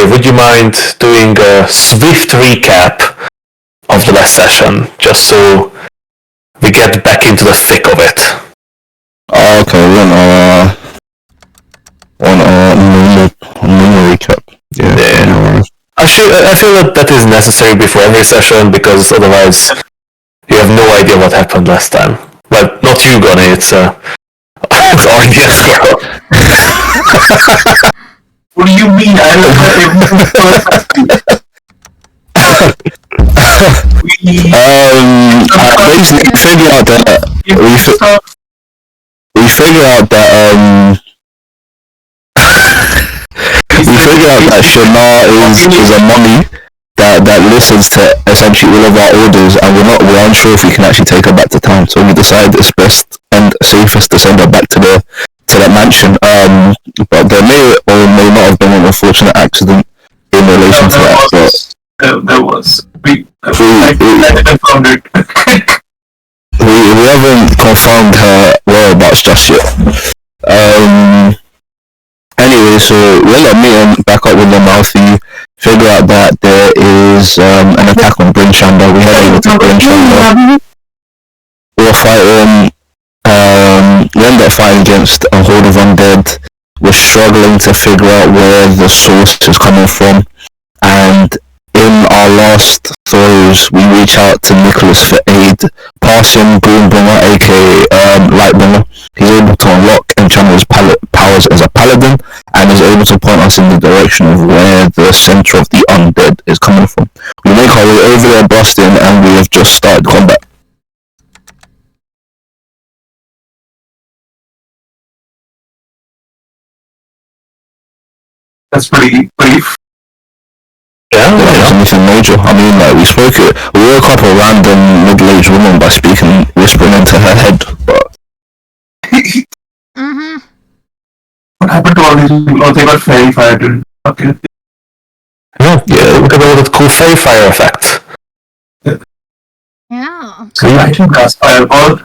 Dave, would you mind doing a swift recap of the last session, just so we get back into the thick of it? Okay, normal recap. Yeah. I feel that is necessary before every session, because otherwise you have no idea what happened last time. Well, not you, Gunny, it's RDS girl. What do you mean? I remember everything perfectly. I basically figured out that we figured out that Shana is a mummy that listens to essentially all of our orders, and we're unsure if we can actually take her back to town. So we decided it's best and safest to send her back to the mansion. But there may or may not have been an unfortunate accident in relation to that. There was. We confirmed it. we haven't confirmed her whereabouts just yet. Anyway, so we'll let me back up with the mouthy, figure out that there is an attack on Bryn Shander. We head over to Bryn Shander. We're fighting, we end up fighting against a horde of undead. We're struggling to figure out where the source is coming from, and in our last throws, we reach out to Nicholas for aid, passing Gloombringer, aka Lightbringer. He's able to unlock and channel his powers as a paladin, and is able to point us in the direction of where the center of the undead is coming from. We make our way over there, busting, and we have just started combat. That's pretty brief. Yeah, anything major. I mean, like, we woke up a random middle-aged woman by whispering into her head, but... What happened to all these people? Oh, they were fairy fired. Okay. Yeah, look at all that cool fairy fire effect. Yeah. So I think that's fireball.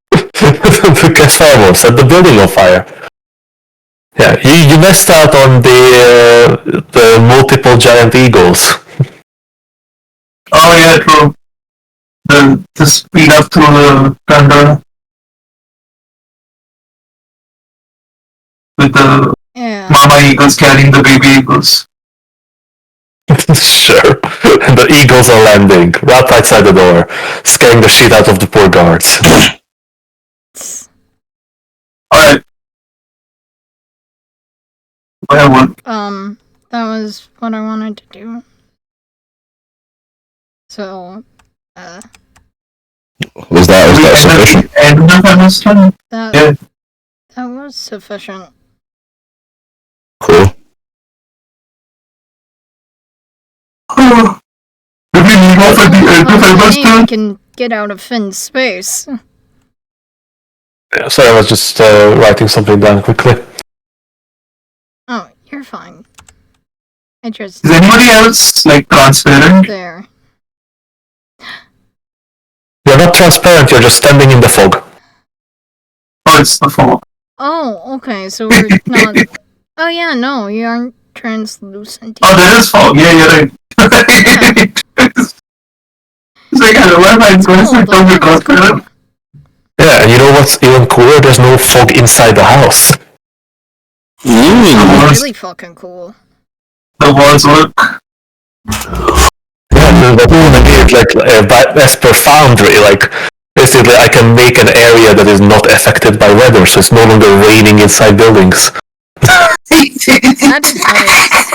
The gas fireball set the building on fire. Yeah, you missed out on the multiple giant eagles. Oh yeah, true. The speed up through the thunder with the mama eagles carrying the baby eagles. Sure. And the eagles are landing right outside the door, scaring the shit out of the poor guards. Alright. That was what I wanted to do. So, Was that sufficient? That was sufficient. Cool. I can get out of Finn's space. Yeah, sorry, I was just writing something down quickly. Oh, you're fine. Is anybody else, like, transparent? There. You're not transparent, you're just standing in the fog. Oh, it's the fog. Oh, okay, so we're not... Oh yeah, no, you aren't translucent. Oh, there is fog. Yeah, you're right. It's like, I don't know why it's going to be transparent. Yeah, and you know what's even cooler? There's no fog inside the house. That's really fucking cool. The walls work. Yeah, the cool idea is like, as per Foundry, like, basically I can make an area that is not affected by weather, so it's no longer raining inside buildings. That is nice.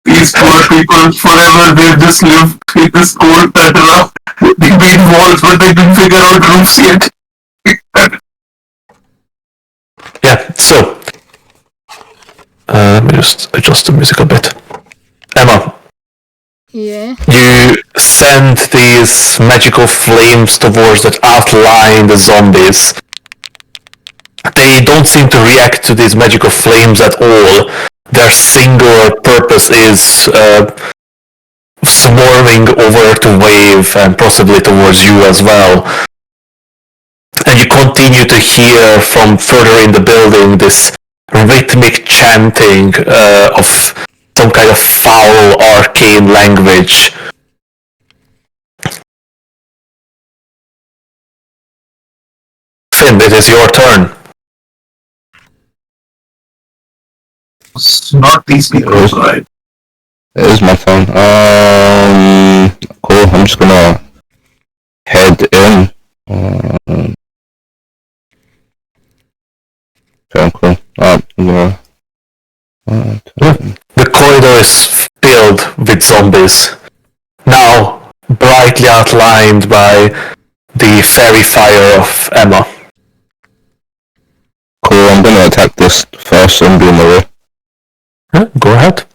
These poor people, forever they've just lived in this cold tundra. They made walls, but they didn't figure out roofs yet. Yeah, so... let me just adjust the music a bit. Emma. Yeah? You send these magical flames towards that outline the zombies. They don't seem to react to these magical flames at all. Their singular purpose is swarming over to Wave and possibly towards you as well. And you continue to hear from further in the building this rhythmic chanting of some kind of foul arcane language. Finn, it is your turn. It's not these people, right? It is my turn. Cool. I'm just gonna head in. Okay, cool. Yeah. The corridor is filled with zombies, now brightly outlined by the fairy fire of Emma. Cool. I'm gonna attack this first zombie in the way. Yeah, go ahead.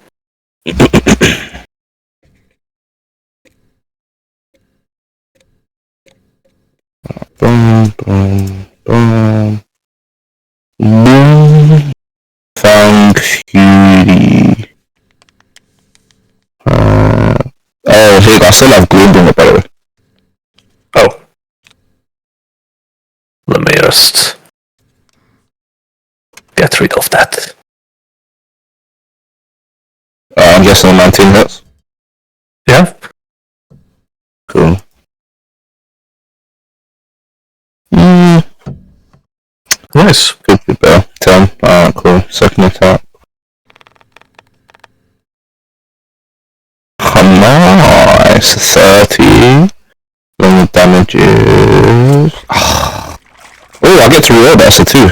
Boom, boom, boom. Boom. Fang Fury. Oh, here, I still have Gloom Bringer, by the way. Oh. Let me just get rid of that. I'm guessing 19 hits. Yeah? Cool. Nice. Could be better. 10. Cool. Second attack. Nice. 30. Then the damage is... Oh, I get to reroll that, so 2.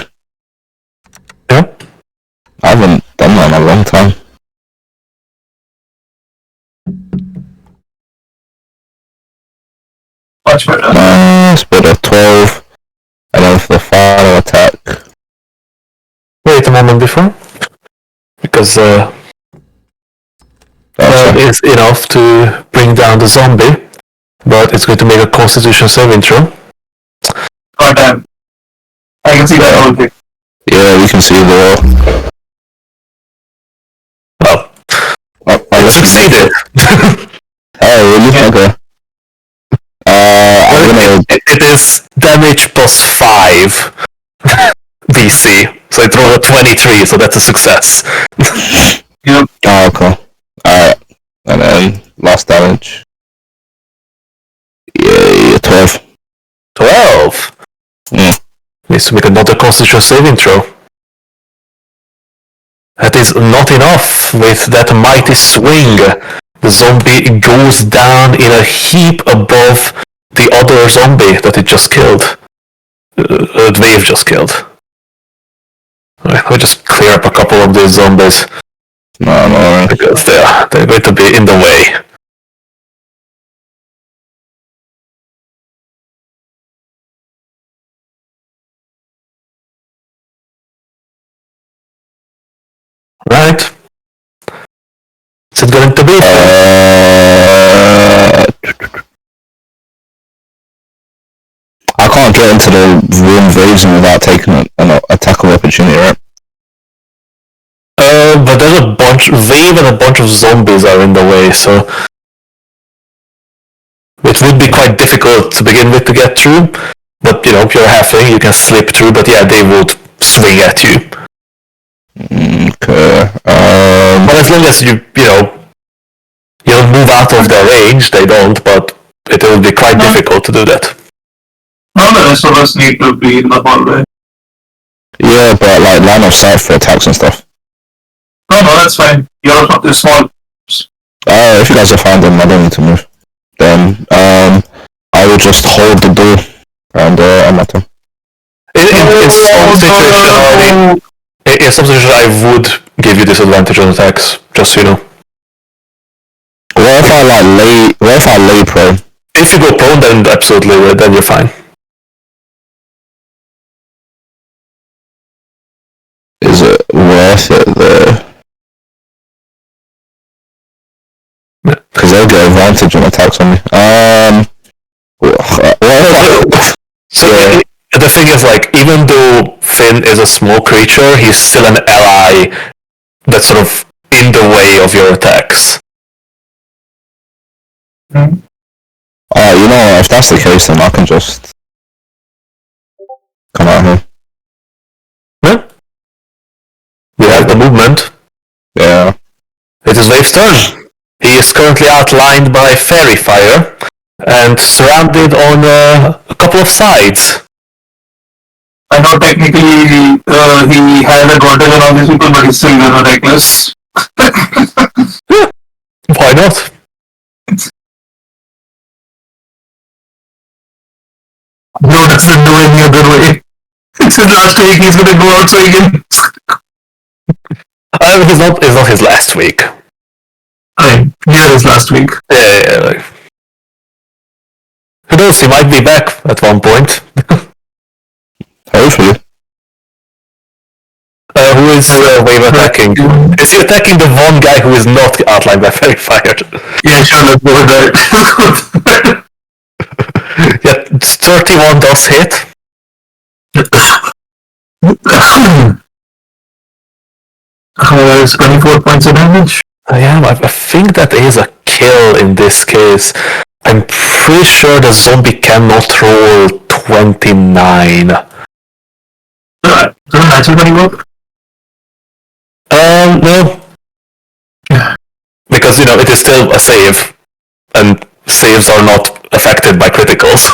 Yeah? I haven't done that in a long time. Much better. Nice, but a 12. And then for the final attack. Wait a moment before. Because that is enough to bring down the zombie. But it's going to make a Constitution saving throw. God damn. I can see that whole thing. Yeah, we can see the wall. Well, I it succeeded. Oh, really? Yeah. Okay. I'm gonna... It is damage plus 5 DC. So it rolled a 23, so that's a success. Yep. Oh, okay. Alright. And then, last damage. Yay, 12. 12! Yeah. Needs to make another Constitution saving throw. That is not enough. With that mighty swing, the zombie goes down in a heap above the other zombie that it just killed. Wave just killed. Alright, let me just clear up a couple of these zombies. No. Because they're going to be in the way. Right. Is it going to be? I can't get into the room invasion without taking an attack of opportunity, right? But there's a bunch, Wave and a bunch of zombies are in the way, so it would be quite difficult to begin with to get through. But you know, you're halfway, you can slip through. But yeah, they would swing at you. Okay. But as long as you don't move out of their range, they don't. But it will be quite difficult to do that. None of the rest of us need to be in the hallway. Yeah, but like line of sight for attacks and stuff. No, that's fine. You're small. If you guys are fine, then I don't need to move. Then I will just hold the door and I'm at him. In some situations, I would give you disadvantage on attacks, just so you know. What if I lay prone? If you go prone, then absolutely, then you're fine. Is it worth it though? Because they'll get advantage on attacks on me. So the thing is, like, even though Finn is a small creature, he's still an ally that's sort of in the way of your attacks. Mm-hmm. You know what, if that's the case, then I can just come out here. Yeah? We have the movement movement. Yeah. It is Wave's turn. He is currently outlined by fairy fire and surrounded on a couple of sides. I know technically he had a advantage on all these people, but he's still gonna reckless. Why not? No, doesn't do any other way. Since last week he's gonna go out so he can. It's not his last week. Neither is last week. Yeah. Like, who knows? He might be back at one point. Hopefully. Who is Wave attacking? Is he attacking the one guy who is not outlined by fairy fire? Yeah, sure, let's go with that. Yeah, 31 does hit. It's 24 points of damage. Yeah, I think that is a kill in this case. I'm pretty sure the zombie cannot roll 29. Does the natural money work? No. Because, it is still a save. And saves are not affected by criticals.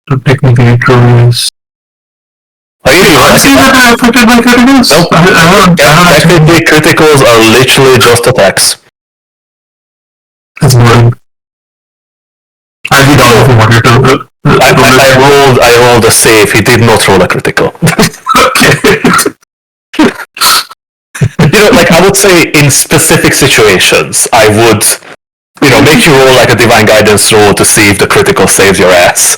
So technically true is... I see that they're affected by criticals? Nope. Technically, criticals are literally just attacks. That's boring. I'd be down if you wanted to. I rolled a save. He did not roll a critical. Okay. I would say in specific situations, I would, make you roll like a divine guidance roll to see if the critical saves your ass.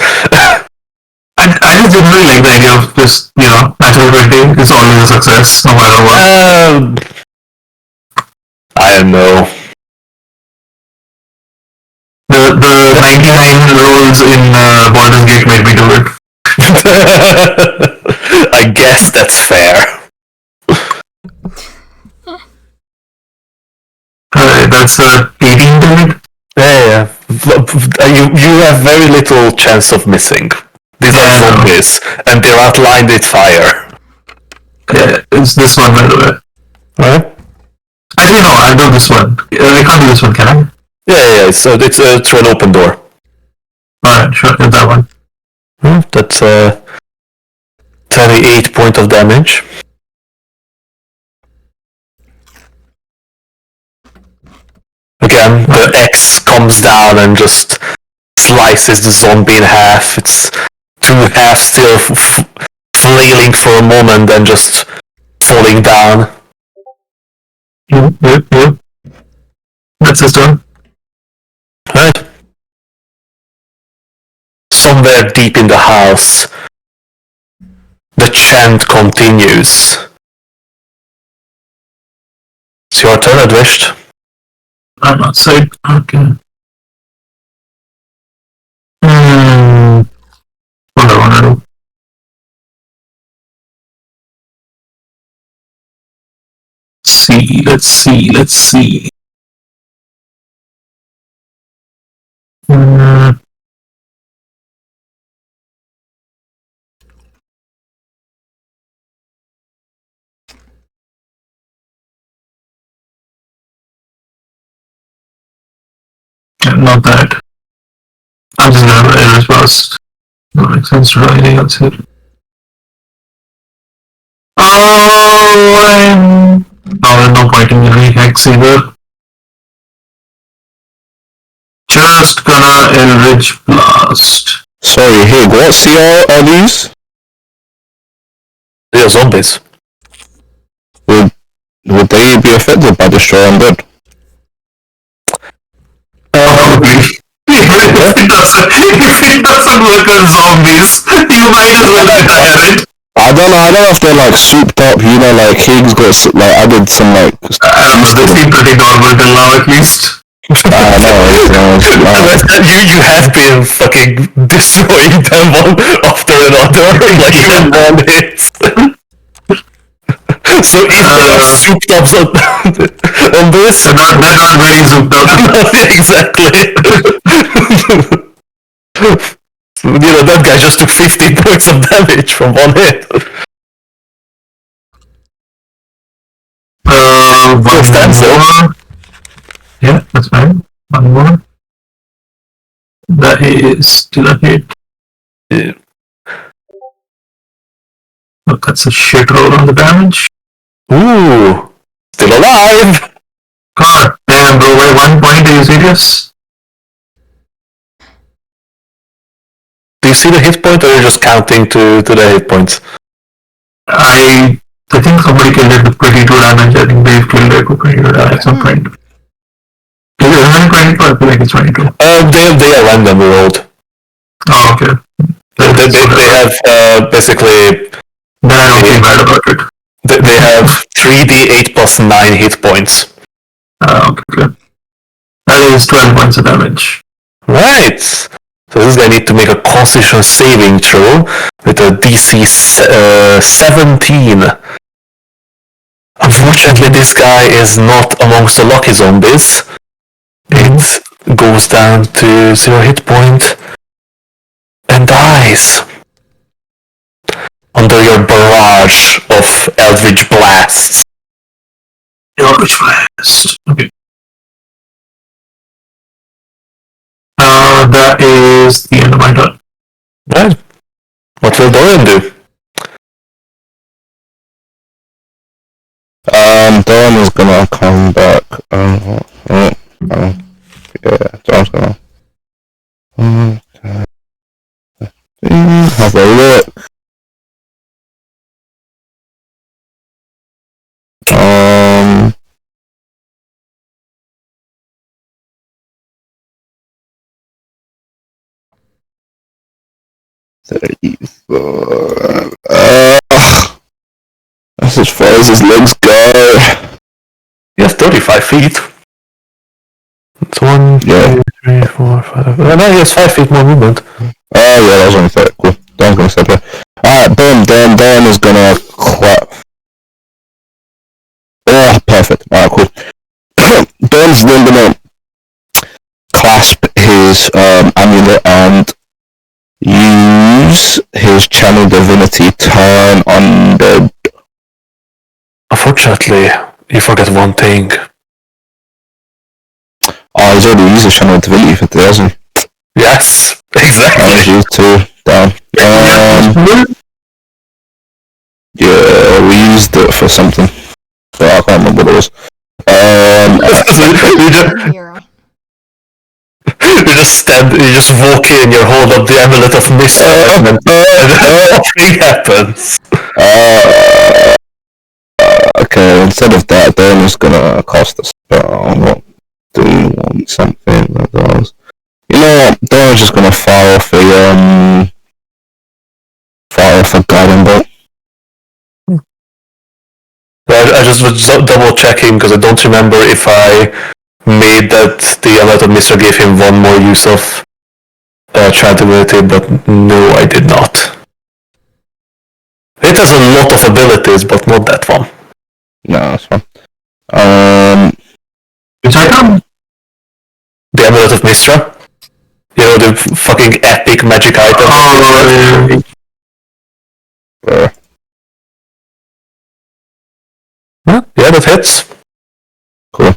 I just generally like the idea of just, natural 20 is always a success, no matter what. I don't know. The 99 rolls in Baldur's Gate made me do it. I guess that's fair. That's 18 to hit. Yeah. You have very little chance of missing. These are zombies, and they're outlined with fire. Yeah, it's this one, by the way. Right? Actually, no, I'll do this one. I can't do this one, can I? Yeah. So it's through an open door. Alright, sure, hit that one. That's 28 points of damage. Again, the axe comes down and just slices the zombie in half. It's two halves still flailing for a moment, then just falling down. Yep. That's his turn. Right. Somewhere deep in the house, the chant continues. It's your turn, Advished. I'm outside. Okay. What do I want to do? Let's see. Not that. I'm just gonna errors past. Don't make sense to do anything else here. Oh, there's no point in any hex either. Just gonna Eldritch Blast. Sorry, hey, what CR are these? They are zombies. Would they be affected by Destroy Undead? Probably. If it doesn't work on zombies, you might as well retire it. I don't know if they're like souped up, like Higgs got added some I don't know, they seem pretty normal till now at least. I know, You have been fucking destroying them one after another, like in one hit. So if they are souped up on this... They're not very souped up. Exactly. That guy just took 15 points of damage from one hit. one stand still. more. Yeah, that's fine. One more. That is still a hit. Yeah. Oh, that's a shit roll on the damage. Ooh, still alive. God damn, bro, by 1 point, are you serious? Do you see the hit point, or are you just counting to the hit points? I think somebody killed it with 22 damage. I think they've killed it with 22 damage at some point. Is it 122? I feel like it's 22. They are randomly rolled. Oh, okay. They have basically. Then I don't feel bad about it. They have 3d8 plus 9 hit points. Okay. That is 12 points of damage. Right. So this guy needs to make a Constitution saving throw with a DC 17. Unfortunately, this guy is not amongst the lucky zombies. It goes down to 0 hit point and dies under your barrage of Eldritch Blasts. Eldritch Blast. Okay. That is the end of my turn. Right. What will Dorian do? Dawn is gonna come back. Yeah, Dawn's gonna. Have a look. That's as far as his legs go. He has 35 feet. It's 1, Yeah. 2, 3, 4, 5. No, he has 5 feet more movement. Oh yeah, that was only 30. Cool. Dawn's gonna step there. Alright, boom, Dawn is gonna clap. Oh, perfect. Alright, cool. Dawn's then gonna clasp his amulet and use his channel divinity turn on the. Unfortunately, you forget one thing. Oh, he's already used his channel divinity for today, hasn't he? Yes, That was exactly. used too. Down. Yeah, we used it for something. But I can't remember what it was. Hero. You just walk in, you hold up the amulet of Mist, and then nothing happens. Okay, instead of that, Dawn is gonna cast a spell. What do you want? Something that does. You know what? Dawn's just gonna fire off a guiding bolt. I just was double checking because I don't remember if I made that the amulet of Mist gave him one more use of ability, but no, I did not. It has a lot of abilities, but not that one. No, that's fine. Which item? The amulet of Mistra. You know, the fucking epic magic item. Yeah, that hits. Cool.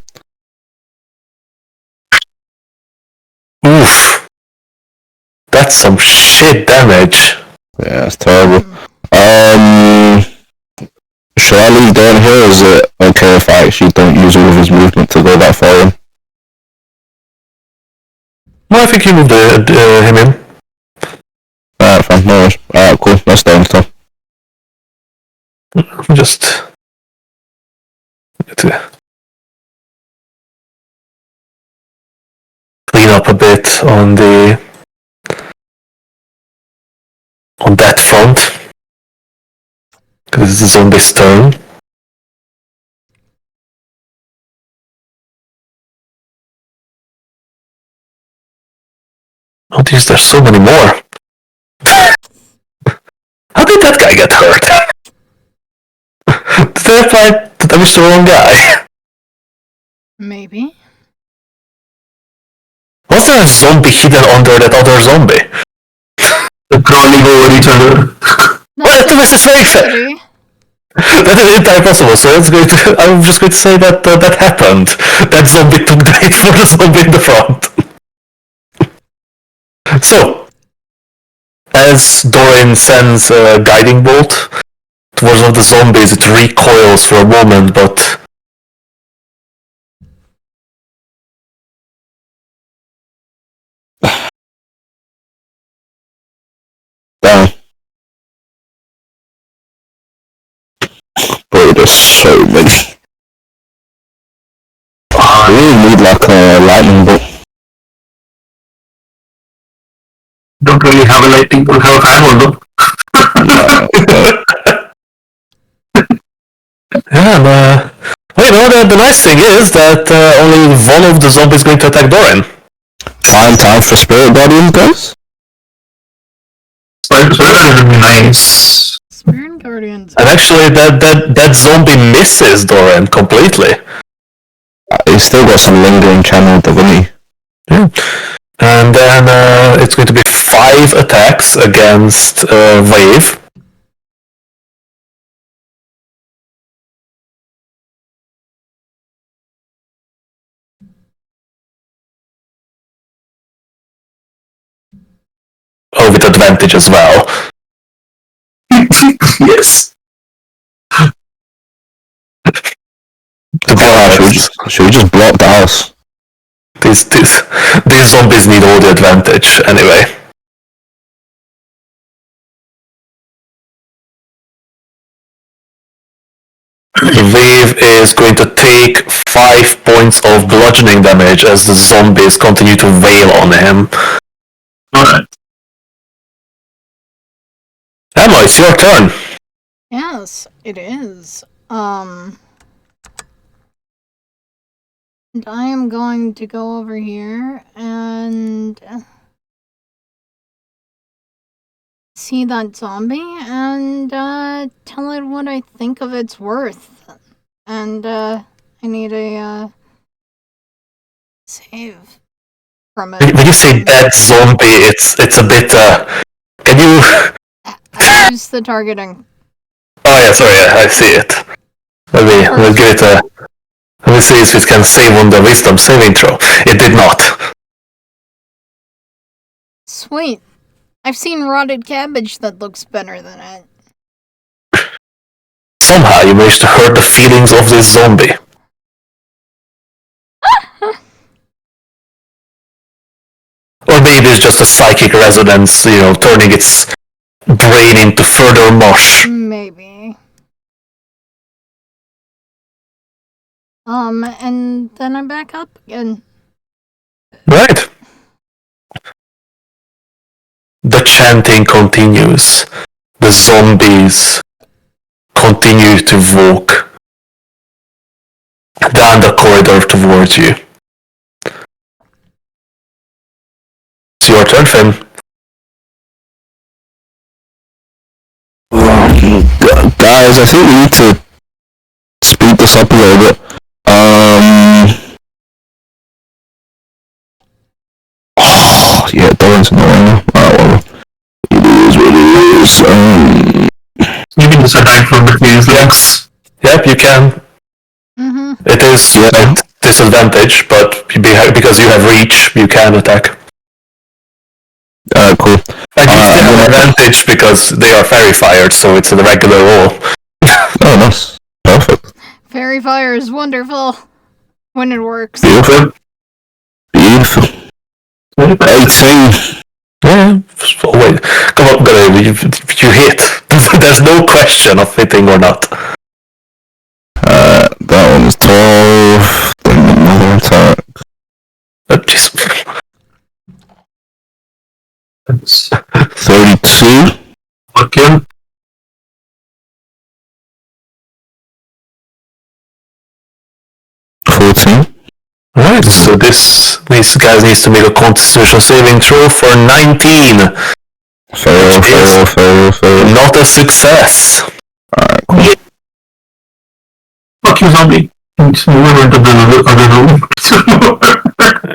Oof. That's some shit damage. Yeah, it's terrible. Should I leave Dawn here, or is it okay if I actually don't use all of his movement to go that far in? Well, I think you moved him in. Alright, fine, no worries. Alright, cool, that's Dawn's turn. Just to clean up a bit on that front, because this is on this turn. Oh geez, there's so many more. How did that guy get hurt? Did I apply the damage to the wrong guy? Maybe. Was there a zombie hidden under that other zombie? They're crawling over each other. No, Well, to be very fair. maybe. That is entirely possible. So I'm just going to say that that happened. That zombie took the hit for the zombie in the front. So, as Doran sends a guiding bolt towards one of the zombies, it recoils for a moment, but Damn. Bro, there's so many. We really need like a lightning bolt. Don't really have a lightning bolt, have a fireball though. yeah, well, the nice thing is that only one of the zombies is going to attack Doran. Fine time for Spirit Guardian, guys. So that would be nice. Spirit Guardians. And actually, that zombie misses Doran completely. He's still got some lingering channel, doesn't he? Yeah. And then it's going to be 5 attacks against Wave. Oh, with advantage as well. Yes. To be honest, Should we just block the house? these zombies need all the advantage anyway. Wave is going to take 5 points of bludgeoning damage as the zombies continue to wail on him. Alright. Emma, it's your turn. Yes, it is. And I am going to go over here and see that zombie and tell it what I think of its worth. And I need a save from it. When you say that zombie, it's a bit. Can you? I use the targeting. Oh yeah, sorry, I see it. We'll give it a. Let me see if it can save on the wisdom saving throw. It did not. Sweet. I've seen rotted cabbage that looks better than it. Somehow you managed to hurt the feelings of this zombie. Or maybe it's just a psychic resonance, turning its brain into further mush. Maybe. And then I'm back up again. Right. The chanting continues. The zombies continue to walk down the corridor towards you. It's your turn, Finn. Guys, I think we need to speed this up a little bit. Oh, yeah, Doran's not right now. Alright, well, it is what it is. You can just attack from between his legs. Yep, you can. Mm-hmm. It is at disadvantage, but because you have reach, you can attack. Cool. And you still have advantage because they are fairy fired, so it's a regular roll. Oh, nice. Perfect. Fairy fire is wonderful when it works. Beautiful. Beautiful. 18. Yeah. Oh, wait. Come on, you hit. There's no question of hitting or not. That one's 12. Then another attack. Jeez. 32. Okay. 14. Alright, so these guys needs to make a constitution saving throw for 19. Fail. Not a success. Alright, cool. Fuck you, zombie. It's moving into the other room.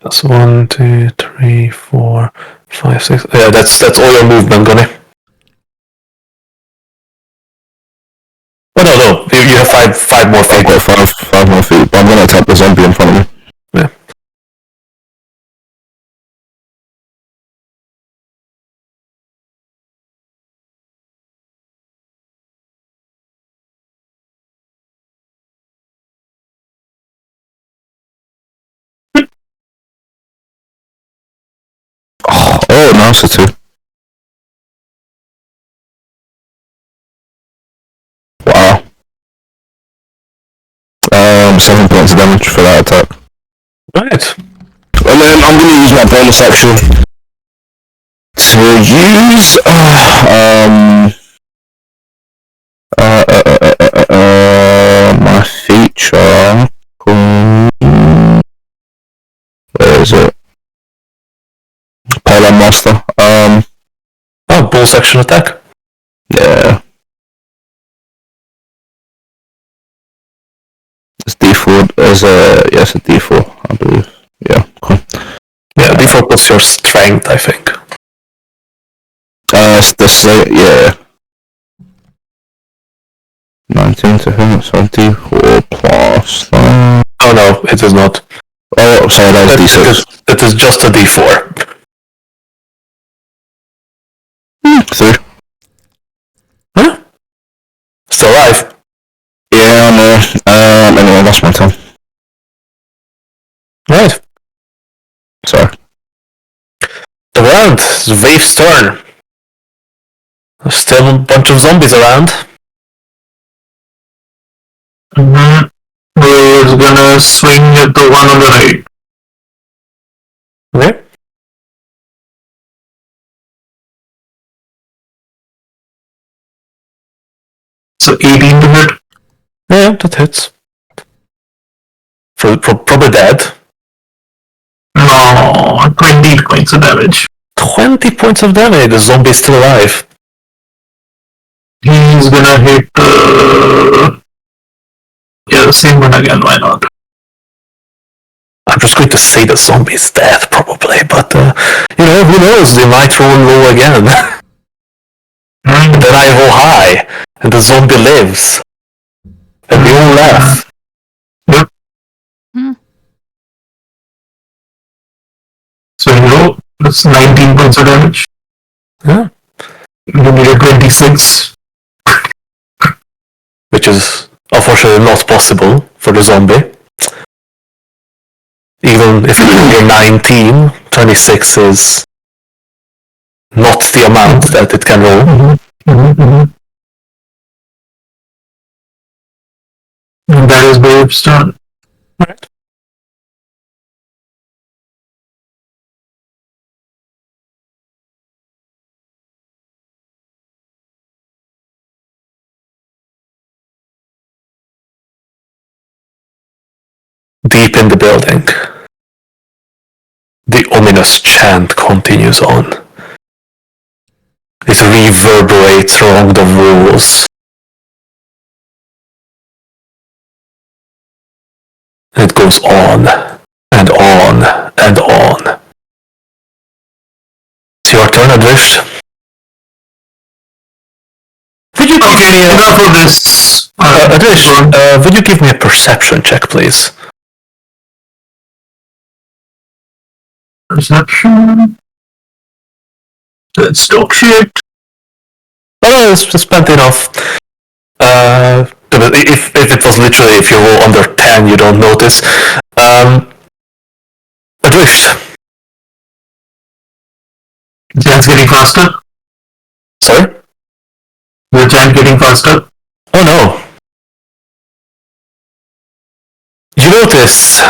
That's 1, 2, 3, 4, 5, 6. Yeah, that's all your movement, Gunny. Oh no, you have five more I've feet. got five more feet, but I'm gonna attack the zombie in front of me. Yeah. Oh, nice or two. Wow. 7 points of damage for that attack. Right. And then I'm gonna use my bonus action to use my feature. Where is it? Pylon Master. Oh, bonus action attack. Yeah. It's D4 as yes, a D4, I believe. Yeah, cool. Yeah, D4 plus your strength, I think. It's yeah. 19 to him, so D4 plus. Oh no, it is not. Oh, sorry, that was D6. It is just a D4. 3. Huh? Still alive. Yeah, I know. Anyway, that's my turn. Right. Sorry. The round is Wave's turn. There's still a bunch of zombies around. Wave's gonna swing at the one on the right. Okay. So 18 to hit. Yeah, that hits. Probably dead. No, 20 points of damage. 20 points of damage. The zombie is still alive. He's gonna hit the same one again, why not? I'm just going to say the zombie is dead, probably, but who knows? They might roll low again. And then I roll high, and the zombie lives. And we all laugh. Yep. So that's 19 points of damage. Yeah. You need a 26. Which is unfortunately not possible for the zombie. Even if you're 19, 26 is not the amount that it can roll. And that is Wave's turn. Right. Deep in the building, the ominous chant continues on. It reverberates along the walls. It goes on and on and on. It's your turn, Adrish. Would you give me enough of this. Adrish, would you give me a perception check, please? Perception. Let's talk shit. Oh, it's just plenty enough. If it was literally, if you roll under 10, you don't notice. Adrift. The chant's getting faster. Sorry? The chant getting faster. Oh no. You notice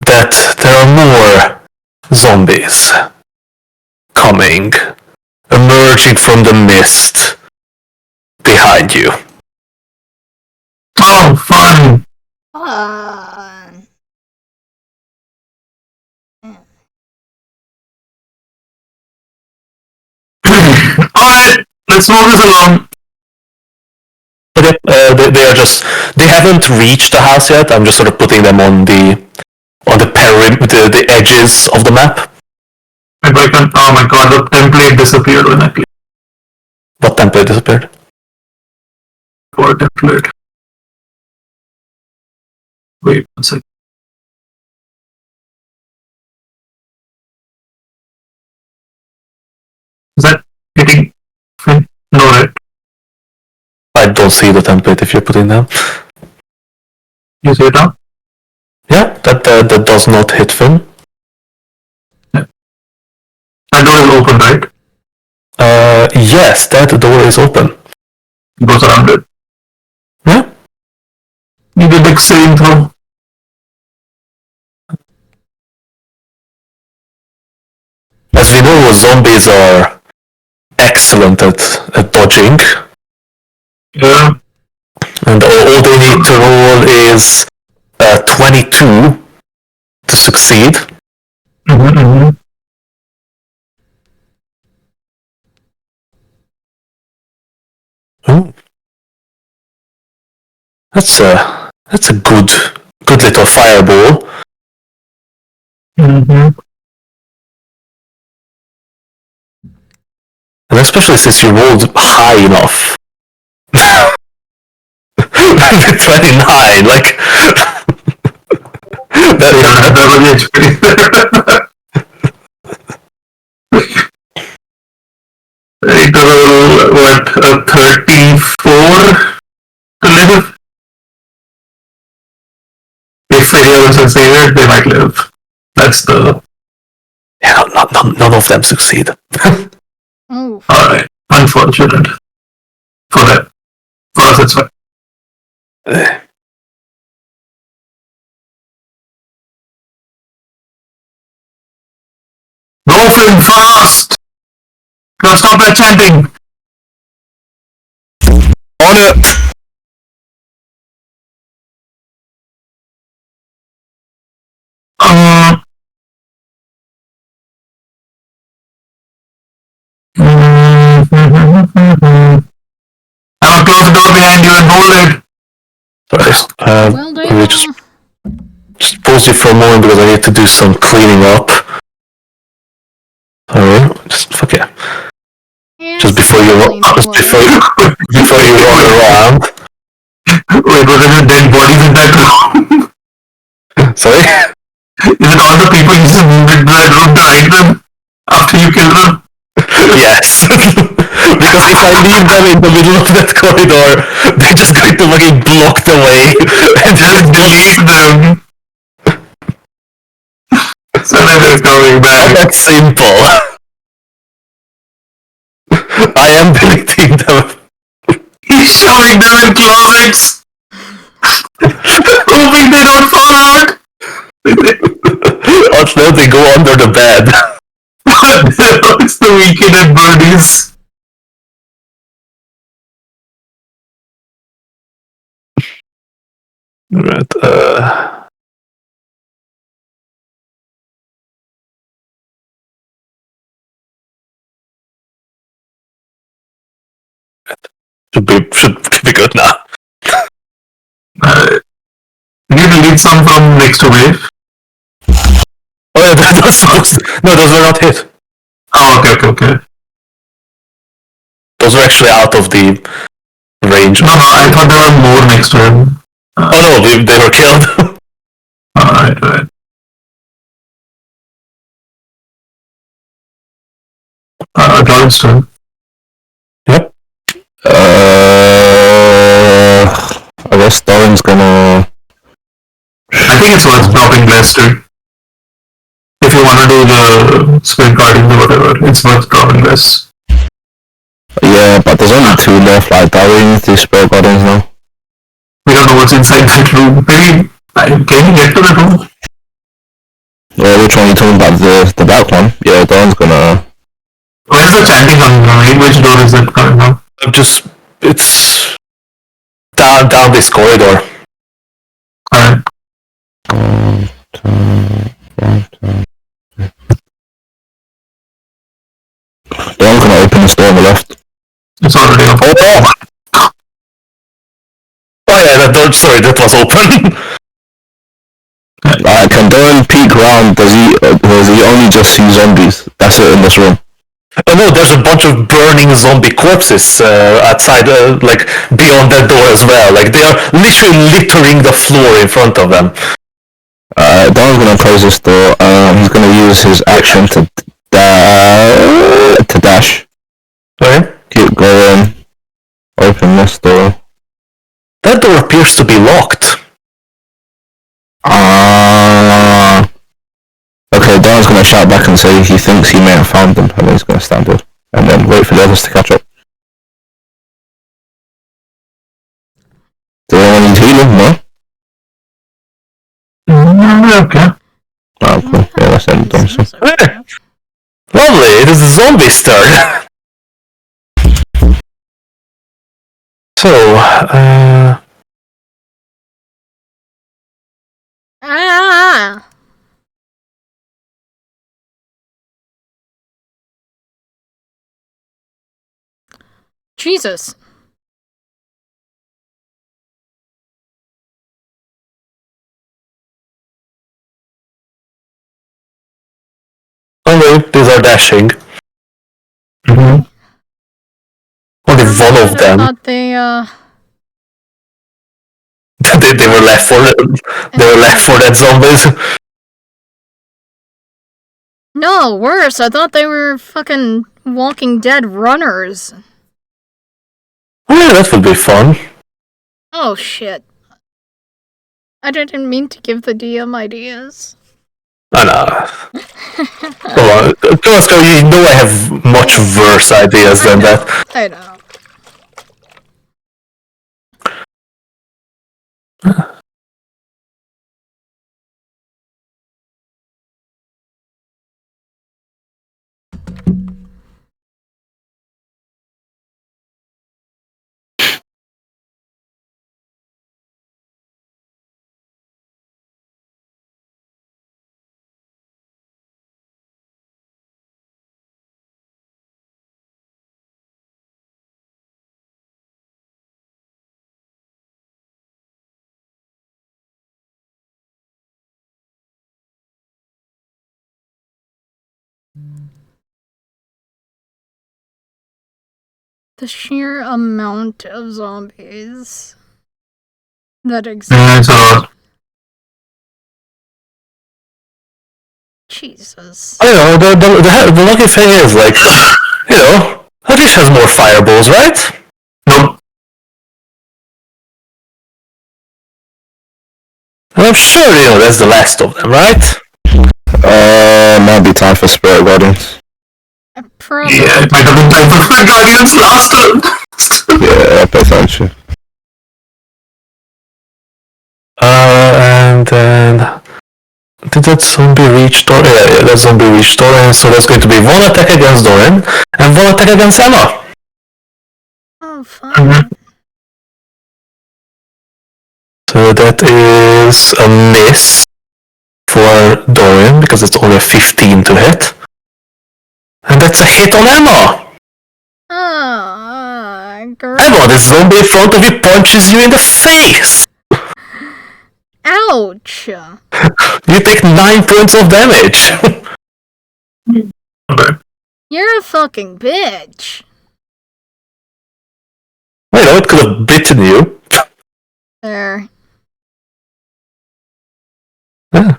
that there are more zombies coming, emerging from the mist behind you. Oh, fun. Alright, let's move this along. Okay, they haven't reached the house yet. I'm just sort of putting them on the the edges of the map. If I can, oh my god, the template disappeared when I clicked. What template disappeared? for template. Wait 1 second. Is that hitting? No, right? I don't see the template if you're putting them. You see it now? Yeah, that does not hit Finn. That door is open, right? Yes, that door is open. It goes around it. Yeah. You did the same throw. As we know, zombies are excellent at dodging. Yeah. And all they need to roll is 22 to succeed. Mm-hmm. Oh. That's a good little fireball. Mm-hmm. And especially since you rolled high enough. 29, like that was HP. It will, what, 34 to live? If anyone succeeded, they might live. That's the... Yeah, none of them succeed. Oh. Alright, unfortunate. For that. For us, it's fine. Go Finn, fast! Now stop that chanting! On it! I'll close the door behind you and hold it! Sorry, Well let me done. just pause you for a moment because I need to do some cleaning up. Alright, just fuck yeah. Just before you run around. Wait, was there dead bodies in that room? Sorry? Is it all the people you just moved into that room to hide them? After you kill them? Yes. Because if I leave them in the middle of that corridor, they're just going to fucking block the way and just delete them. So they're coming back. That's simple. I am deleting them. He's shoving them in closets! Hoping they don't fall out! Or no, they go under the bed. It's the weekend at Birdie's. Right, should be good now. You need to delete some from next to wave. Oh yeah, that was supposed to... No, those were not hit. Oh, okay. Those were actually out of the range. No, I thought there were more next to him. Oh no, they were killed. Alright. Jordan's turn. Yep. I guess Doran's gonna... I think it's worth dropping Lester. If you want to do the sprint guardians or whatever, it's worth dropping less. Yeah, but there's only 2 left, like, Doran, the spell guardians now. We don't know what's inside that room. Maybe, can you get to that room? Yeah, which one are you talking about? The back one? Yeah, Doran's gonna... Where's the chanting coming from? Which door is it coming from? It's down this corridor. Alright. Doran's gonna open the door on the left. It's already open. Oh yeah, that door, sorry, that was open. Can Doran peek round? Does he only just see zombies? That's it in this room. Oh no, there's a bunch of burning zombie corpses outside, like beyond that door as well. Like they are literally littering the floor in front of them. Don's gonna close this door. He's gonna use his action to dash. Okay. Keep going. Open this door. That door appears to be locked. Okay, Don's gonna shout back and say he thinks he may have found them, and then he's gonna stand up. And then wait for the others to catch up. Do anyone need healing? No? Okay. Oh, cool. Yeah, that's it. Done, so. Lovely, it is the zombie's turn. So, Ah! Jesus. only these are dashing. Mm-hmm. Only one of I them. thought they, they were left for that zombies. No, worse. I thought they were fucking Walking Dead runners. Yeah, that would be fun. Oh, shit. I didn't mean to give the DM ideas. I know. Come on, Costco, you know I have much worse ideas than that. I know. The sheer amount of zombies that exist. Yeah, it's a lot. Jesus. I know, the lucky thing is, like, you know, at least has more fireballs, right? Nope. And I'm sure, you know, that's the last of them, right? Might be time for Spirit Guardians. Probably. Yeah, it might have been time for Spirit Guardians last turn. Yeah, pay attention. And then... Did that zombie reach Doran? Yeah, that zombie reached Doran, so that's going to be one attack against Doran, and one attack against Emma. Oh, fun. Mhm. So that is a miss for Doran, because it's only a 15 to hit. And that's a hit on Emma! Girl. Emma, this zombie in front of you punches you in the face! Ouch! You take 9 points of damage! Okay. You're a fucking bitch. I know, it could have bitten you. There. Yeah.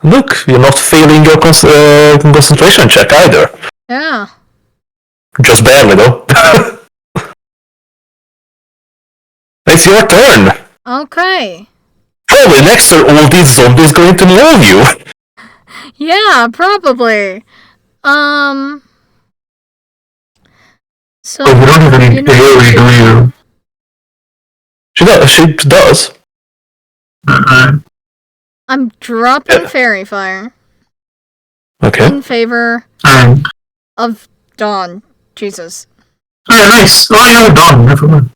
Look, you're not failing your concentration check either. Yeah. Just barely, though. It's your turn. Okay. Probably next turn all these zombies going to love you. Yeah, probably. So, Oh, you don't have any AoE, do you? She does. I'm dropping Fairy Fire Okay. in favor And of Dawn. Jesus. oh, yeah, nice. Oh, you have done. Never mind.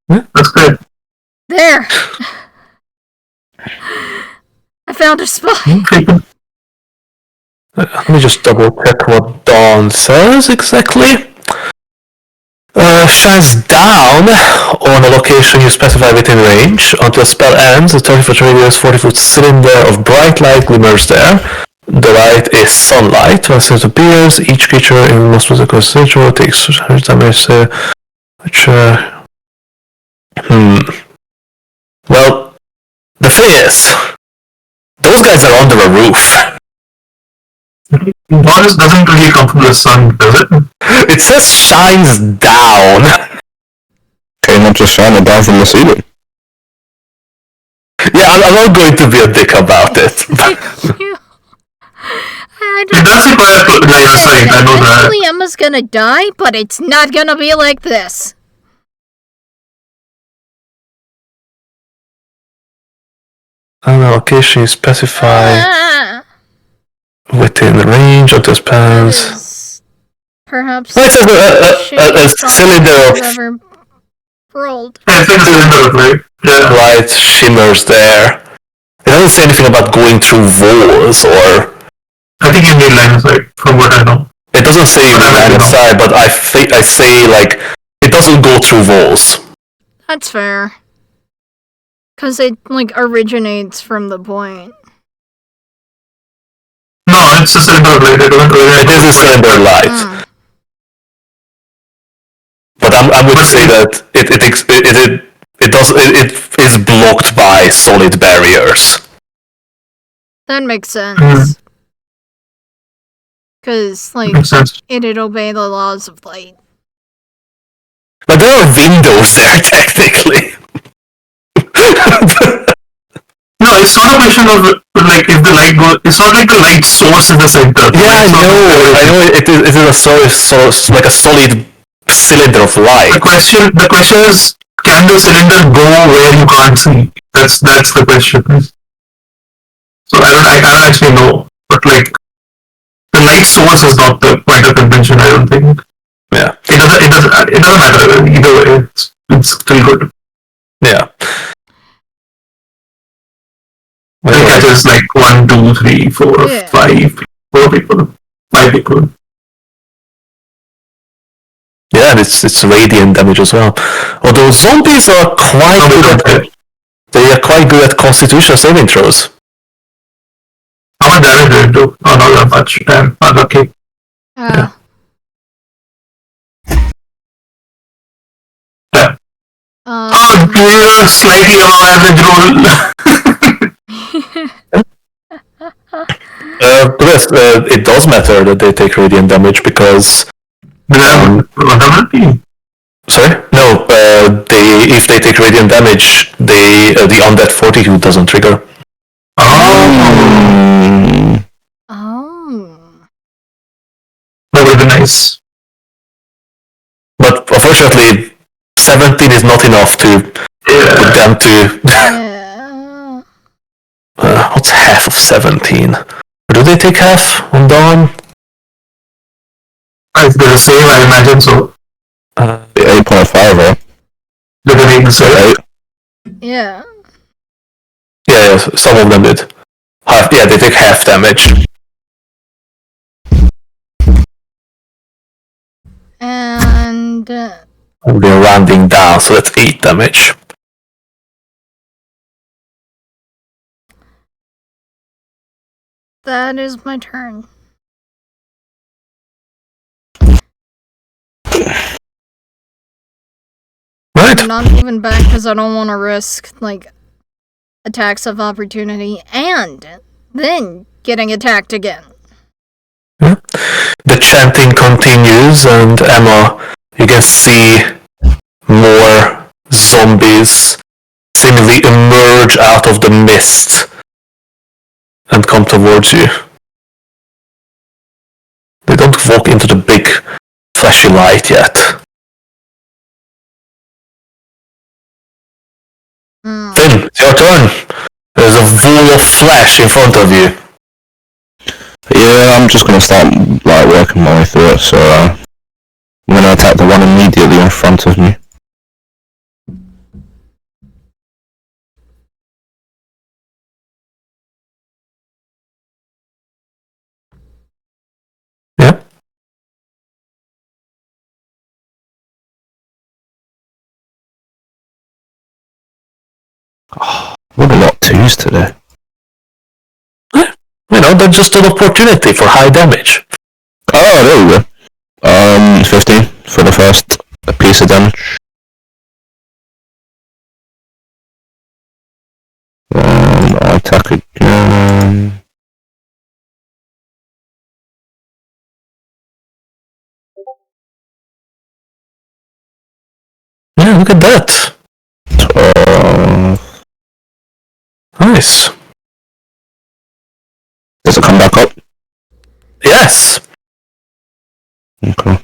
Yeah, that's good. There! I found a spot. Let me just double check what Dawn says exactly. Shines down on a location you specify within range. Until the spell ends, a 30-foot radius, 40-foot cylinder of bright light glimmers there. The light is sunlight. When it appears, each creature in most physical stage takes damage. Which, Well, the thing is, those guys are under a roof. Bonus doesn't really come from the sun, does it? It says shines down. Okay, not just shining down from the ceiling. Yeah, I'm not going to be a dick about it. It does require line of sight, I know that. Eventually Emma's gonna die, but it's not gonna be like this. Location specify within range of the spans. Perhaps Well, it says a cylinder of ever rolled. Yeah, it's like a cylinder of light. Yeah. light shimmers there. It doesn't say anything about going through walls or. I think you need line of sight, from what I know. It doesn't say line of sight, but I say like it doesn't go through walls. That's fair. Cause it like originates from the point. No, it's a cylinder of light. It is a cylinder of light. But I would say that it is blocked by solid barriers. That makes sense. Cause like Makes sense. it'd obey the laws of light. But there are windows there technically. No, it's not a question of like if the light goes. It's not like the light source in the center. Yeah, I know. It is a like a solid cylinder of light. The question is, can the cylinder go where you can't see? That's the question. So I don't actually know, but like the light source is not the point of contention. I don't think. Yeah. It doesn't matter either way. It's still good. Yeah. It catches like 1, 2, 3, 4, Yeah. 5, 4 people, 5 people. Yeah, and it's radiant damage as well. Although zombies are quite good at Constitution saving throws. How much damage did it do? Oh, not that much. Damn, unlucky. Yeah. Yeah. Oh dear, slightly above average roll. Yes, it does matter that they take radiant damage because. Sorry? No, if they take radiant damage, the undead fortitude doesn't trigger. Oh. That would be nice. But unfortunately, 17 is not enough to put them to. Yeah. What's half of 17? Do they take half on Dawn? If they're the same, I imagine so. 8.5, right? They're gonna make the same. Yeah. Yeah, some of them did. They take half damage. And They're rounding down, so that's 8 damage. that is my turn. Right. I'm not moving back because I don't want to risk like attacks of opportunity and then getting attacked again. Yeah. The chanting continues, and Emma, you can see more zombies seemingly emerge out of the mist and come towards you. They don't walk into the big flashy light yet. Finn, it's your turn. There's a wall of flesh in front of you. Yeah, I'm just gonna start like working my way through it. So I'm gonna attack the one immediately in front of me. Yeah. Oh, what a lot of twos today. You know, that's just an opportunity for high damage. Oh, there we go. 15 for the first piece of damage. I'll attack again. Yeah, look at that. 12. Nice. Does it come back up? Yes. Okay.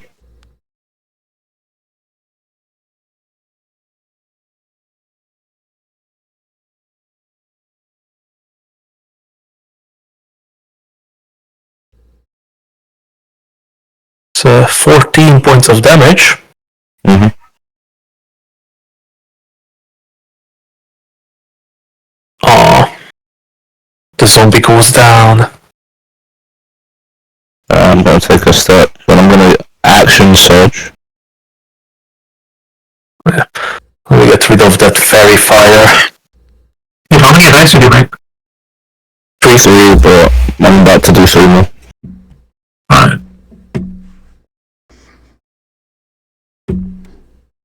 So 14 points of damage. Mm-hmm. Oh, the zombie goes down. I'm going to take a step, but I'm going to action surge. Yeah. Let me get rid of that fairy fire. How many attacks did you make? 3, but I'm about to do so more. Alright.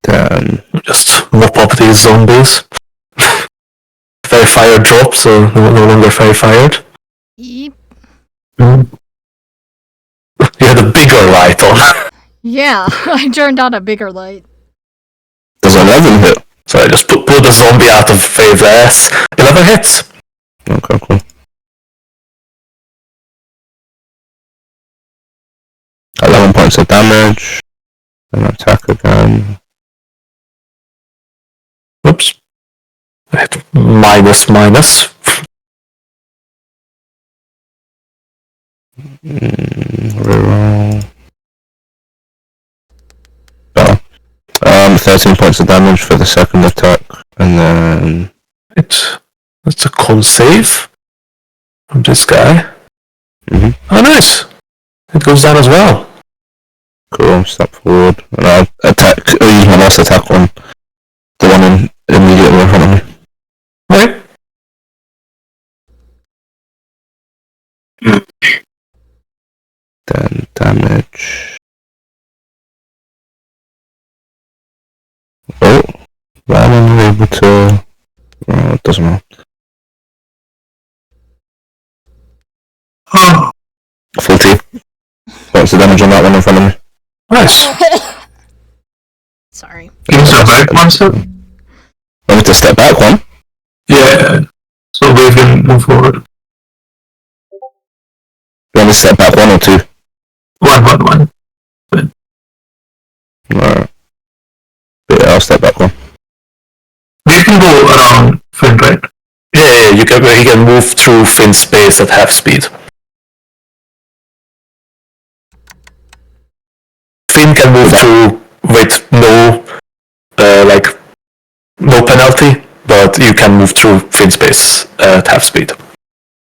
Then Just mop up these zombies. Fairy fire drops, so no longer fairy fired. Yep. You had a bigger light on. Yeah, I turned on a bigger light. does 11 hit? So I just pull the zombie out of Faye's ass. 11 hits. Okay, cool. 11 points of damage. And attack again. Oops. I hit minus. Reroll. Oh. 13 points of damage for the second attack, and then That's a con save from this guy. Mm-hmm. Oh, nice. It goes down as well. cool. Step forward, and I'll attack. Use my last attack on the one immediately in front of me. Right. Then damage. Oh, I'm able to. Oh, it doesn't matter. Oh, 40 points of damage on that one in front of me. Nice. Sorry. can you step back one step? I need to step back one. Yeah. So we can move forward. You want me to step back 1 or 2? One. Alright. Yeah, I'll step back 1. We can go around Finn, right? Yeah, he can move through Finn's space at half speed. Finn can move through with no penalty, but you can move through Finn's space at half speed.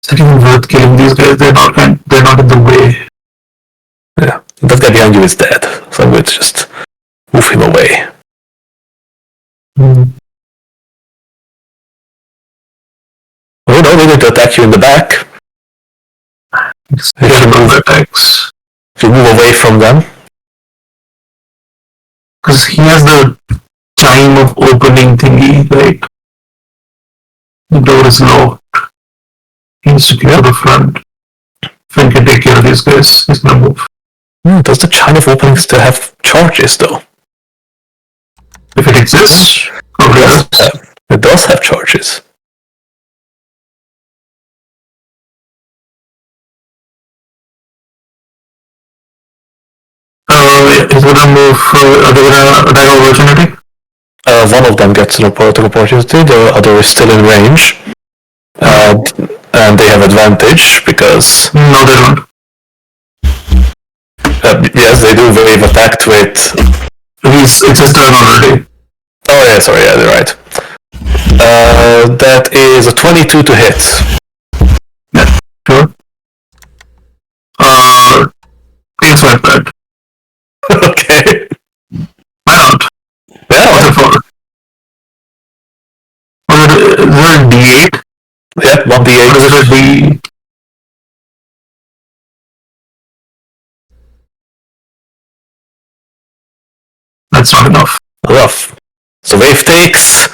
It's not even worth killing these guys. They're not in the way. Yeah, that guy behind you is dead, so I'm going to just move him away. Oh no, they're going to attack you in the back. Get move attacks. If you move away from them. Because he has the time of opening thingy, like the door is locked. He needs to clear the front. Finn can take care of these guys. He's gonna move. Does the chime of opening still have charges though? If it exists, probably does. It does have charges. He's gonna move. Are they gonna attack opportunity? One of them gets an opportunity, the other is still in range. And they have advantage because... No, they don't. yes, they do. Wave attacked with... It's his turn already. Oh yeah, sorry, yeah, you're right. That is a 22 to hit. Yeah, sure. It's like that. Okay. Why not? Yeah, What's it for? Is it a D8? yeah, 1d8. Or is it a D... That's not enough. Enough. So wave takes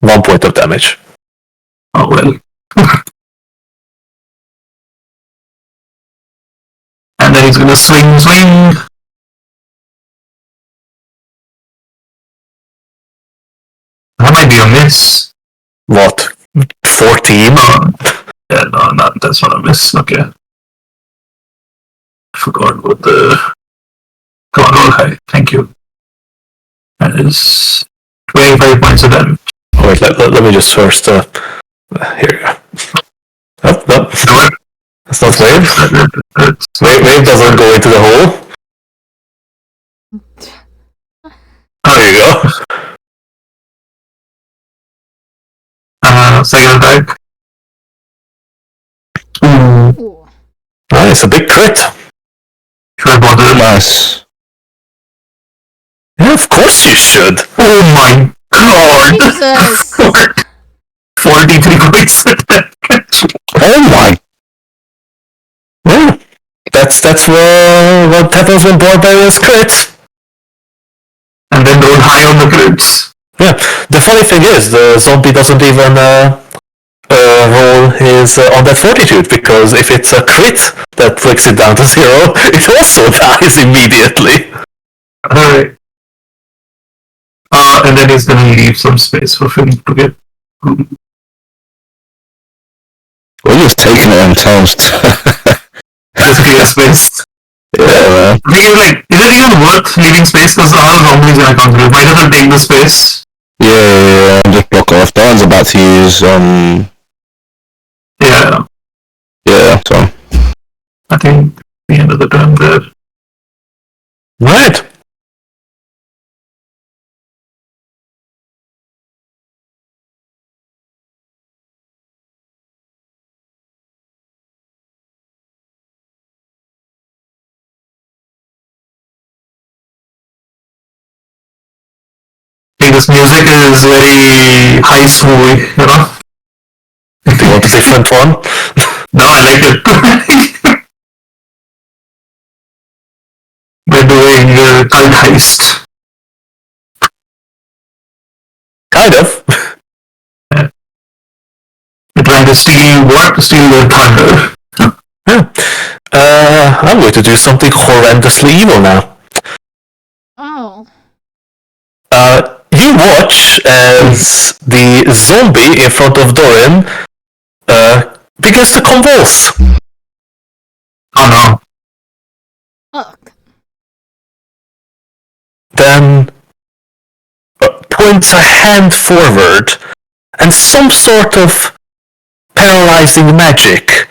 1 point of damage. Oh well. And then he's gonna swing. That might be a miss. What? 14? Yeah, no, that's not a miss. Okay. Forgot what the. Come on, roll high. Thank you. That is 25 points of damage. Wait, let me just first. Here you go. Oh, no. That's not wave. Wave doesn't go into the hole. There you go. Second attack. Ooh. Nice, a big crit. Should I bother? Nice. Yeah, of course you should. Oh my god! Jesus. 43 points of damage. Oh my. Yeah, that's what happens when barbarians crit. And then roll high on the crits. Yeah, the funny thing is, the zombie doesn't even roll his on that fortitude, because if it's a crit that flicks it down to 0, it also dies immediately. Alright. And then he's gonna leave some space for Finn to get. We're just taking it on toast. Just clear space. Yeah, man. The thing is, like, is it even worth leaving space? Because our zombies gonna come through. Might as well take the space. Yeah, just block off. That one's about to use, Yeah, yeah, so. I think the end of the turn there. Right. I think this music is very heist movie, you know? Do you want a different one? No, I like it. They're doing cult heist. Kind of. They're trying to steal what? Steal their thunder. Yeah. I'm going to do something horrendously evil now. Oh. You watch as the zombie in front of Doran begins to convulse. Oh no. Fuck. Then points a hand forward, and some sort of paralyzing magic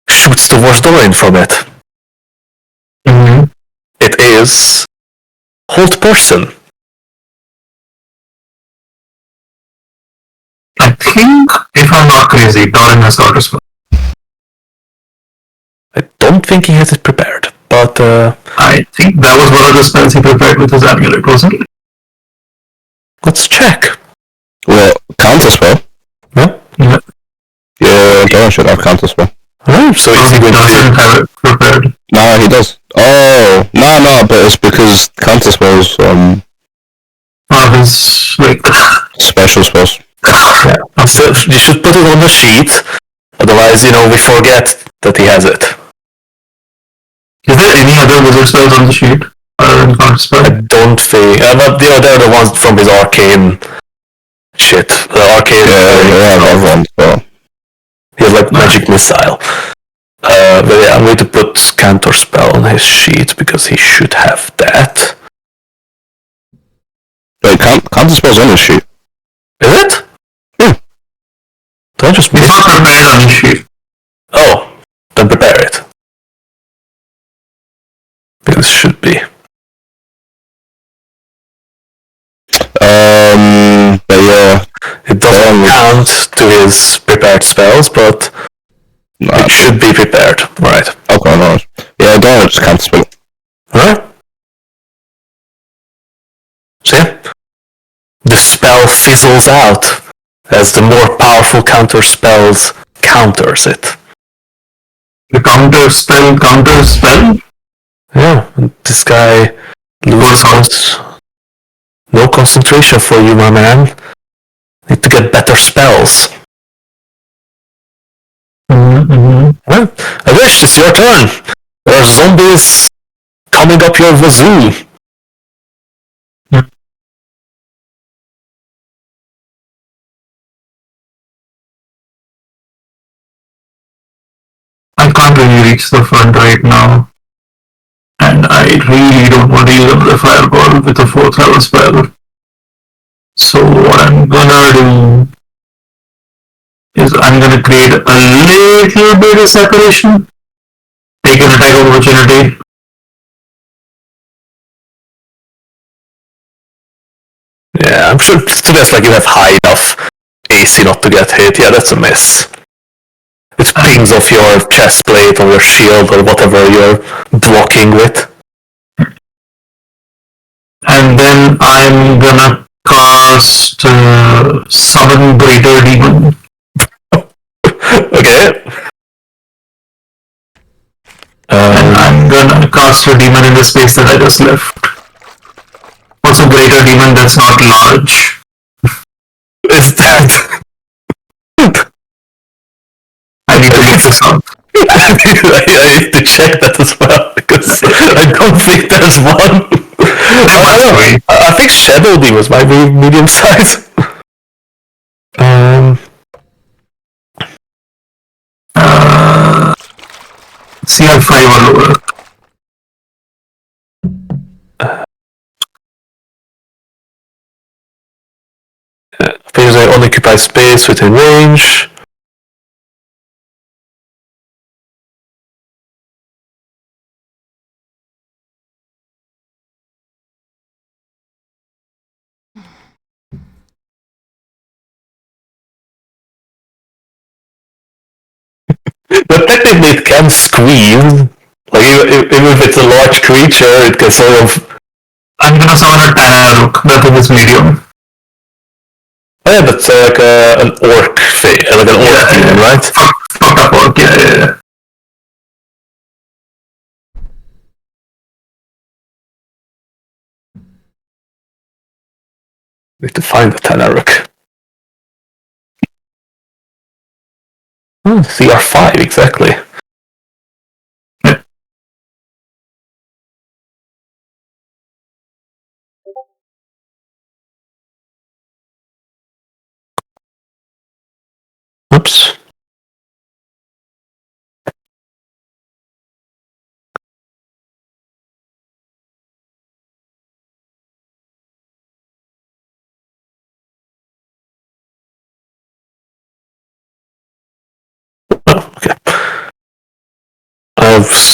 shoots towards Doran from it. Mm-hmm. It is hold person. I think, if I'm not crazy, Doran has got a spell. I don't think he has it prepared, but I think that was one of the spells he prepared with his amulet, wasn't it? let's check. Well, counterspell. Yeah. Yeah. Yeah, Doran should have counterspell. Alright, so is he going doesn't to... have it prepared. No, he does. Oh, no, but it's because counterspells, His, like... special spells. Yeah. So you should put it on the sheet, otherwise, we forget that he has it. Is there any other wizard spells on the sheet? Other than counterspell? I don't think... but they're the ones from his arcane shit. The arcane... Yeah, everyone, so. He has like magic missile. But yeah, I'm going to put Cantor spell on his sheet because he should have that. Wait, counterspell's on his sheet. Is it? Yeah. Did I just It's miss not it? prepared on the sheet. Oh, then prepare it. Because it should be. But yeah. It doesn't count to his prepared spells, but it should be prepared. Right. Okay, no. Yeah, Doran just counterspell. Alright. So yeah. The spell fizzles out as the more powerful counter spells counters it. The counter spell? Yeah, this guy loses no concentration for you, my man. Need to get better spells. Well, I wish it's your turn. There are zombies coming up your wazoo. I can't really reach the front right now. And I really don't want to use the fireball with a 4th level spell. So what I'm gonna do is I'm gonna create a little bit of separation. Take an attack of opportunity. Yeah, I'm sure to be honest, like you have high enough AC not to get hit. Yeah, that's a miss. It pings off your chest plate or your shield or whatever you're blocking with. And then I'm gonna cast Summon Greater Demon. Okay. And I'm gonna cast a demon in the space that I just left. What's a Greater Demon that's not large? Is that? I need to look this up. I need to check that as well because I don't think there's one. I think Shadow Demons might be medium size. CR5 or lower. Because I only occupy space within range. But technically it can squeeze. Like even if it's a large creature, it can sort of... I'm gonna summon a Tanaruk. That thing is medium. Oh yeah, but like an orc like an orc demon, right? Fucked up orc, yeah. Need to find the Tanaruk. CR5, exactly. Oops. Oh, okay.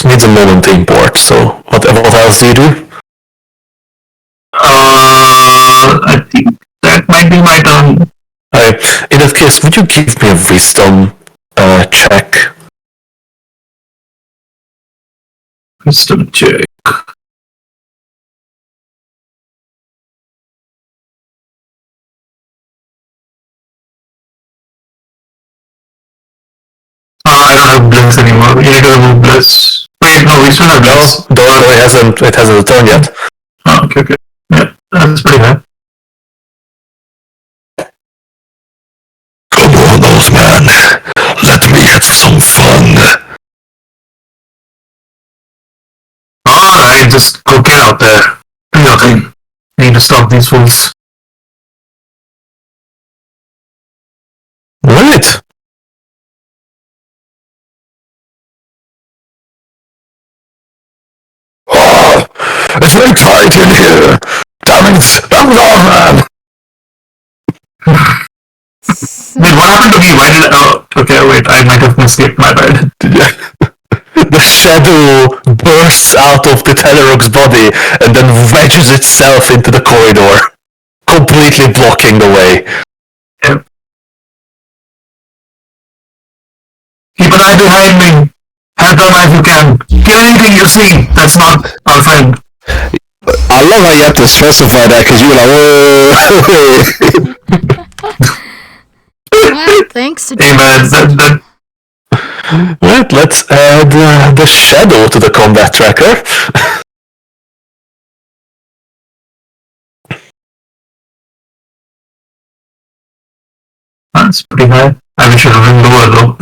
Needs a moment to import, so what else do you do? I think that might be my turn. In that case, would you give me a wisdom check? Wisdom check. I don't have bliss anymore. You need to remove bliss. Wait, no, we still have bliss. No, it hasn't returned yet. Oh, okay. Yeah, that's pretty high. Come on, old man. Let me have some fun. Alright, just go get out there. Do your thing. I need to stop these fools. Right. Oh, it's very tight in here. Damn it, I'm gone, man. Wait, what happened to me? Why did I... Oh, okay, wait, I might have misclicked, my bad. The shadow bursts out of the Telerog's body and then wedges itself into the corridor, completely blocking the way. Yep. Keep an eye behind me. Help them if you can. Kill anything you see that's not our friend. I love how you have to specify that because you were like, whoa. Well, thanks to Hey man, Right, let's add the shadow to the combat tracker. That's pretty high. I wish it would have been lower though.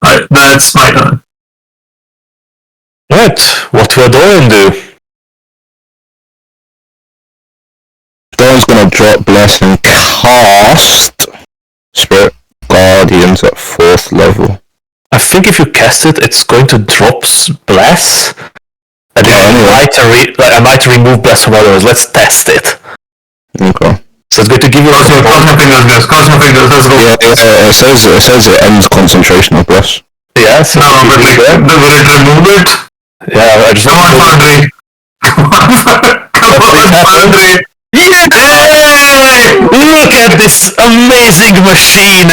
Alright, that's my turn. Right, what will Dorian do? Dawn's gonna drop Bless and cast Spirit Guardians at 4th level. I think if you cast it, it's going to drop Bless. And I might remove Bless from others. Let's test it. Okay. So it's going to give you... Cross my fingers, guys. Cross my fingers. Let's go. Yeah, it says it ends concentration of Bless. Yeah, so no, but like, will it remove it? Yeah, I just... Come on, Foundry. Come on, Foundry. Yay! Look at this amazing machine!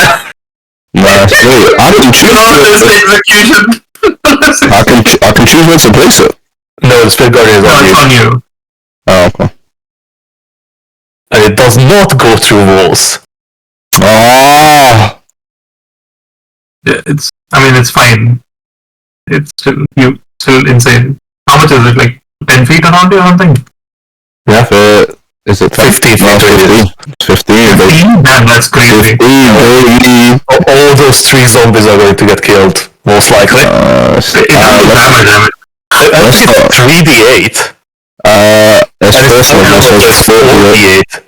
Nice. Wait, I can choose. Execution. I can choose where to place it. No, the Spirit Guardian is on you. Oh, okay. And it does not go through walls. Ah. Yeah, it's fine. It's still insane. How much is it? Like 10 feet around you or something? Yeah. Is it 15 feet? 15. Damn, that's crazy. 15, all those 3 zombies are going to get killed, most likely. It's damage. I think it's 3d8. It's first level, so it's 48.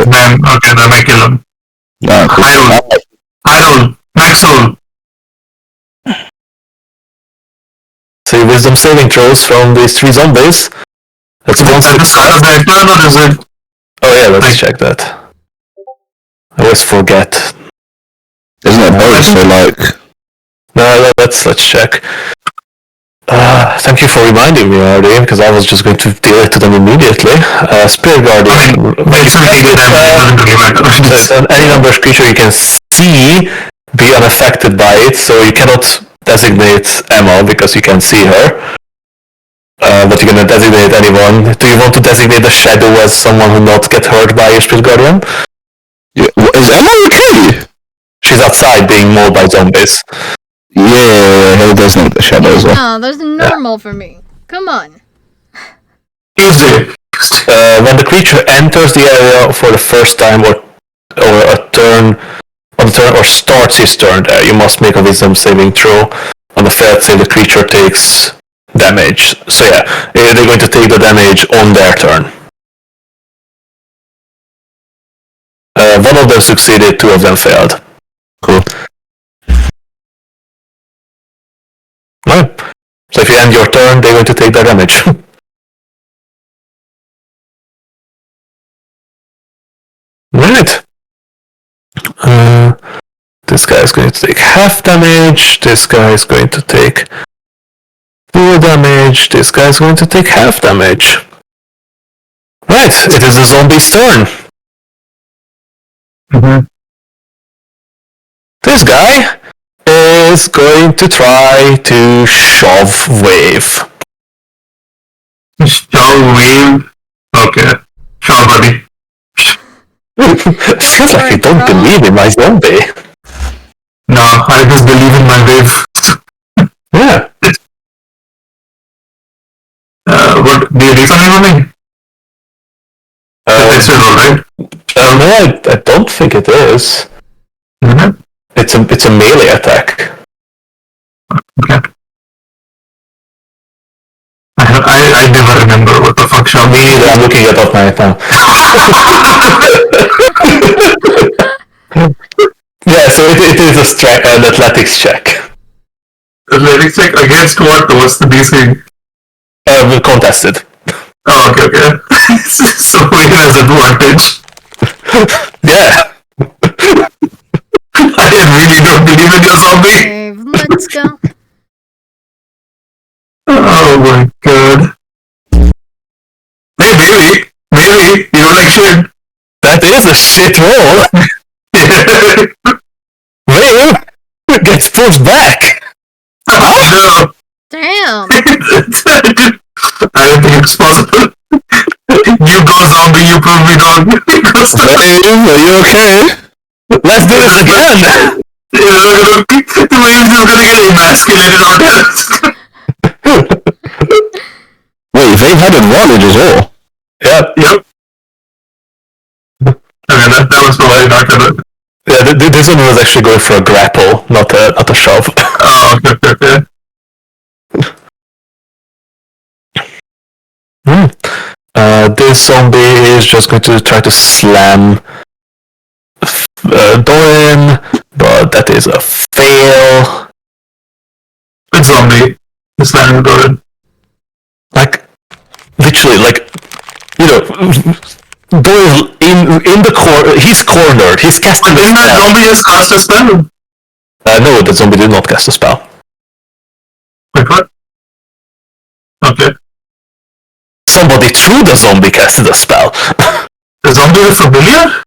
Damn, okay, then I kill him. Nah, cool. I roll. Max roll. So wisdom saving throws from these 3 zombies. That's one success. Oh yeah, let's check that. I always forget. Isn't it both? So like... No, let's check. Thank you for reminding me, Arden, because I was just going to deal it to them immediately. Spirit Guardian. Any number of creature you can see be unaffected by it, so you cannot designate Emma because you can see her. But you can designate anyone. Do you want to designate the shadow as someone who not get hurt by your Spirit Guardian? Yeah, is Emma okay? She's outside being mauled by zombies. Yeah, he doesn't the shadow as well. No, that's normal for me. Come on. Tuesday. When the creature enters the area for the first time or a turn on the turn or starts his turn there, you must make a wisdom saving throw. On the failed save, the creature takes damage. So yeah, they're going to take the damage on their turn. One of them succeeded, 2 of them failed. Cool. Right. So if you end your turn, they're going to take their damage. Right. This guy is going to take half damage. This guy is going to take full damage. This guy is going to take half damage. Right. It is the zombie's turn. Mm-hmm. This guy is going to try to shove wave. Shove wave. Okay. Sure, buddy. Feels like you don't believe in my zombie. No, I just believe in my wave. Yeah. What? Do you do something for me? It's roll, right? No, I don't think it is. Mm-hmm. It's a melee attack. Okay. I never remember what the fuck shall Me neither, I'm looking it up right now. Yeah, so it is an athletics check. Athletics check against what? What's the DC? Contested. Oh, okay. So it has advantage. Yeah. I really don't believe in your zombie. Dave, let's go. Oh my god. Hey, maybe, you don't like shit. That is a shit roll. Will gets pushed back. No. Damn. I don't think it's possible. You go a zombie, you prove me wrong. Dave, are you okay? Let's do this again! The waves is gonna get emasculated out here. Wait, they had advantage as well. Yep. Okay, that was probably not gonna. Yeah, this one was actually going for a grapple, not a shove. Oh, okay. This zombie is just going to try to slam Doran, but that is a fail. Good zombie. It's not good. Like, literally, like, you know, Doran in the corner, he's cornered, he's casting But a didn't that spell. zombie just cast a spell? No, the zombie did not cast a spell. Wait, what? Okay. Somebody through the zombie casted a spell. The zombie is familiar?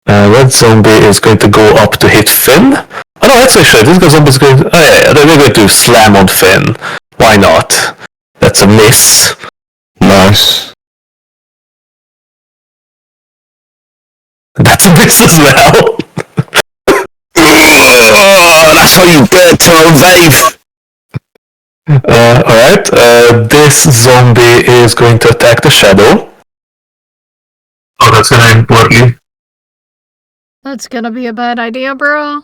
That zombie is going to go up to hit Finn. Oh no, that's actually, this zombie is going to... Oh yeah, they're going to slam on Finn. Why not? That's a miss. Nice. That's a miss as well. Oh, that's how you get to Dave. Alright, this zombie is going to attack the shadow. Oh, that's gonna end poorly. That's gonna be a bad idea, bro.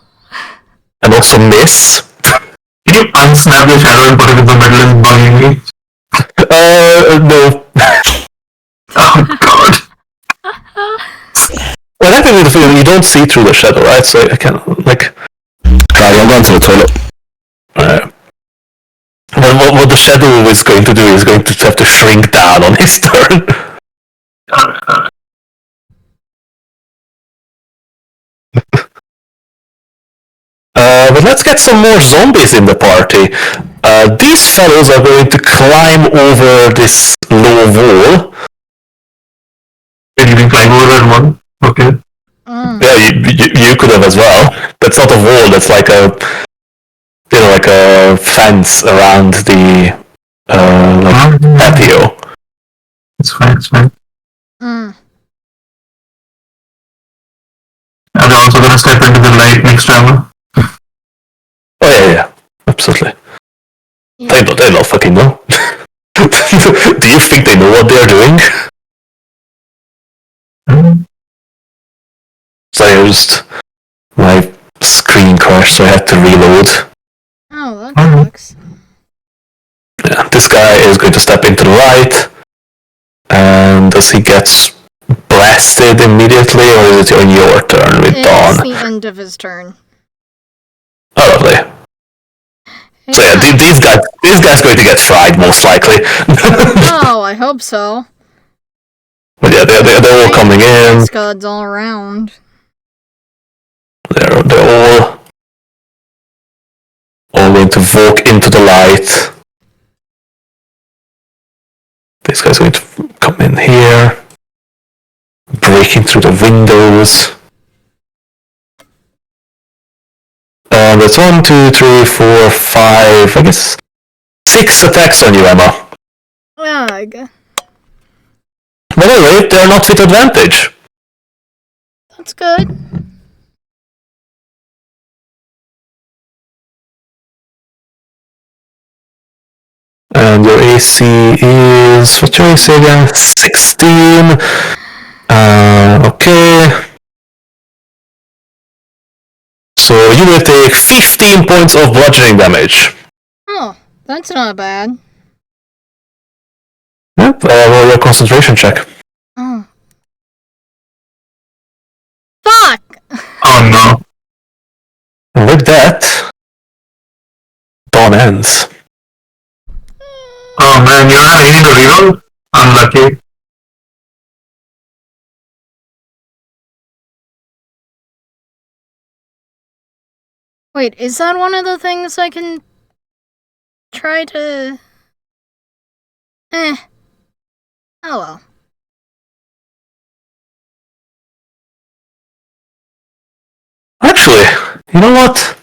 And also miss. Can you unsnap your shadow and put it in the middle and bugging me? No. Oh god. Well, that is the thing, you don't see through the shadow, right? So I can, like... Right, I'm going to the toilet. Well, what the shadow is going to do is going to have to shrink down on his turn. But let's get some more zombies in the party. These fellows are going to climb over this low wall. Can you can climb over that one? Okay. Yeah, you could have as well. That's not a wall. That's like a, you know, like a fence around the like patio. It's fine. Mm. And they're also gonna step into the light next time. Oh yeah, absolutely. Yeah. They don't fucking know. Do you think they know what they're doing? So I used my screen crashed, so I had to reload. Oh, that sucks. Yeah, this guy is going to step into the light, and does he get blasted immediately, or is it on your turn with Dawn? It's the end of his turn. Oh, lovely. So yeah, these guys going to get fried most likely. Oh, I hope so. But yeah, they're all coming in. Scuds all around. They're all going to walk into the light. This guy's going to come in here, breaking through the windows. That's 1, 2, 3, 4, 5, I guess 6 attacks on you, Emma. Ugh. But anyway, they're not with advantage. That's good. And your AC is, what's your AC again? 16. Okay. So you will take 15 points of bludgeoning damage. Oh, that's not bad. Yep, roll your concentration check. Oh. Fuck! Oh no. And with that, dawn ends. Oh man, you don't have anything to reroll? Unlucky. Wait, is that one of the things I can try to... Oh well. Actually, you know what?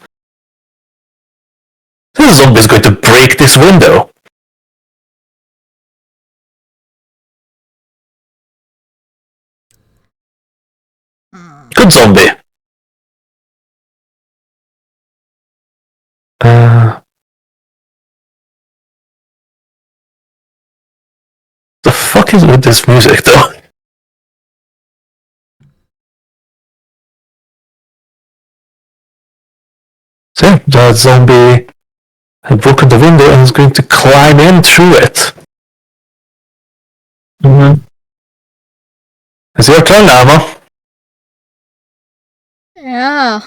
This zombie is going to break this window. Good zombie. The fuck is with this music though? So the zombie had broken the window and is going to climb in through it. It's your turn now, Emma. Yeah.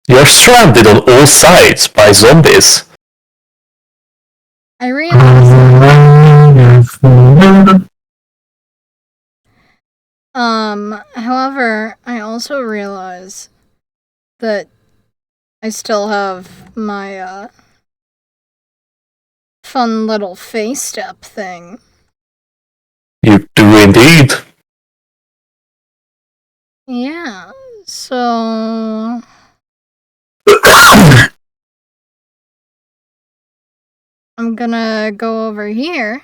You're surrounded on all sides by zombies. I realize that. However, I also realize that I still have my, fun little face step thing. You do indeed. Yeah, so... I'm gonna go over here.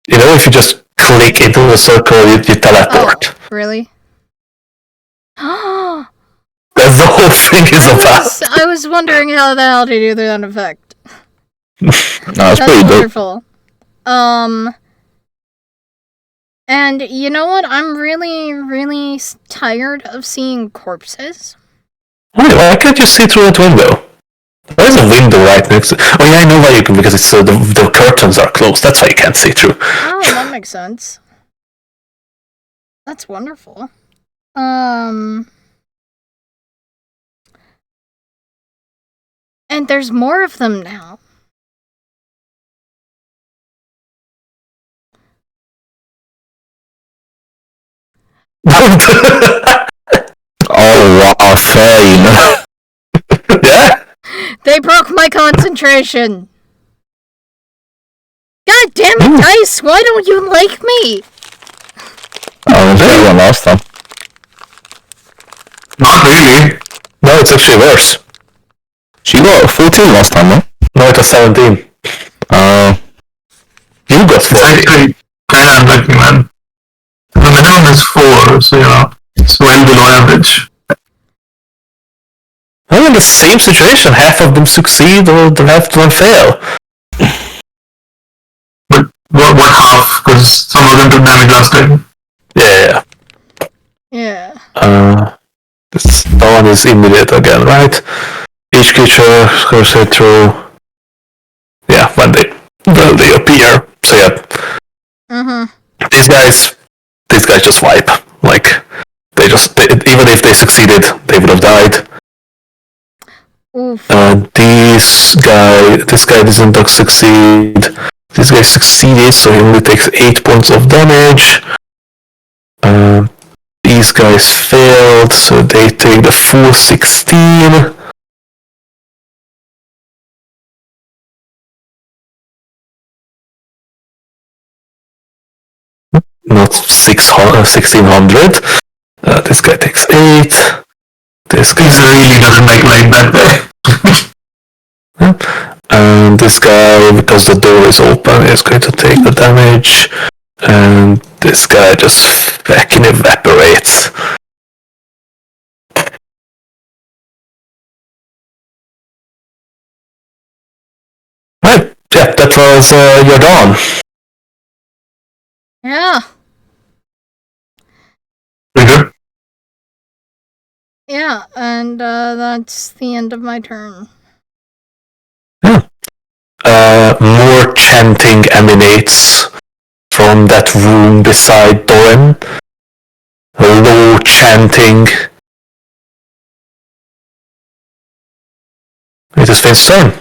You know, if you just click into the circle, you teleport. Oh, really? That's the whole thing is about. I was wondering how the hell to do that effect. No, it's That's pretty dope. wonderful. And you know what? I'm really, really tired of seeing corpses. Why can't you see through that window? There's a window right next to... Oh yeah, I know why you can, because it's the curtains are closed. That's why you can't see through. Oh, that makes sense. That's wonderful. And there's more of them now. Oh wow, fair, you know. Yeah? They broke my concentration. God damn it, Dice! Why don't you like me? I was better one last time. Not really. No, it's actually worse. She got 14 last time, no? No, it was 17. You got It's 14. actually kind of unlucky, man. The minimum is 4, so it's well below average. I'm in the same situation. Half of them succeed or the half of them fail. But what half? Because some of them took damage last time. Yeah. Yeah. This one is immediate again, right? Each creature goes through... Yeah, when they appear. So yeah. These guys just wipe. Like, even if they succeeded, they would have died. Oof. This guy doesn't succeed. This guy succeeded, so he only takes 8 points of damage. These guys failed, so they take the full 16. Not 1600. This guy takes 8. This guy really doesn't like that guy. And this guy, because the door is open, is going to take the damage. And this guy just fucking evaporates. Right, yeah, that was your dawn. Yeah. Trigger. Yeah, and that's the end of my turn. Yeah. More chanting emanates from that room beside Doran. Low chanting. It is Finn's turn.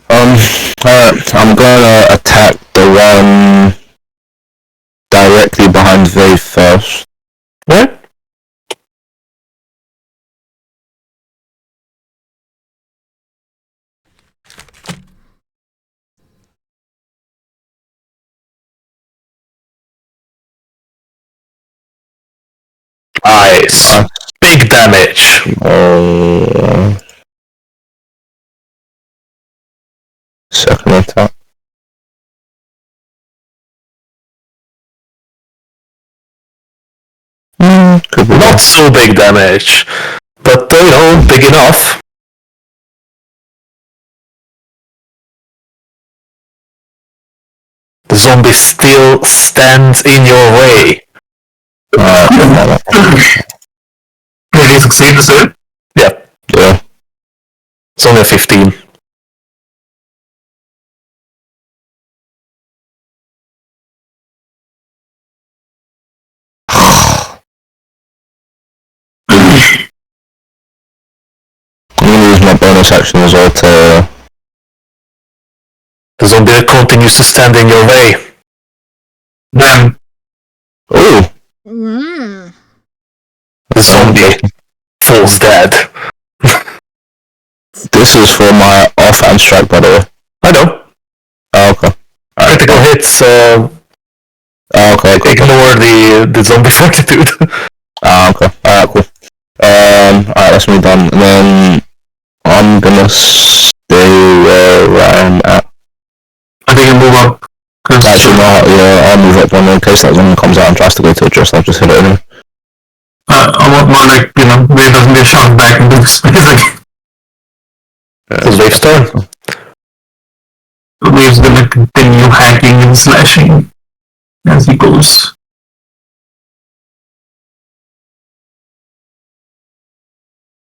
Alright, I'm gonna attack the one directly behind Vave first. What? Nice. Big damage. Second attack. so big damage, but big enough. The zombie still stands in your way. Did he succeed to save? Yeah. It's only a 15. I'm gonna use my bonus action as well to... The zombie continues to stand in your way. Damn. Ooh! The zombie falls dead. This is for my offhand strike, by the way. I know. Oh, okay. Critical hits, okay. ignore the zombie fortitude. Okay. Alright, cool. Alright, that's me done. And then I'm gonna stay where I'm at. I think you move up. Actually, no, I'll move up one in case that zombie comes out and tries to go to adjust. I'll just hit it anyway. I want more like, where it doesn't get shot back into the space again. It's Wave's turn. Wave's gonna continue hacking and slashing as he goes.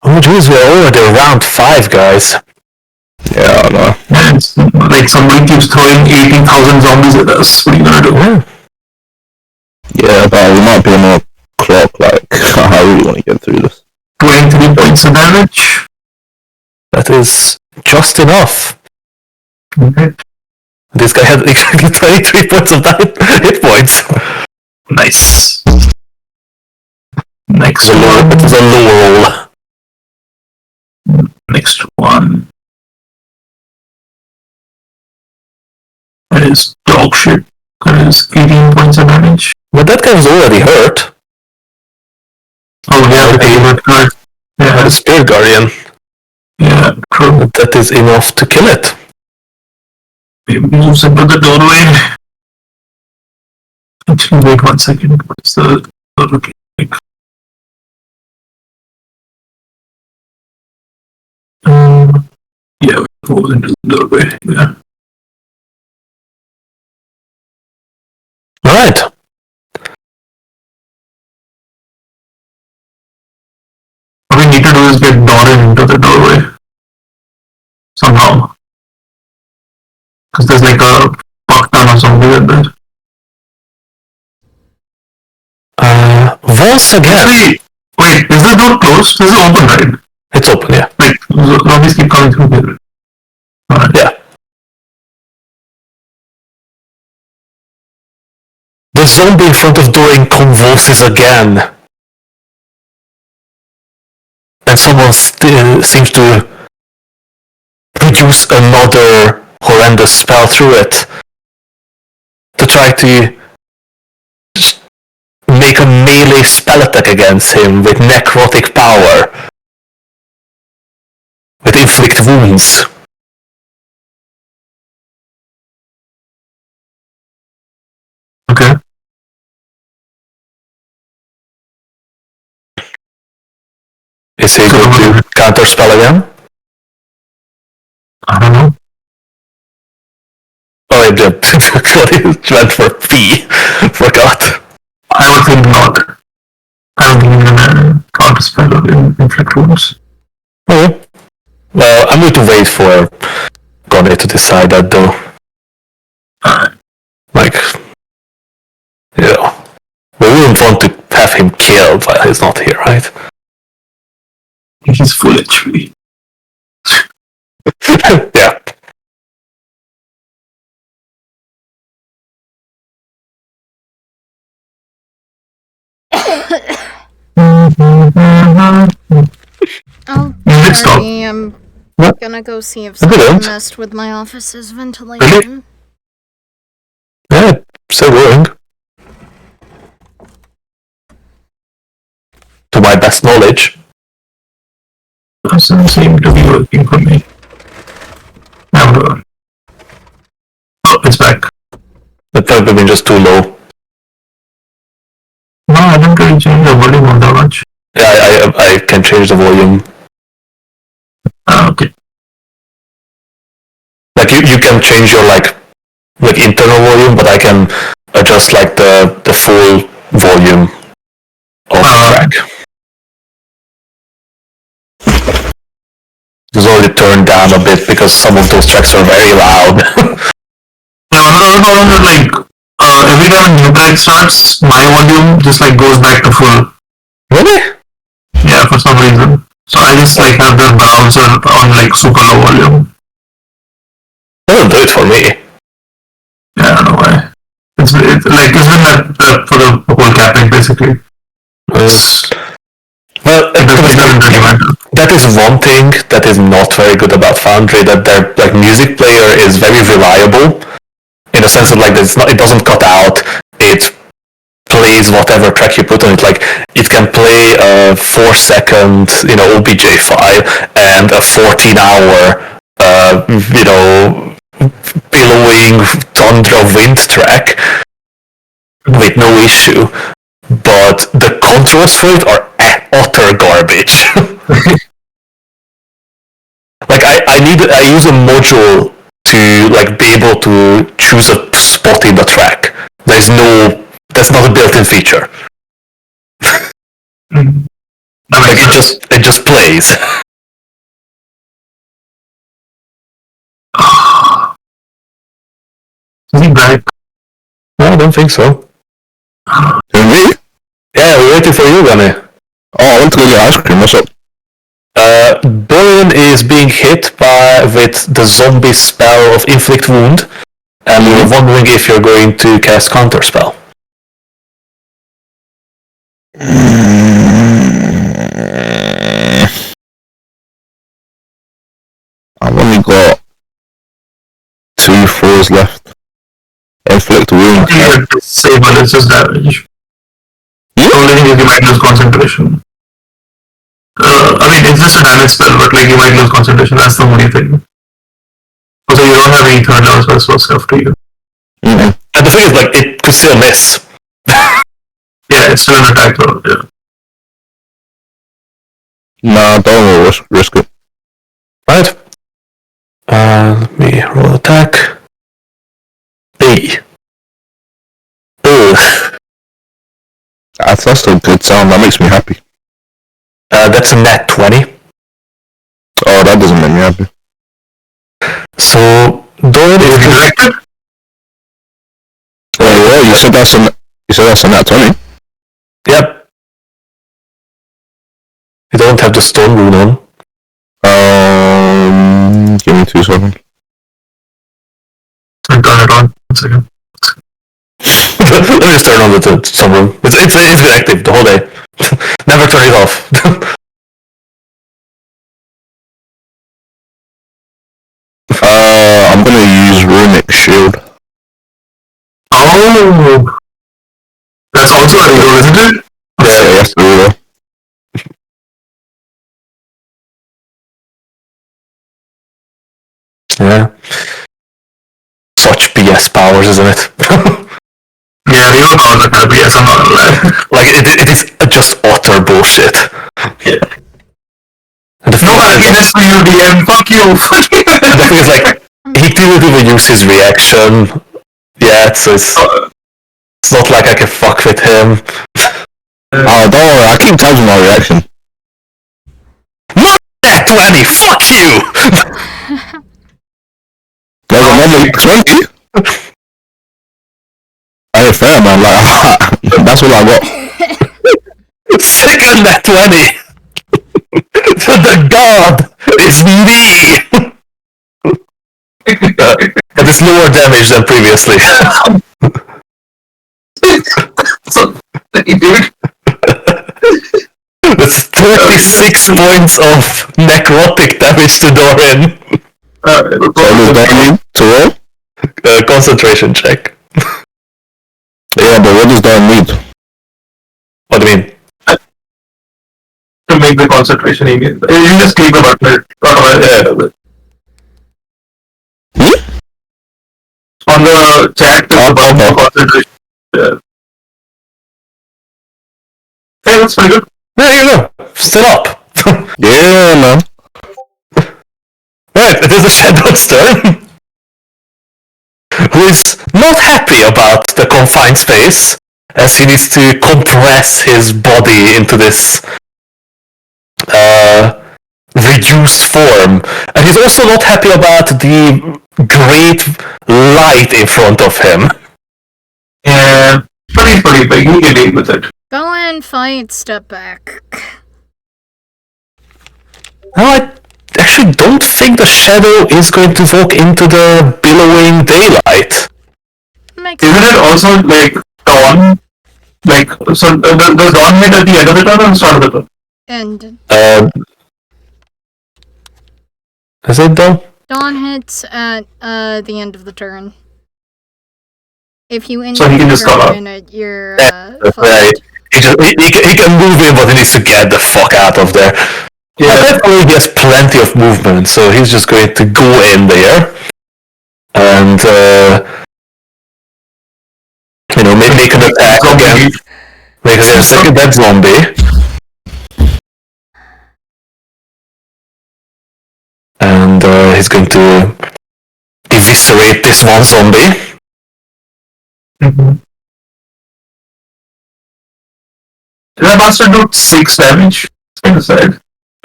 Oh jeez, we're already around 5, guys. Yeah, I know. And it's like somebody keeps throwing 18,000 zombies at us. What are you gonna do? Yeah, but we might be on a clock, like, I really want to get through this. 23 points of damage. That is just enough. Okay. This guy had exactly 23 points of hit points. Nice. Next It one. is a low roll. Next one. That is dog shit. That is 18 points of damage. But that guy's already hurt. Oh yeah, the favorite card. Yeah, the Spirit Guardian. Yeah, true. That is enough to kill it. It moves into the doorway. Actually, wait 1 second. What's the looking like? Yeah, it moves into the doorway. Yeah. Alright. What we need to do is get Doran into the doorway. Somehow. Because there's like a fuck ton of zombies in there. Once again. Actually, wait, is the door closed? Is it open, right? It's open, yeah. Like, zombies keep coming through here. Alright. Yeah. The zombie in front of Doran convulses again. And someone still seems to produce another horrendous spell through it. To try to make a melee spell attack against him with necrotic power. With inflict wounds. Okay. Is he going to counter spell again? I don't know. Oh, I did. It went for P. Forgot. I would think not. I don't think he's gonna counter spell or inflict wounds. Oh. Well, I'm going to wait for Gonne to decide that though. Like, we wouldn't want to have him killed while he's not here, right? He's full HP. Yeah. Oh, Next up. sorry, I'm gonna go see if Brilliant. someone messed with my office's ventilation. Yeah, still going. To my best knowledge. Doesn't seem to be working for me. Ambr. Oh, it's back. That might have been just too low. No, I didn't really change the volume on that much. Yeah, I can change the volume. Okay. Like you can change your like internal volume, but I can adjust like the full volume of the track. It's already turned down a bit because some of those tracks are very loud. Another problem is like every time a new track starts, my volume just like goes back to full. Really? Yeah, for some reason. So I just like have the browser on like super low volume. Doesn't do it for me. Yeah, I don't know why. It's been that for the whole capping basically. Well, that is one thing that is not very good about Foundry. That their like music player is very reliable, in the sense that like it doesn't cut out. It plays whatever track you put on it. Like it can play a 4-second OBJ file and a 14-hour billowing tundra wind track with no issue. But the controls for it are utter garbage. Like I use a module to like be able to choose a spot in the track. That's not a built-in feature. Like it just plays. Is he back? No, I don't think so. Me? Yeah, we're waiting for you, Gunny. Oh, I want to go get ice cream. What's up? Dorian is being hit with the zombie spell of Inflict Wound, and we were wondering if you're going to cast Counter Spell. I've only got 2 4s left. Inflict wound. Save balances damage. The only thing is you might lose concentration. I mean, it's just a damage spell, but like you might lose concentration. That's the only thing. Also, you don't have any third level spells for stuff to you. Mm-hmm. And the thing is, like, it could still miss. Yeah, it's still an attack roll. Yeah. Nah, don't risk it. Right. Let me roll attack. B. Ugh. That's a good sound. That makes me happy. That's a net 20. Oh, that doesn't make me happy. So Dorian is directed. Yeah, you said that's a nat 20. Yep. You don't have the stone rune on. Give me 2 seconds. And turn it on. 1 second. Let me just turn on the stone rune. It's been active the whole day. Never turn it off. I'm gonna use runic shield. Oh, that's also a reroll, isn't it? Yeah, that's the reroll. Yeah. Such BS powers, isn't it? Yeah, reroll powers are kind of BS, I'm not gonna lie. Like, it is just utter bullshit. Yeah. And the No happiness for you, DM. Fuck you. the thing is, like, he didn't even use his reaction yet, so it's not like I can fuck with him. Oh, don't worry, I keep tabs on my reaction. Not that 20! Fuck you! There's another 20? Hey, fair man, like, that's what I got. Second that 20! The god is me! But it's lower damage than previously. So, dude. That's 36 points of necrotic damage to Dorian. So does that need to roll? Concentration check. Yeah, but what does that need? What do you mean? To make the concentration again. You just click the button. On the chat, there's a button for concentration. Yeah. Hey, that's pretty good. There you go. still up. Yeah, man. Right, it is the Shadow's turn. Who is not happy about the confined space, as he needs to compress his body into this reduced form. And he's also not happy about the great light in front of him. Yeah, pretty big. He can deal with it. Go and fight, step back. I actually don't think the shadow is going to walk into the billowing daylight. Isn't it also like dawn? Like, so does dawn hit at the end of the turn or the start of the turn? And Is it though? dawn hits at the end of the turn. If you end So he can just come up. in it, you're Right. fucked. He can move in, but he needs to get the fuck out of there. Yeah, definitely he has plenty of movement, so he's just going to go in there and make an attack against that zombie. And he's going to eviscerate this one zombie. Mm-hmm. Did that bastard do 6 damage?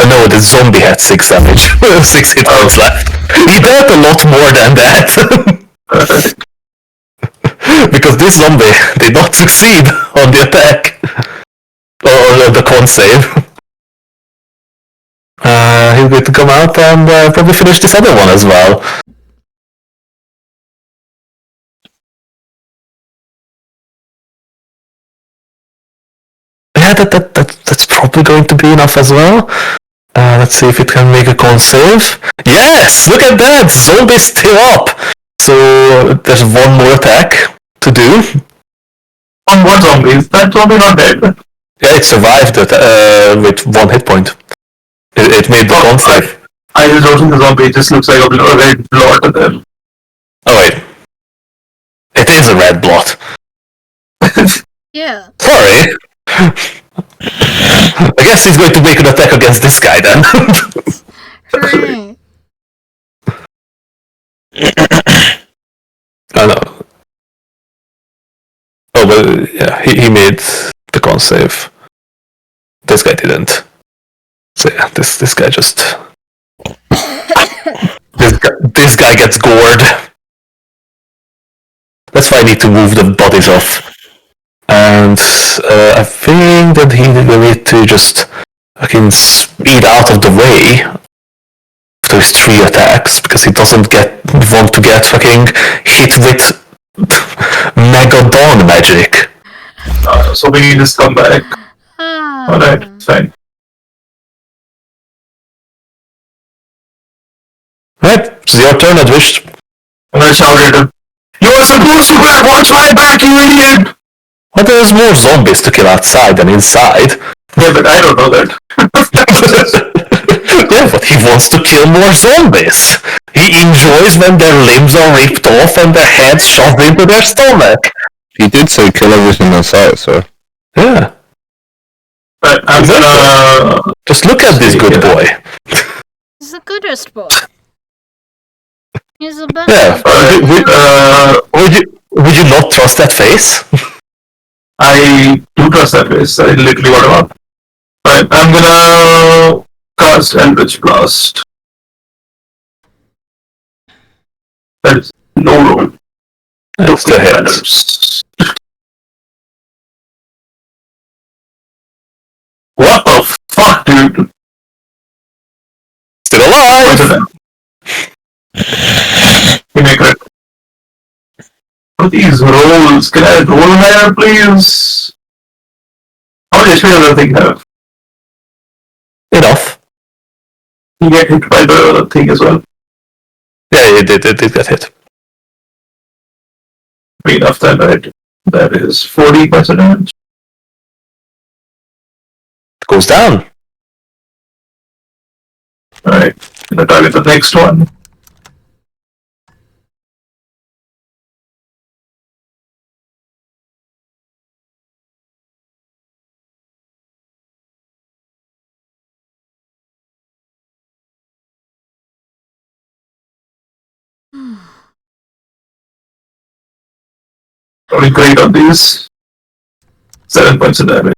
No, the zombie had 6 damage. 6 hit points left. He dealt a lot more than that. Because this zombie did not succeed on the attack. Or the con save. He's going to come out and probably finish this other one as well. Yeah, that's probably going to be enough as well. Let's see if it can make a con save. Yes! Look at that! Zombie's still up! So there's one more attack to do. On what zombie? Is that zombie not dead? Yeah, it survived it with 1 hit point. It made the con save. I was watching the zombie, it just looks like a red blot at them. Oh wait. It is a red blot. Yeah. Sorry. I guess he's going to make an attack against this guy then. Hooray. I know. Oh, but yeah, he made the con save. This guy didn't. So yeah, this guy just... this guy gets gored. That's why I need to move the bodies off. And I think that he will need to just fucking speed out of the way to his 3 attacks, because he doesn't want to get fucking hit with Mega Dawn magic. So we need to just come back. Alright, fine. Right, it's your turn, Advished. I'm gonna shout at him. You are supposed to grab watch my back, you idiot! Well, there's more zombies to kill outside than inside. Yeah, but I don't know that. Yeah, but he wants to kill more zombies. He enjoys when their limbs are ripped off and their heads shoved into their stomach. He did say kill everything in sight, so... Yeah. But I'm gonna... Just look at this good boy. He's the goodest boy. He's the best. Yeah. Would you not trust that face? I do trust that face. I literally want to up. Right, I'm gonna cast Eldritch Blast. That is no roll. That's the hit. What the fuck, dude? Still alive! Give me a crit. What are these rolls? Can I roll higher, please? How much HP does that thing have? Enough. You get hit by the thing as well. Yeah, it did get hit. Enough then, right? That is 40% damage. It goes down. Alright, gonna target the next one. Only great on these. 7 points of damage.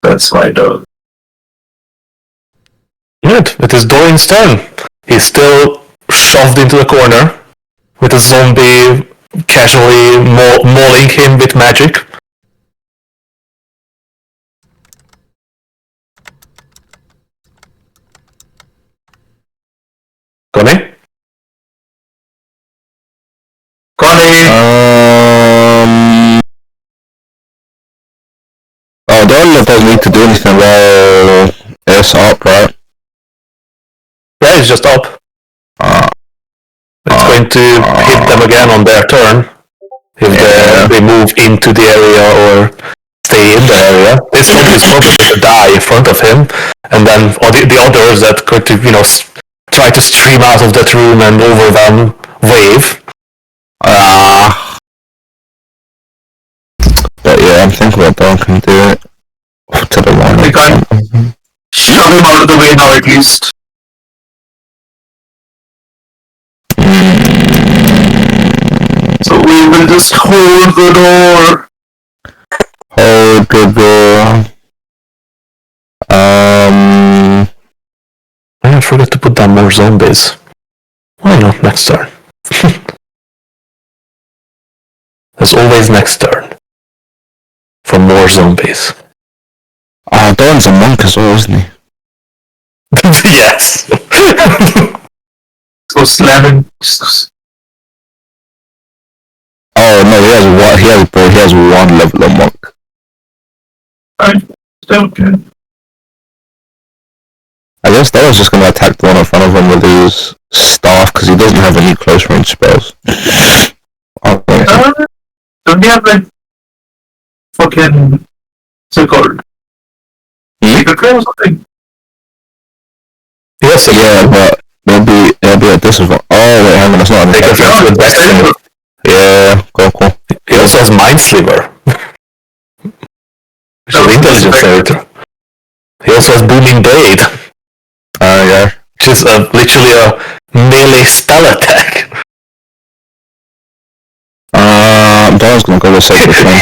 That's my turn. Good. It is Dorian's turn. He's still shoved into the corner with a zombie casually mauling him with magic. Connie? Connie! Oh, Dorian doesn't need to do anything while it's up, right? Yeah, he's just up. It's going to hit them again on their turn. If they move into the area or stay in the area. This zombie is probably going to die in front of him. And then the others that could, try to stream out of that room and overwhelm wave. But yeah, I'm thinking that Dawn can do it to the one. They can't shove him out of the way now at least. So we will just hold the door. Hold the door. I forgot to put down more zombies. Why not next turn? There's always next turn. For more zombies. Dawn's a monk as well, isn't he? Yes! So slamming. Oh no, he has one level of monk. Okay. I guess that was just gonna attack the one in front of him with his staff because he doesn't have any close range spells. Okay. Don't you have like fucking what's it called? Secret Ray or something? Yes, Yeah, but maybe at disadvantage. Oh wait, hang on, that's not an Take attack. offense with Dex save. Yeah, cool. He also has Mindsliver. Which is an intelligence saving. He also has Booming Blade. Yeah. Which is literally a melee spell attack. Dawn's gonna go with Sacred Flame.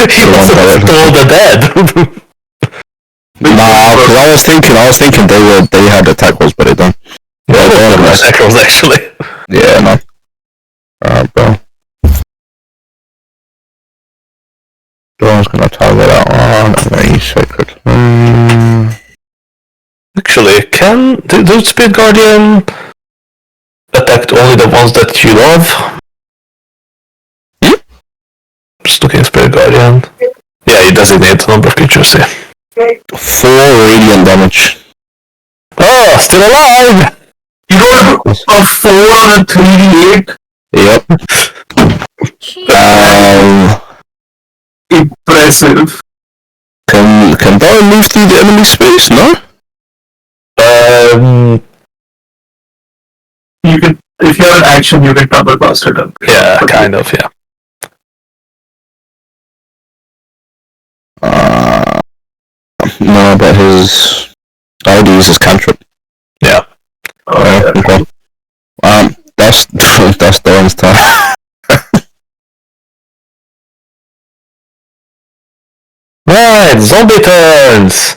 He also stole the dead. Nah, because I was thinking they had attack rolls, but they don't. Yeah, Dawn has attack rolls actually. Yeah, no. Bro. Dawn's gonna target that one. Very Sacred Flame. Actually, do Spirit Guardian attack only the ones that you love? Just looking at Spirit Guardian. Yeah, you designate the number of creatures, yeah. 4 radiant damage. Oh, still alive! You got a 4 on a 3d8? Yep. Impressive. Can Dawn move through the enemy space? No? You can, if you have an action, you can double blast it up. Yeah, kind of, yeah. No, but his ID is his cantrip. Yeah. Okay. That's Dawn's turn. Right, zombie turns!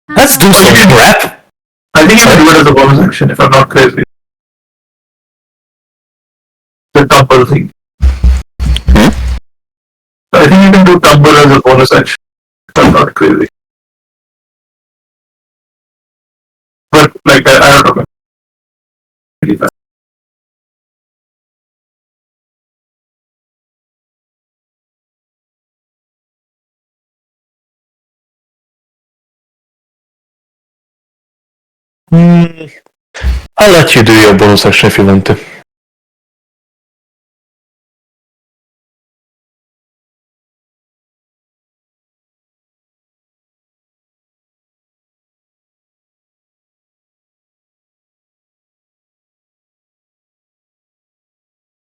Let's do some crap! I think you can do it as a bonus action if I'm not crazy. The tumble thing. I think you can do tumble as a bonus action if I'm not crazy. But like I don't know. Pretty fast. I'll let you do your bonus action if you want to.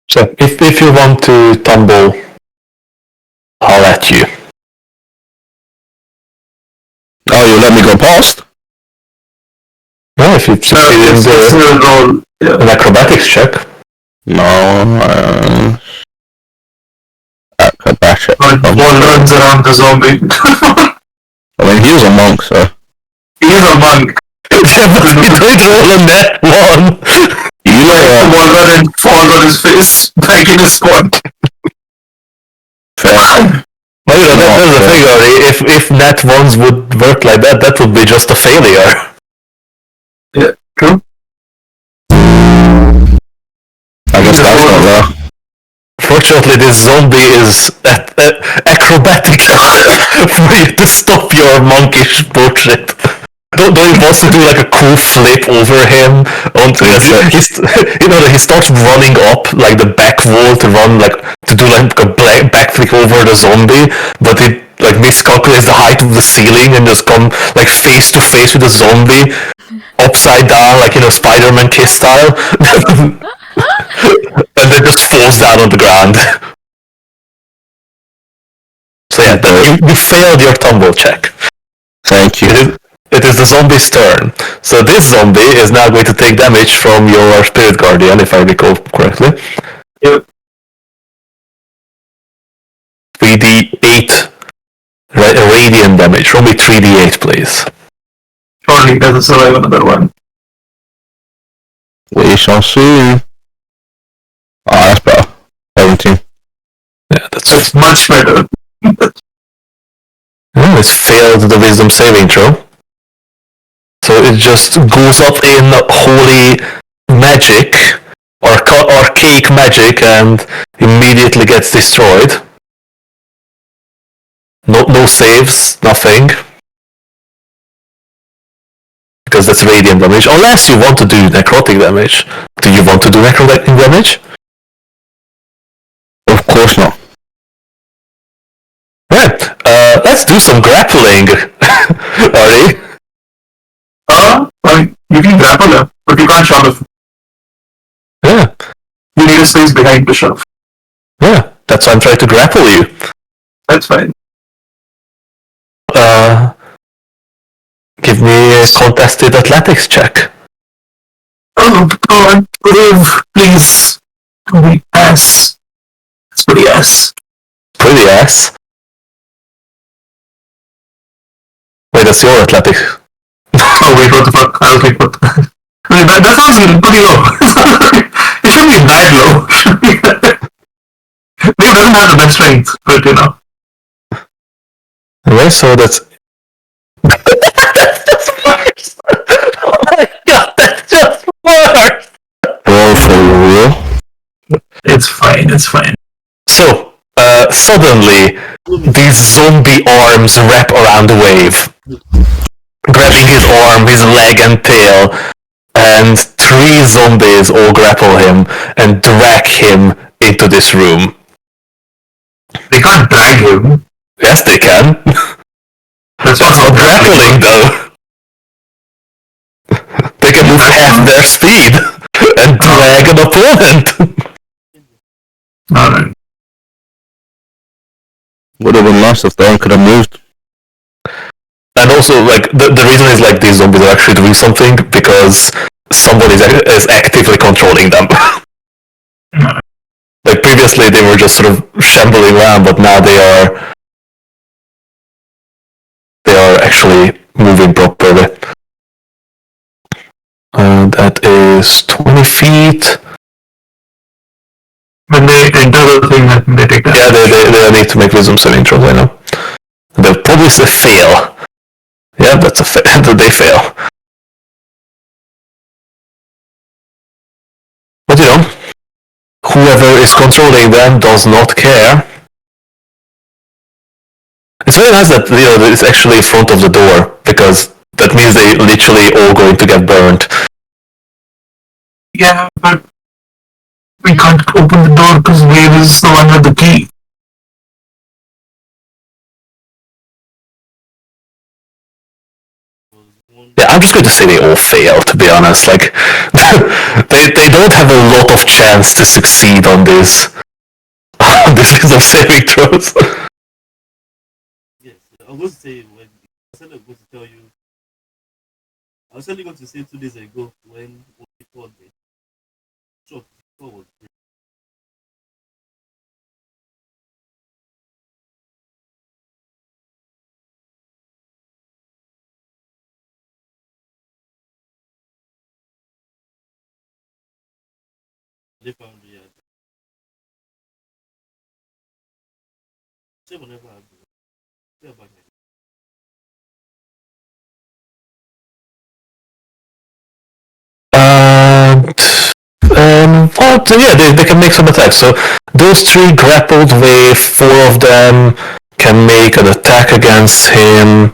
So, if you want to tumble, I'll let you. Oh, you let me go past? No, Yeah, if you succeed in roll. Yeah. an acrobatics check. No, acrobatic. Ball runs around the zombie. I mean, he was a monk, so. He's a monk. Yeah, but he did roll a net one. You know, The ball run and falls on his face, back in his spot. fair. Well, you know, that's the thing, Ori. If net ones would work like that, that would be just a failure. Yeah, true. I guess that's not there. Fortunately, this zombie is acrobatic for you to stop your monkish bullshit. Don't you want to do like a cool flip over him? He starts running up like the back wall to do like a backflip over the zombie, but it like miscalculates the height of the ceiling and just come like face to face with the zombie upside down, like Spider-Man kiss style. And then just falls down on the ground. So yeah, you failed your tumble check. Thank you. It is the zombie's turn. So this zombie is now going to take damage from your spirit guardian, if I recall correctly. Yep. 3d8 radiant damage. Roll me 3d8, please. Surely he doesn't survive another one. We shall see. Oh, that's better. 17. Yeah, That's much better. It's failed the wisdom saving throw. So it just goes up in holy magic or archaic magic and immediately gets destroyed. No saves, nothing. Because that's radiant damage. Unless you want to do necrotic damage. Do you want to do necrotic damage? Of course not. Right. Let's do some grappling, Ari. You can grapple her, but you can't shove her. Yeah. You need a space behind to shove. Yeah. That's why I'm trying to grapple you. That's fine. Give me a contested athletics check. Oh God, brave, please. Pretty ass. It's pretty ass. Pretty ass. Wait, that's your athletics. Oh wait, what the fuck? I was like, what? I mean, that sounds pretty low. It shouldn't be that low. Maybe it doesn't have the best strength, but Okay, so that's... That's just worse! Oh my god, that's just worse! Roll for real. It's fine. So, suddenly, these zombie arms wrap around the wave, grabbing his arm, his leg and tail, and 3 zombies all grapple him and drag him into this room. They can't drag him. Yes, they can. That's That's not grappling, though. They can move half their speed and drag an opponent. Alright. Would have been nice if they could have moved. And also, like, the reason is, like, these zombies are actually doing something because somebody is actively controlling them. Like, previously they were just sort of shambling around, but now they are actually moving properly. That is 20 feet. When they enter the thing, I think they take that. Yeah, they need to make wisdom saving throws, I know. They'll probably say fail. Yeah, that's a they fail. But whoever is controlling them does not care. It's very nice that it's actually in front of the door, because that means they literally all going to get burnt. Yeah, but we can't open the door because Wave is the one with the key. Yeah, I'm just going to say they all fail, to be honest. Like, they don't have a lot of chance to succeed on this wisdom saving throws. Yes, I was going to say, when I said I was going to tell you, I was only going to say 2 days ago when he called me. Sure, before was great. They found me at say whenever I do. Say about me. Yeah, they can make some attacks. So those 3 grappled with, 4 of them can make an attack against him.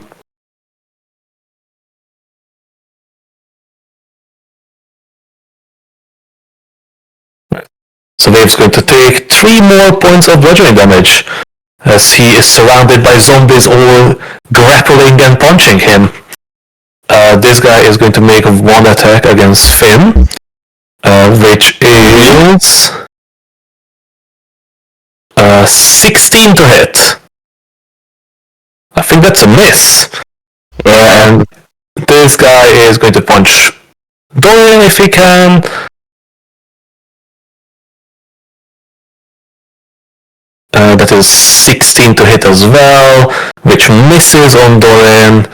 So Dave's going to take 3 more points of bludgeoning damage as he is surrounded by zombies all grappling and punching him. This guy is going to make 1 attack against Finn, which is 16 to hit. I think that's a miss. And this guy is going to punch Dorian if he can. That is 16 to hit as well, which misses on Dorian.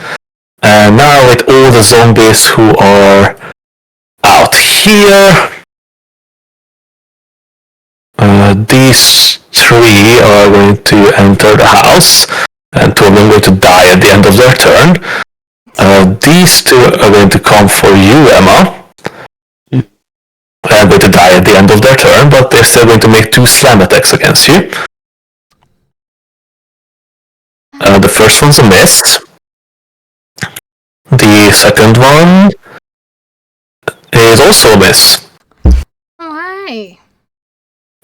And now with all the zombies who are out here, these 3 are going to enter the house, and 2 of them are going to die at the end of their turn. These 2 are going to come for you, Emma. They're going to die at the end of their turn, but they're still going to make 2 slam attacks against you. The first one's a miss. The second one is also a miss. Oh, hey.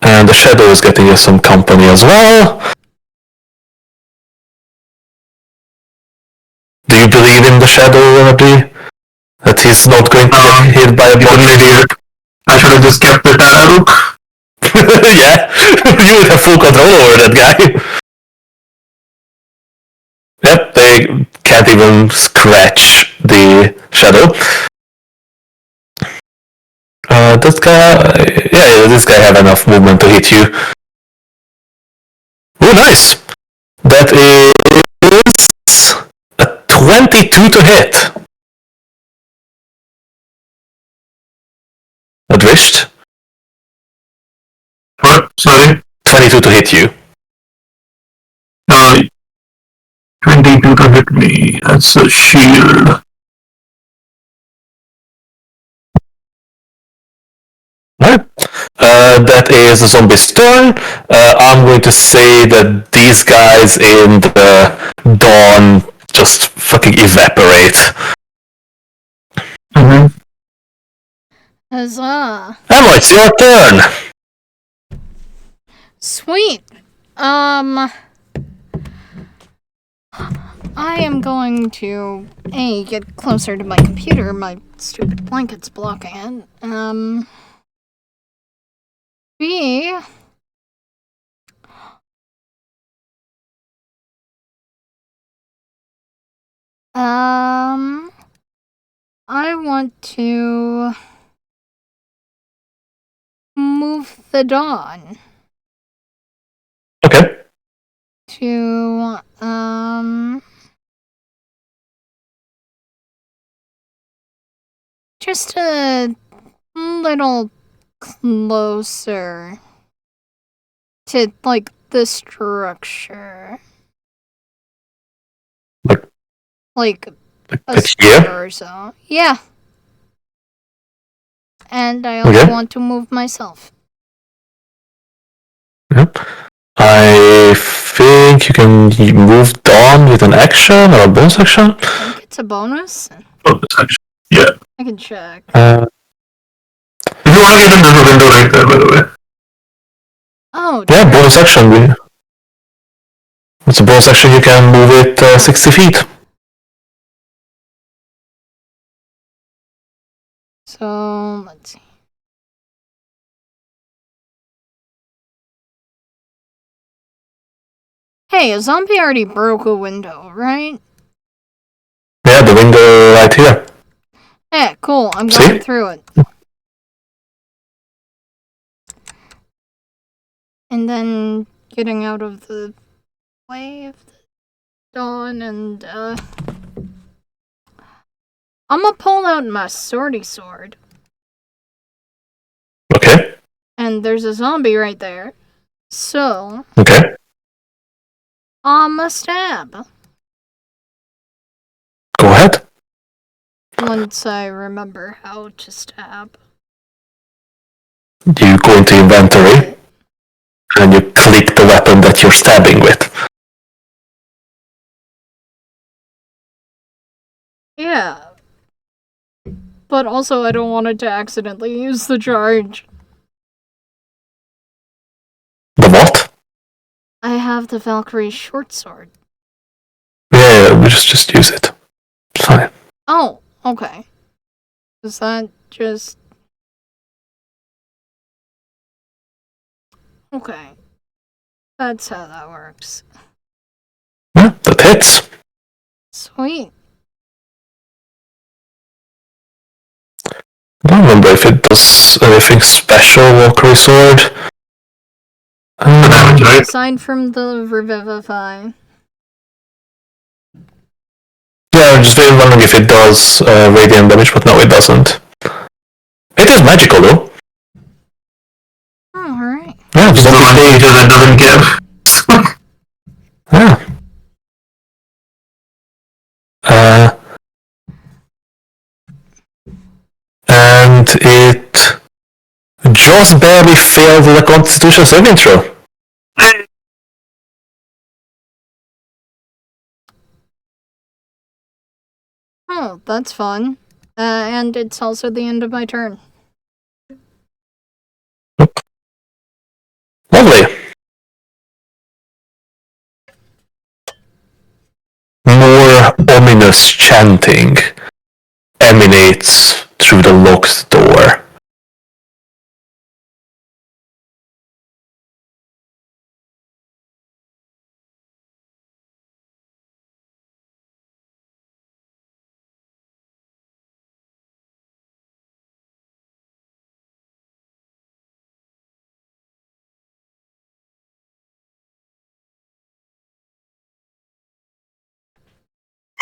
And the shadow is getting you some company as well. Do you believe in the shadow, Roddy? That he's not going to get hit by a bullet? I should have just kept it at Rook. Yeah, you would have full control over that guy. Yep, they can't even scratch the shadow. This guy have enough movement to hit you. Oh, nice! That is a 22 to hit. Advished? What? Sorry? 22 to hit you. 22 to hit me. That's a shield. Right. That is the zombie's turn. I'm going to say that these guys in the dawn just fucking evaporate. Mm-hmm. Huzzah. Emma, it's your turn. Sweet. I am going to A, get closer to my computer. My stupid blanket's blocking it. B, I want to move the dawn Okay. to, just a little closer to, like, the structure. Like a Like square here? or so. Yeah. And I also want to move myself. I think you can move Dawn with an action or a bonus action. I think it's a bonus. Yeah. I can check. If you want to get in, there's a window right there, by the way. Oh, yeah, dear. bonus action. It's a bonus action, you can move it 60 feet. So, let's see. Hey, a zombie already broke a window, right? Yeah, the window right here. Cool, I'm See? going through it. And then getting out of the way of the dawn, and I'm gonna pull out my swordy sword. Okay. And there's a zombie right there. So, Okay. I'm a stab. Go ahead. Once I remember how to stab. You go into inventory and you click the weapon that you're stabbing with. Yeah. But also, I don't want it to accidentally use the charge. The what? I have the Valkyrie short sword. Yeah, we just use it. It's fine. Oh, okay. Is that just... Okay. That's how that works. Yeah, that hits. Sweet. I don't remember if it does anything special, Valkyrie Sword. Damage, right? Aside from the Revivify. Yeah, I'm just wondering if it does radiant damage, but no, it doesn't. It is magical, though. Oh, alright. Yeah, It's the one creature that doesn't care. Yeah. And it just barely failed the Constitution saving throw. Oh, that's fun. And it's also the end of my turn. Lovely. More ominous chanting emanates through the locked door.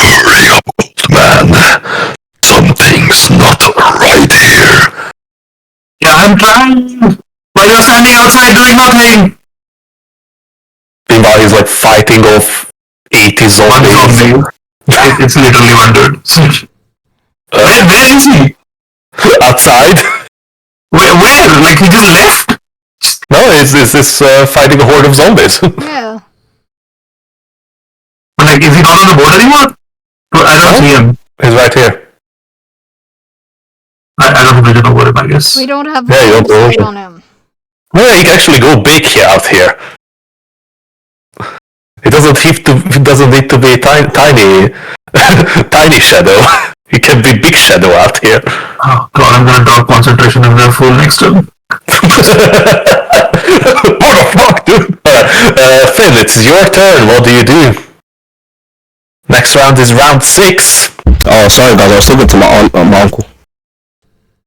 Hurry up, old man. Something's not right here. Yeah, I'm trying. While you're standing outside doing nothing. Meanwhile, he's like fighting off 80 One zombies. zombie. It's literally 100. Where is he? Outside? Where? Like, he just left? No, it's fighting a horde of zombies. Yeah. Like, is he not on the board anymore? I don't see him. He's right here. I don't have vision over him, I guess. We don't have Yeah, you don't sight know. on him. Well, he can actually go big here out here. It doesn't need to be tiny tiny shadow. It can be big shadow out here. Oh god, I'm gonna drop concentration if they're full next to him. What the fuck, dude? Finn, it's your turn. What do you do? Next round is round 6. Oh, sorry guys, I was talking to my aunt and my uncle.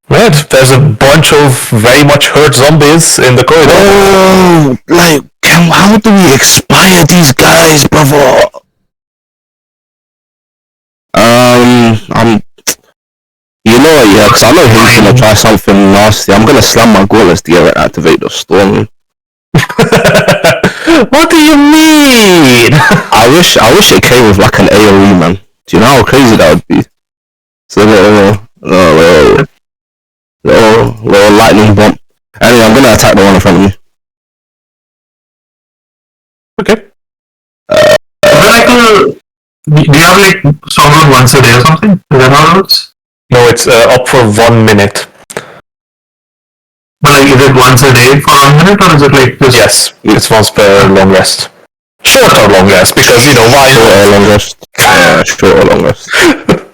Right, there's a bunch of very much hurt zombies in the corridor. Oh, like, how do we expire these guys, brother? You know what, yeah, because I know he's gonna try something nasty. I'm gonna slam my gauntlets together and activate the storm. What do you mean? I wish it came with like an AoE, man. Do you know how crazy that would be? So little lightning bomb. Anyway, I'm gonna attack the one in front of me. Okay. Do you have like Stronghold once a day or something? Is that how it works? No, it's up for 1 minute. But like, is it once a day for 1 minute, or is it like just... Yes, it's once per long rest. Short or long rest, because, you know, why... Short or long rest. Yeah, short or long rest.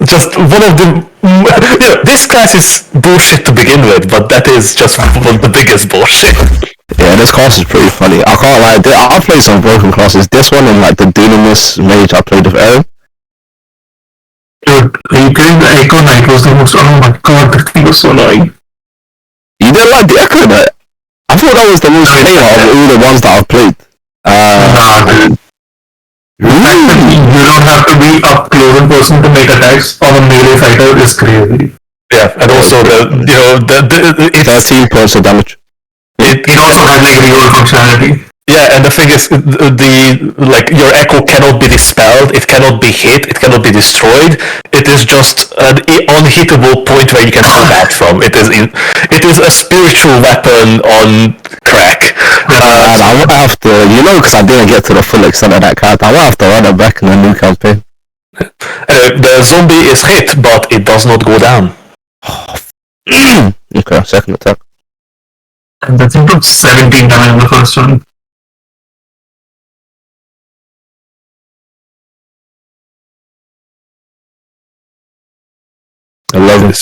Just one of the... You know, this class is bullshit to begin with, but that is just one of the biggest bullshit. Yeah, this class is pretty funny. I can't lie, I've played some broken classes. This one and like the Dunamis mage I played with Aaron. Dude, dude, are you kidding? The Echo Knight was the most. Oh my god, that thing was so annoying. You didn't like the Echo Knight? I thought that was the most favorite of all the ones that I've played. Nah, the fact that you don't have to be up close in person to make attacks on a melee fighter is crazy. Yeah, and also it's 13 points of damage. It also had like reroll functionality. yeah, and the thing is, your echo cannot be dispelled, it cannot be hit, it cannot be destroyed. It is just an unhittable point where you can combat from. It is a spiritual weapon on crack. I might have to, because I didn't get to the full extent of that character, I might have to run it back in the new campaign. The zombie is hit, but it does not go down. Okay, second attack. And that thing took 17 damage in the first one. Eleven.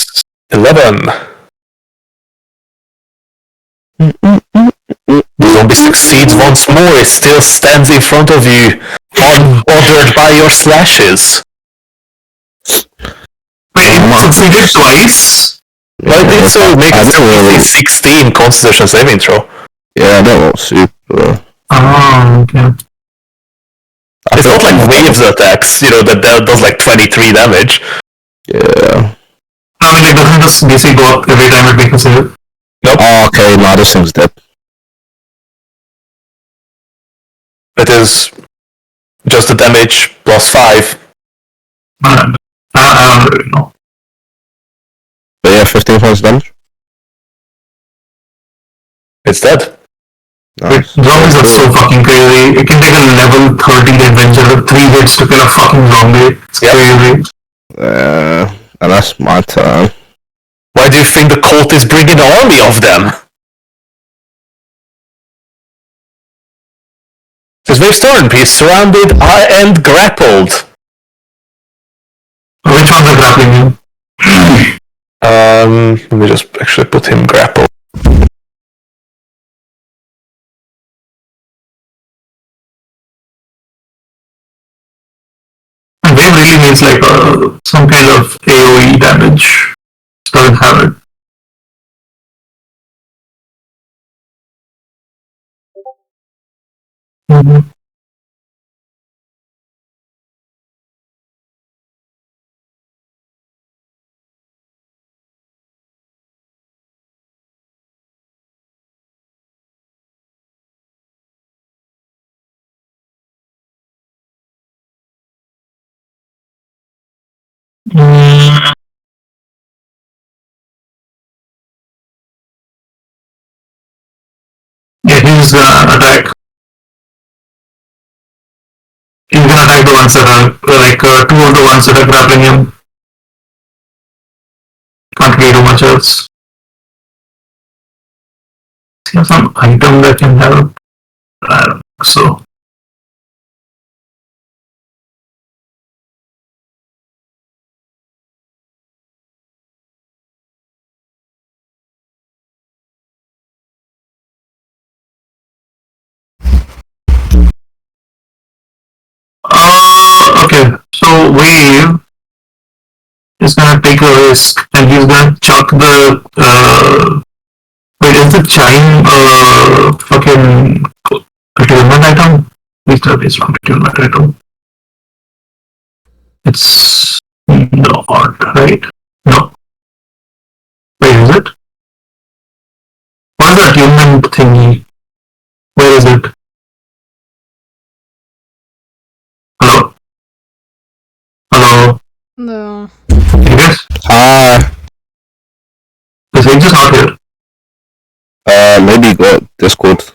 The zombie succeeds once more. It still stands in front of you, unbothered by your slashes. Wait, it succeeded twice? Well, it did so make a 16 Constitution saving throw. Yeah, that was super. Oh, okay. It's not like waves attacks, that does like 23 damage. Yeah. I mean, doesn't this DC go up every time it makes a save? Nope. Oh, okay, now this thing's dead. It is just the damage plus 5. I don't really know. But yeah, 15 points of damage. It's dead. Nice. Zombies are so fucking crazy. It can take a level 30 adventure with 3 hits to kill a fucking zombie. It's crazy. And that's my turn. Why do you think the cult is bringing an army of them? It's very stern. He's surrounded and grappled. Which ones are grappling him? Let me just actually put him grappled. And wave really needs like some kind of AoE damage. Doesn't have it. Mm-hmm. Yeah, he's gonna attack. He's gonna attack the ones that are two of the ones that are grappling him. Can't really do much else. Does he have some item that can help? I don't think so. Okay, so Wave is gonna take a risk and he's gonna chuck the wait, is the chime fucking attunement item? Please tell me it's not attunement item. It's not, right? No. Wait, is it? What is the attunement thingy? Where is it? Hello? Hello? No. Can you guess? Is he just not here? Maybe got Discorded.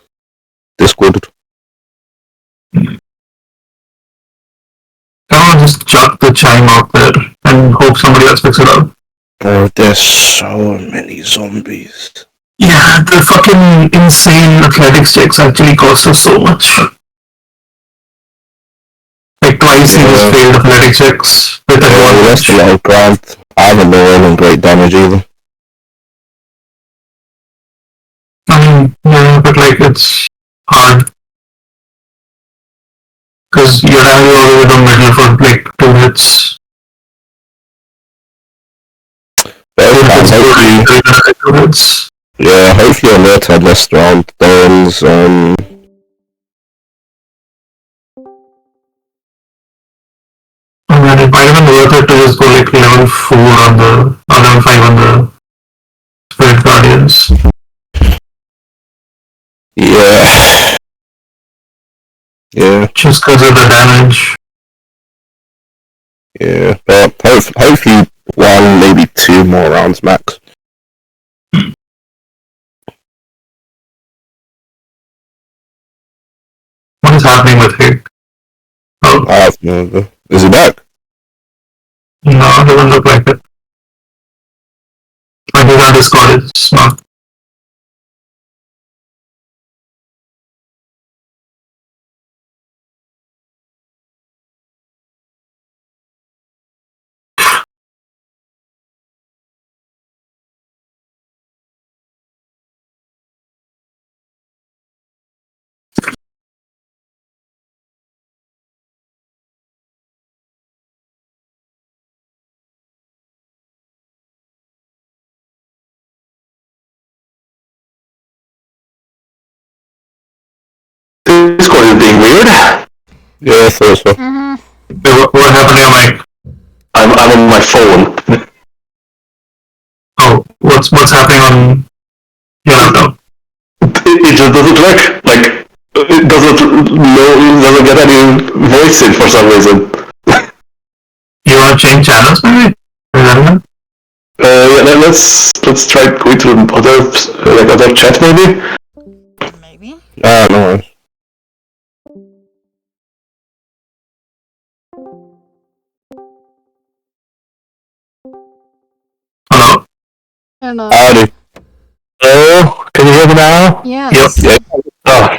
Can't just chuck the chime out there and hope somebody else picks it up? Oh, there's so many zombies. Yeah, the fucking insane athletics checks actually cost us so much. Like twice he just failed athletic checks with Yeah, that's a lot of ground. I haven't been rolling great damage either. I mean, yeah, but like it's hard. Because you're having over the middle for like 2 hits. Yeah, hopefully I'm later list around those, I mean, it might even worth it to just go like level 4 on the, or level 5 on the Spirit Guardians. yeah. Yeah, Just because of the damage. yeah, but hopefully one, maybe 2 more rounds max. What is happening with Hick? Oh, I have no idea. Is he back? no, it doesn't look like it. Like he's on Discord, it's not. Discord is being weird. Yeah, I thought so. Mm-hmm. What happened to your mic? I'm on my phone. Oh, what's happening on your laptop? It just doesn't work. Like, it doesn't get any voice in for some reason. You want to change channels maybe? Is that it? Yeah, let's try going to other chat maybe. Maybe. Ah, no worries. Hello? Hello. Howdy. Hello, can you hear me now? Yes. Yeah. Oh,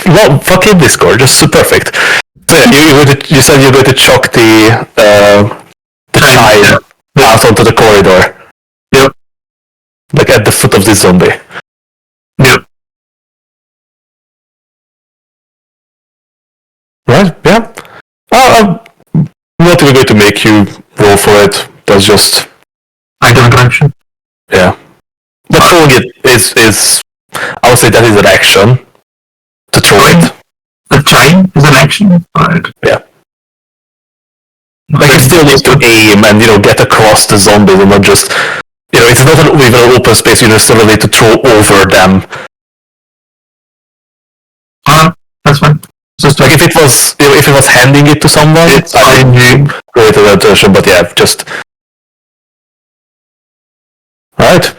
well, fucking Discord, just perfect. So yeah, you said you're going to chuck the child out onto the corridor. Yep. Like at the foot of the zombie. Yep. Right? Yeah. I'm not even going to make you roll for it. That's just Item interaction. yeah. But throwing it is I would say that is an action to throw it. The chime is an action? Alright. Yeah. Like you still need to aim and get across the zombies and not just it's not even an open space, you just sort of need to throw over them. That's fine. Just Like if it was handing it to someone, it's I fine. would go into that direction, but yeah, just right.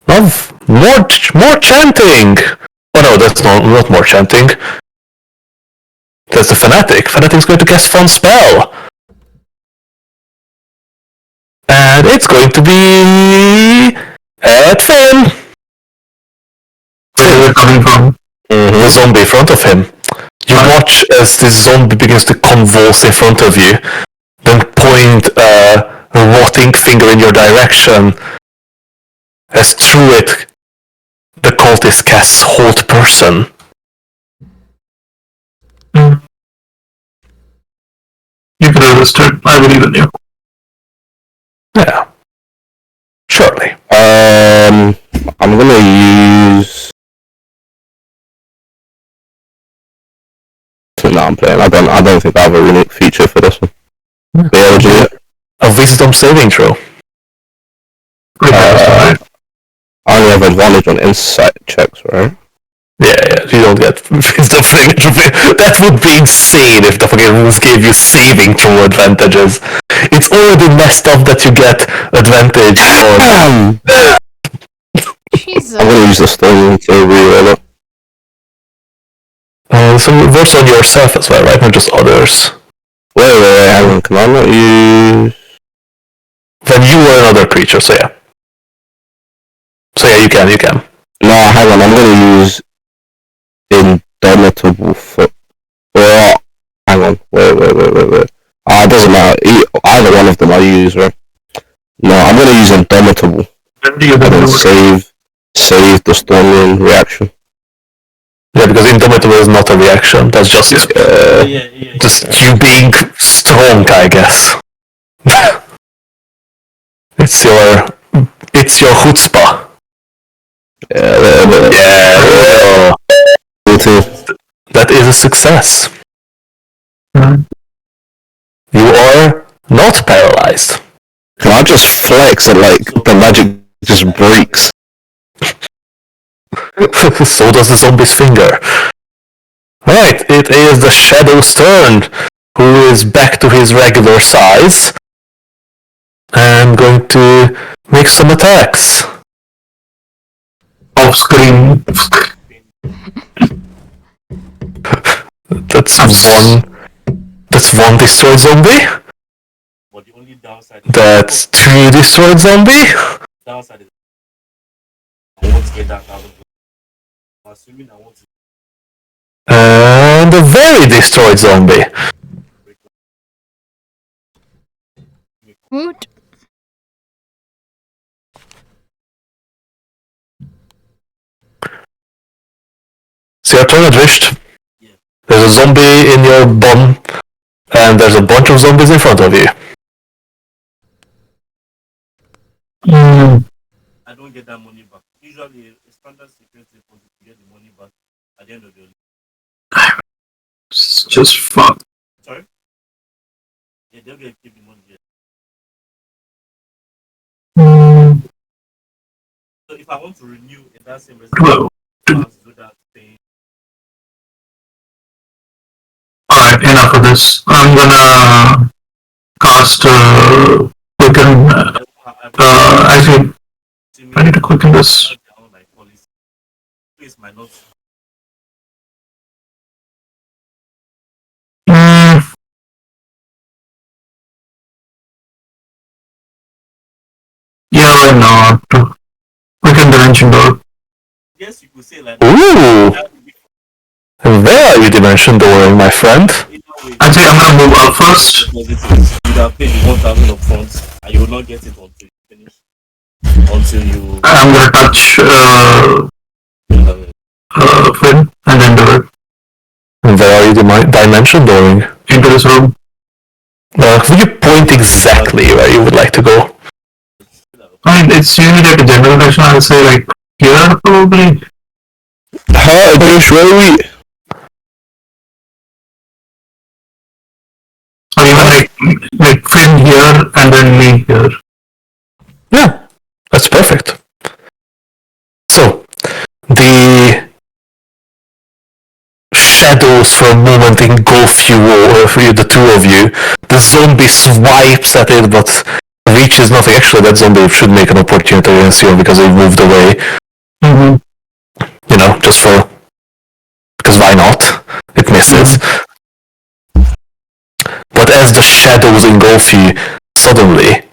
Love more chanting. Oh no, that's not more chanting. That's the fanatic. Fanatic's going to cast fun spell. And it's going to be at Finn. Where is it coming from? The zombie in front of him. You watch as this zombie begins to convulse in front of you, then point a rotting finger in your direction. As through it, the cultist casts Hold Person. You can resist it. I believe in you. Yeah. Surely. I'm gonna use. No, I'm playing. I don't think I have a unique feature for this one. Yeah, A wisdom saving throw. I only have advantage on insight checks, right? Yeah, you don't get wisdom saving throw. That would be insane if the fucking rules gave you saving throw advantages. It's already messed up that you get advantage on. Jesus. I'm gonna use the stone to reroll it. So it works on yourself as well, right? Not just others. Wait, hang on. Can I not use? Then you were another creature, so yeah. So yeah, you can. No, hang on. I'm gonna use Indomitable Foot. Well, hang on. Wait. It doesn't matter. Either one of them I use, right? No, I'm gonna use Indomitable. When do you And then save the Storming reaction. Yeah, because Indomitable is not a reaction. That's just just you being strong, I guess. It's your chutzpah. Yeah. That is a success. You are not paralyzed. Can I just flex and like the magic just breaks? So does the zombie's finger. Right, it is the Shadow's turn, who is back to his regular size. And going to make some attacks. Off screen. That's one destroyed zombie. But the only downside That's 2 destroyed zombie. downside is I want to get that out of the I'm assuming I want to And a very destroyed zombie. Woot. So your turn advised. There's a zombie in your bum, and there's a bunch of zombies in front of you. I don't get that money back. Usually a standard security deposit to get the money back at the end of the day. It's just fuck. Sorry? Yeah, they'll get keep the money there. So if I want to renew in that same residence, do that thing. Alright, enough of this. I'm gonna cast quicken. Actually, I need to quicken this. Please, my notes. Yeah, right now. Quicken dimension door. Yes, you could say like Ooh! Very dimension dooring, my friend. Actually, I'm gonna move up first. You have paid the 1,000 up front, and you will not get it until you finish. Until you. I'm gonna touch Finn and then do it Very dimension dooring. into this room. Would you point exactly where you would like to go? I mean, it's usually like a general direction. I would say like here probably. How Josh, where are we? Or even like Finn here and then me here. Yeah, that's perfect. So, the shadows for a moment engulf you, or for you, the two of you. The zombie swipes at it, but reaches nothing. Actually, that zombie should make an opportunity against you because he moved away. Mm-hmm. You know, just for... because why not? It misses. But as the shadows engulf you, suddenly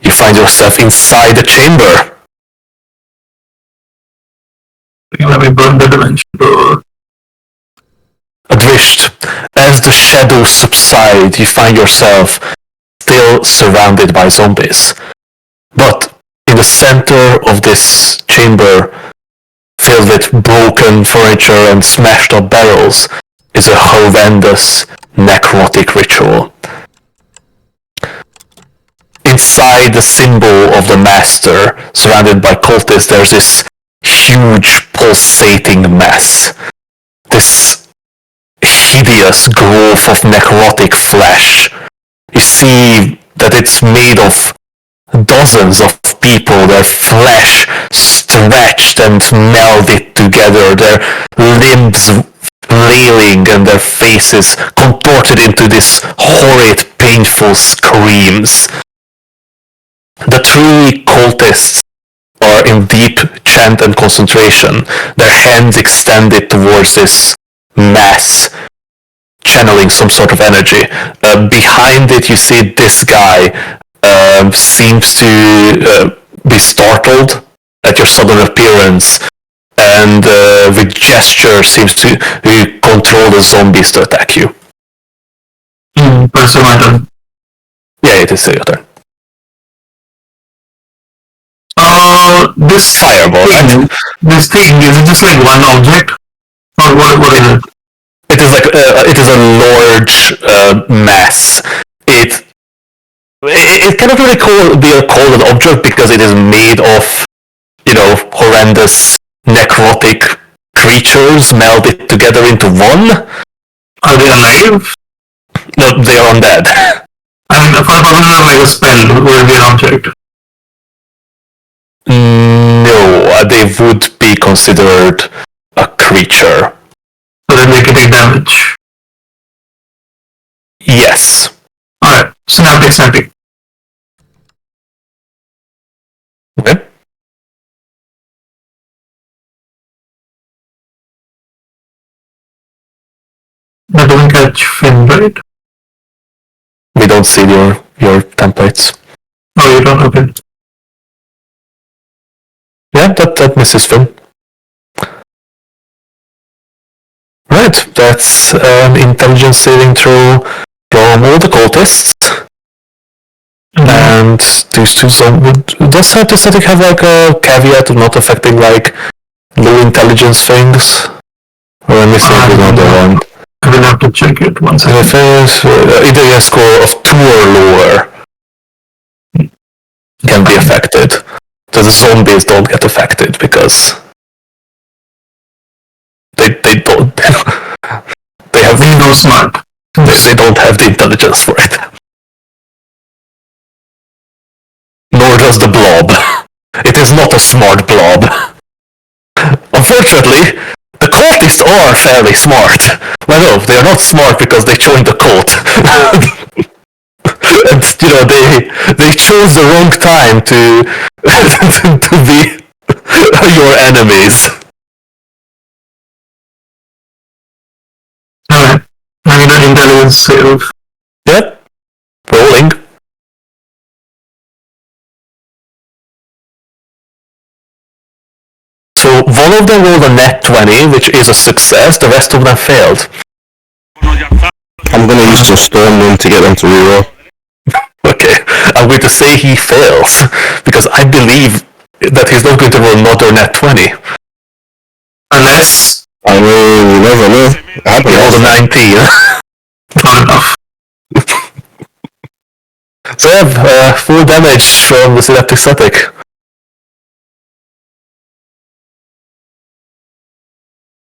you find yourself inside the chamber. Let me burn the dimension door. Advished, as the shadows subside, you find yourself still surrounded by zombies. But in the center of this chamber, filled with broken furniture and smashed up barrels, is a horrendous necrotic ritual. Inside the symbol of the master, surrounded by cultists, there's this huge pulsating mess. This hideous growth of necrotic flesh. You see that it's made of dozens of people, their flesh stretched and melded together, their limbs flailing and their faces contorted into these horrid, painful screams. The three cultists are in deep chant and concentration, their hands extended towards this mass, channeling some sort of energy. Behind it, you see this guy seems to be startled at your sudden appearance, and with gesture seems to control the zombies to attack you. Pursue my turn. Yeah, it is still your turn. This Fireball, thing, right? this thing, is it just like one object? Or what is it? It is like it is a large mass. It it cannot really be called an object because it is made of, horrendous necrotic creatures melded together into one. Are they alive? No, they are undead. I mean, for a purpose of like a spell, would it be an object? No, they would be considered a creature. So then they can take damage. Yes. Alright, snapping. Okay. That doesn't catch Finn, right? We don't see your templates. No, you don't, okay. Yeah, that misses Finn. Right, that's an intelligence saving throw from all the cultists. And these two does the static have like a caveat of not affecting like low intelligence things? Or am I missing another one? I will have to check it once. And if it's either a score of 2 or lower can be affected. So the zombies don't get affected because they don't they have Windows smart. they don't have the intelligence for it. Nor does the blob. It is not a smart blob. Unfortunately, the cultists are fairly smart. Well, no, they are not smart because they joined the cult. And they chose the wrong time to to be your enemies. Alright. I need an intelligence save. Yep. Rolling. So one of them rolled a net 20, which is a success. The rest of them failed. I'm gonna use the storm room to get them to reroll. Okay, I'm going to say he fails because I believe that he's not going to roll another net 20. Unless... I mean, you never know. He rolled a 19. Not enough. So I have 4 damage from the synaptic static.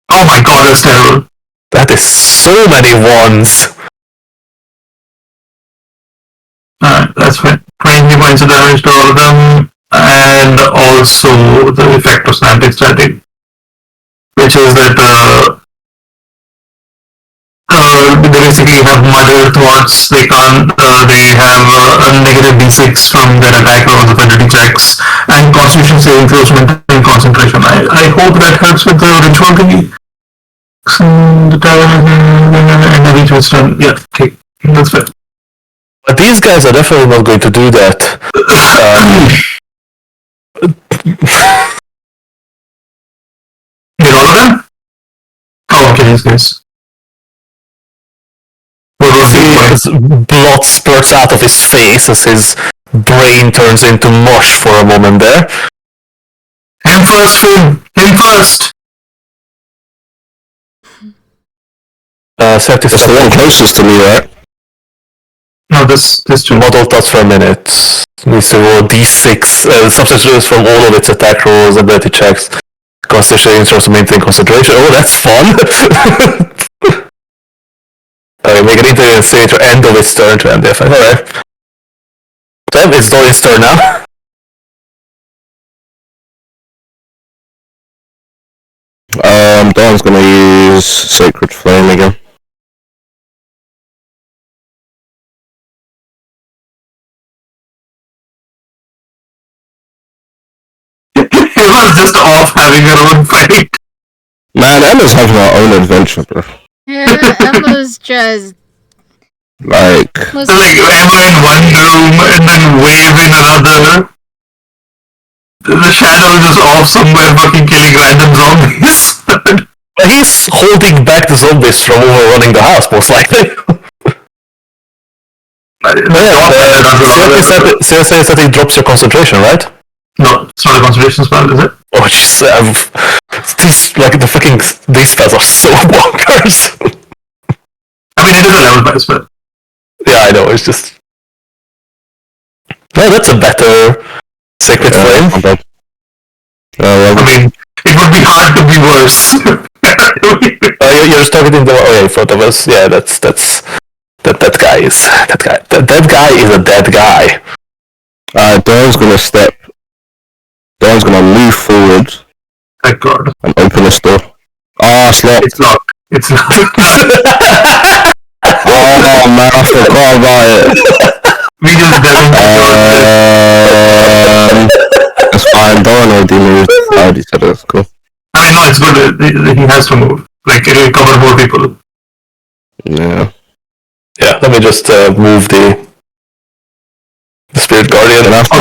Oh my god, that's terrible. That is so many ones. Alright, that's fine. 20 points of damage to all of them, and also the effect of Snapping Static, which is that they basically have mother thoughts. They can't. They have a negative d6 from their attack rolls, ability checks, and Constitution saving throws to maintain concentration. I hope that helps with the ritual thingy. The time and the reach was done. Yeah, okay, that's fair. But these guys are definitely not going to do that. Did all of them? Oh, okay, these guys. His blood spurts out of his face as his brain turns into mush for a moment there. Him first, Finn! Him first! That's the one closest to me, right? No, this two. Model touch for a minute. Needs to roll d6 substitutes from all of its attack rolls, ability checks, constitution throws to maintain concentration. Oh, that's fun! Make an intelligence save to end of its turn to end the effect. Alright. So it's Dorian's turn now. Dawn's gonna use Sacred Flame again. He was just off having her own fight. Man, Emma's having her own adventure, bro. Yeah, Emma's just... Like... Listen, Like Emma in one room and then Wave in another. The shadow is just off somewhere fucking killing random zombies. He's holding back the zombies from overrunning the house, most likely. Seriously, that it drops your concentration, right? No, it's not a concentration spell, is it? Oh, just these these spells are so bonkers. I mean, it is a level 5 spell. Yeah, I know. It's just Oh, that's a better Sacred Flame. I mean, it would be hard to be worse. You're just targeting the... Oh, yeah, in front of us. Yeah, that guy is... That guy is a dead guy. Dawn's gonna move forward. Thank God. And open this door. Oh, it's locked. It's locked. It's locked. Oh man, I forgot about it. We just That's fine, Dawn already moved. I already said it, that's cool. I mean, no, it's good. He has to move. Like, it will cover more people. Yeah. Yeah, let me just move the Spirit Guardian. There's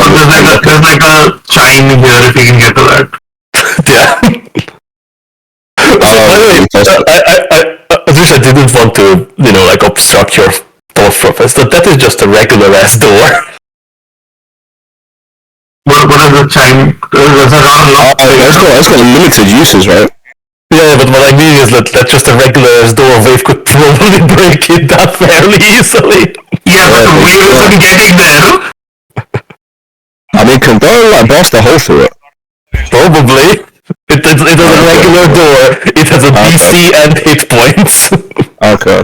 like a chime here if you can get to that. Yeah. By the way, I wish I didn't want to, like, obstruct your thought process. That is just a regular ass door. What is the chime? There's a round It's got limited uses, right? Yeah, but what I mean is that that's just a regular ass door. Wave could probably break it down fairly easily. Yeah, but the wave isn't getting there. I mean, can Dawn like blast a hole through it? Probably. It has a regular door. It has a DC and hit points. Okay.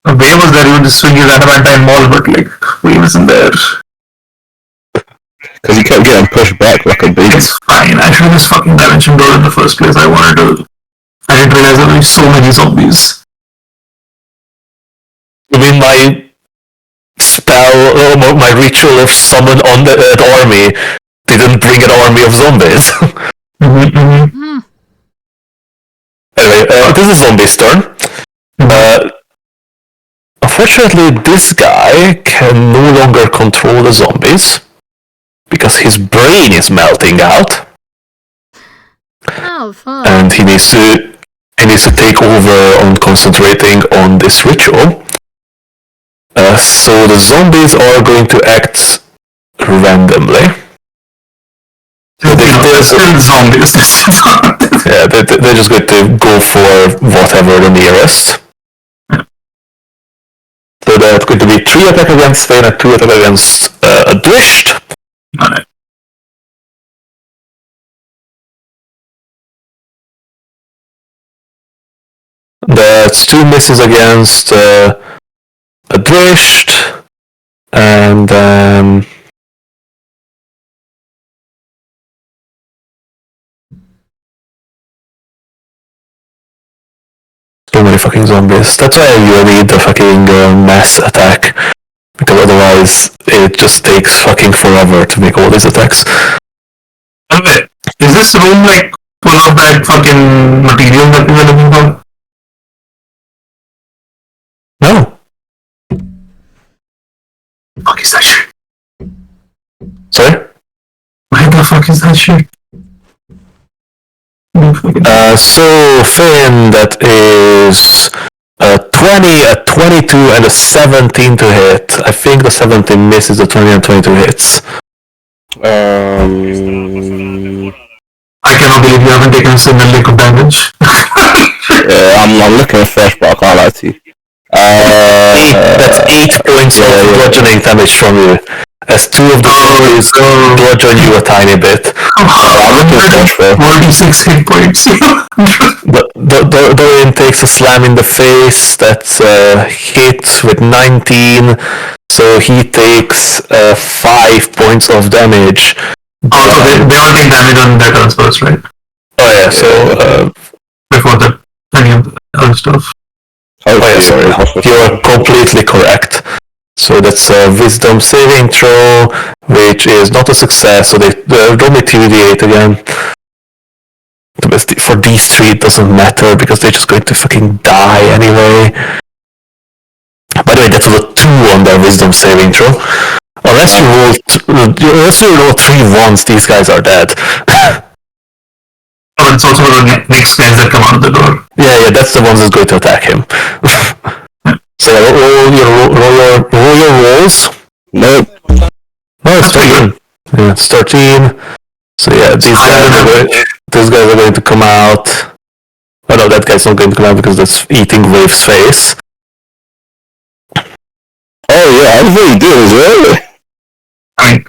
The wave was there, you would just swing his adamantine maul, but like, wave isn't there. Because he kept getting pushed back like a baby. It's fine. I should have just fucking dimension door in the first place. I didn't realize there were so many zombies. I mean, my spell, my ritual of summon on the army didn't bring an army of zombies. Anyway, this is Zombie's turn. Unfortunately, this guy can no longer control the zombies because his brain is melting out. Oh, fuck. And he needs to take over on concentrating on this ritual. So the zombies are going to act randomly. They're still zombies. Yeah, they're just going to go for whatever the nearest. So that's going to be 3 attack against Vayne and 2 attack against Adwished. Alright. That's 2 misses against Adwished. And then... so many fucking zombies. That's why you need the fucking mass attack. Because otherwise it just takes fucking forever to make all these attacks. Anyway, is this room like full of that fucking material that we were looking for? No. What the fuck is that shit? Sorry? Why the fuck is that shit? So Finn, that is a 20, a 22, and a 17 to hit. I think the 17 misses, the 20 and 22 hits. I cannot believe you haven't taken a single lick of damage. Yeah, I'm looking fresh, but I can't lie to you. That's 8 points of bludgeoning damage from you. As 2 of the zombies bludgeon you a tiny bit. I'm looking fresh, bro. 46 hit points. Dorian takes a slam in the face. That's a hit with 19. So he takes 5 points of damage. Also, they all take damage on their turns first, right? Oh yeah, so... before any of the other stuff. Oh yeah, sorry. You're completely correct. So that's a wisdom saving throw, which is not a success, so they roll me 2d8 again. For these 3 it doesn't matter, because they're just going to fucking die anyway. By the way, that was a 2 on their wisdom saving throw. Unless you roll 3 ones, these guys are dead. Oh, it's also the next guys that come out of the door. Yeah, that's the ones that's going to attack him. So roll your rolls. Nope. No, it's 13. Yeah, it's 13. So yeah, these guys are going to come out. Oh no, that guy's not going to come out because that's eating Wave's face. Oh yeah, I really do as well.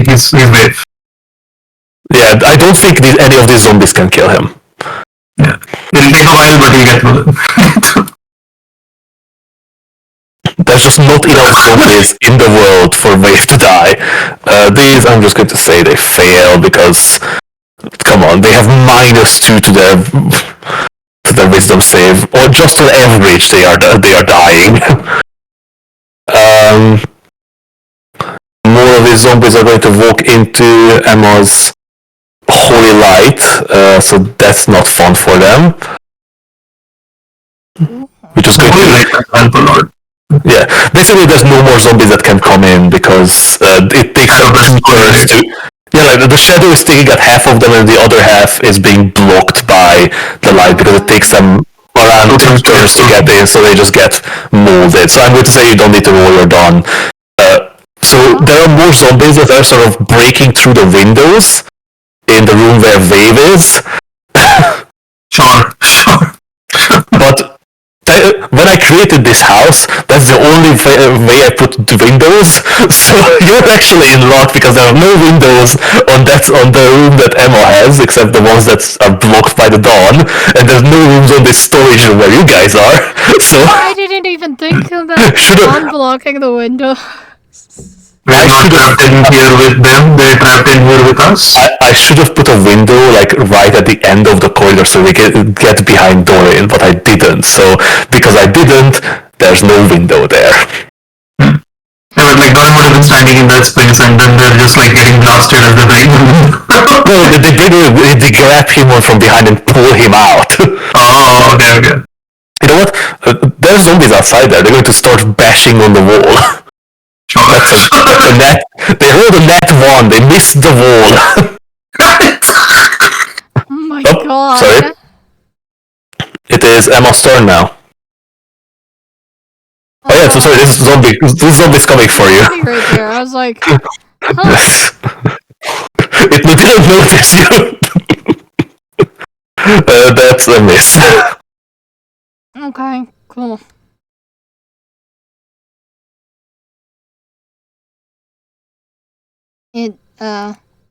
he's brave. Yeah, I don't think any of these zombies can kill him. Yeah, it'll take a while, but he'll get through them. There's just not enough zombies in the world for Wave to die. These, I'm just going to say they fail because, come on, they have -2 to their wisdom save, or just on average they are dying. More of these zombies are going to walk into Emma's holy light, so that's not fun for them. Which is going to... Yeah, basically there's no more zombies that can come in because it takes up 2/3 to... Yeah, like the shadow is taking at half of them and the other half is being blocked by the light because it takes them around 2/3 to get in, so they just get molded. So I'm going to say you don't need to roll, you're done. So there are more zombies that are sort of breaking through the windows in the room where Wave is. Sure. But when I created this house, that's the only way I put the windows. So you're actually in luck because there are no windows on the room that Emma has, except the ones that are blocked by the dawn, and there's no rooms on this storage room where you guys are. So I didn't even think about unblocking the window. We're not trapped in here with them, they're trapped in here with us. I should have put a window like right at the end of the corridor so we get behind Dorian, but I didn't. So because I didn't, there's no window there. Yeah, but like Dorian would have been standing in that space and then they're just like getting blasted as they break. No, they grab him from behind and pull him out. Oh, okay. You know what? There's zombies outside there. They're going to start bashing on the wall. Sure. That's a net. They rolled a net 1. They missed the wall. Oh my god. Sorry. It is Emma's turn now. Oh yeah, so sorry, this zombie's coming for you. Right there. I was like, huh? It didn't notice you. That's a miss. Okay, cool.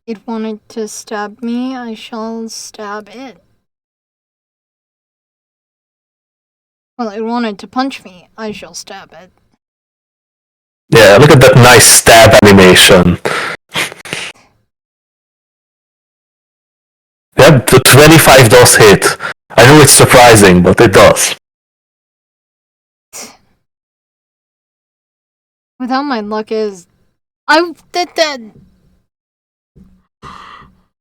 It wanted to stab me, I shall stab it. Well, it wanted to punch me, I shall stab it. Yeah, look at that nice stab animation. Yeah, the 25 does hit. I know it's surprising, but it does. Without my luck is... I did that...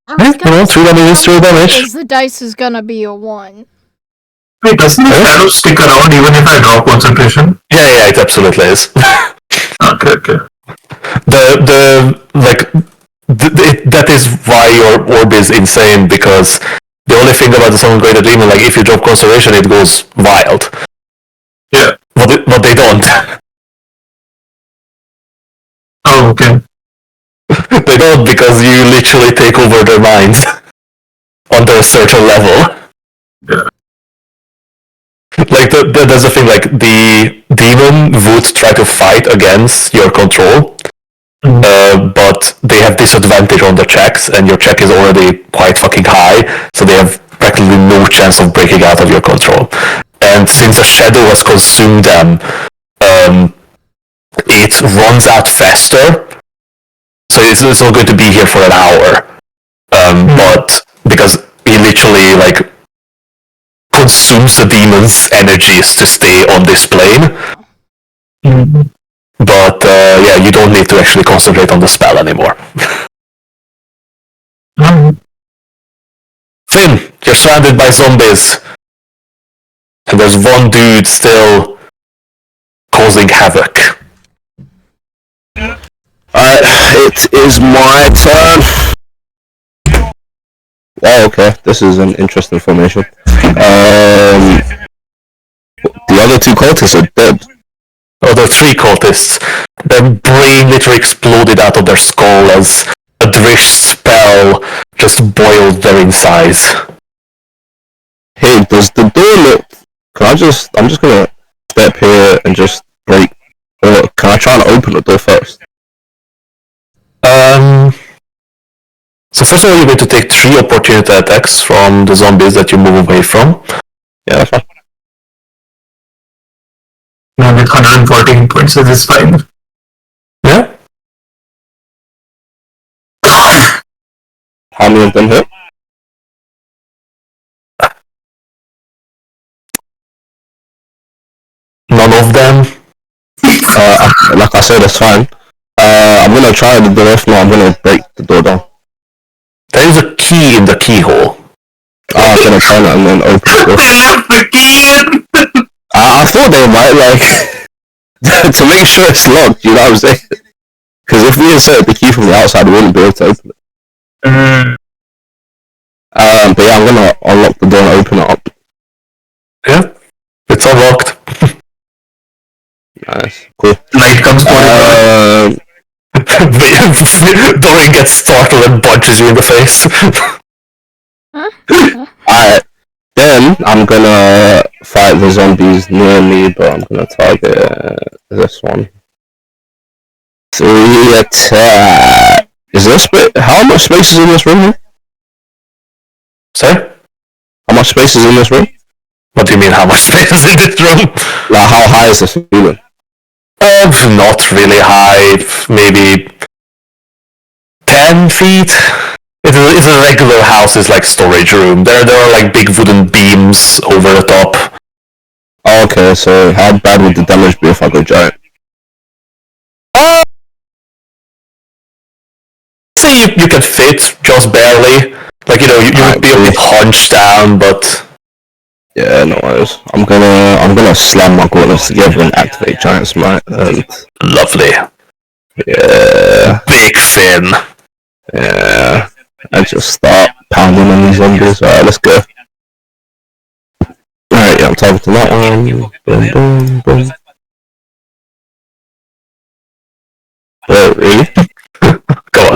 Come on, 3 damage. Because the dice is gonna be a 1. Wait, doesn't the shadow stick around even if I drop concentration? Yeah, it absolutely is. Okay. That is why your orb is insane, because the only thing about the Summon Greater Demon, like if you drop concentration, it goes wild. Yeah. But they don't. Oh, okay. They don't, because you literally take over their minds under a certain level. Yeah. Like there's a thing, like the demon would try to fight against your control, but they have disadvantage on the checks, and your check is already quite fucking high, so they have practically no chance of breaking out of your control. And since the shadow has consumed them, it runs out faster, so it's not going to be here for an hour. But because he literally like consumes the demon's energies to stay on this plane. But yeah, you don't need to actually concentrate on the spell anymore. Finn, you're surrounded by zombies. And there's one dude still causing havoc. It is my turn. Oh, okay. This is an interesting formation. The other 2 cultists are dead. Oh, there are 3 cultists. Their brain literally exploded out of their skull as a Drish spell just boiled their insides. Hey, does the door look... I'm just gonna step here and just break... Or can I try and open the door first? first of all, you're going to take 3 opportunity attacks from the zombies that you move away from. Yeah, that's fine. Now with 114 points, it is fine. Yeah? How many of them hit? None of them. Like I said, that's fine. I'm gonna try the door. If not, I'm gonna break the door down. There is a key in the keyhole. I'm gonna turn it and then open the door. They left the key in! I thought they might, like, to make sure it's locked, you know what I'm saying? Because if we inserted the key from the outside, we wouldn't be able to open it. But yeah, I'm gonna unlock the door and open it up. Yeah? It's unlocked. Nice, cool. Light comes pouring Dorian gets startled and punches you in the face. Alright, then I'm gonna fight the zombies near me, but I'm gonna target this one. 3 attack. Is this how much space is in this room here? Sorry? How much space is in this room? What do you mean, how much space is in this room? Like, how high is the ceiling? Not really high, maybe 10 feet. It's a regular house, it's like storage room. There are like big wooden beams over the top. Oh, okay, so how bad would the damage be if I go giant? Say you can fit just barely. Like, you would be a bit hunched down, but yeah, no worries. I'm gonna slam my gauntlets together and activate giant smite. And lovely. Yeah, big fin. Yeah, and just start pounding on these zombies. Alright, let's go. Alright, yeah, I'm targeting that one. Boom, boom, boom. Oh, really? Go on.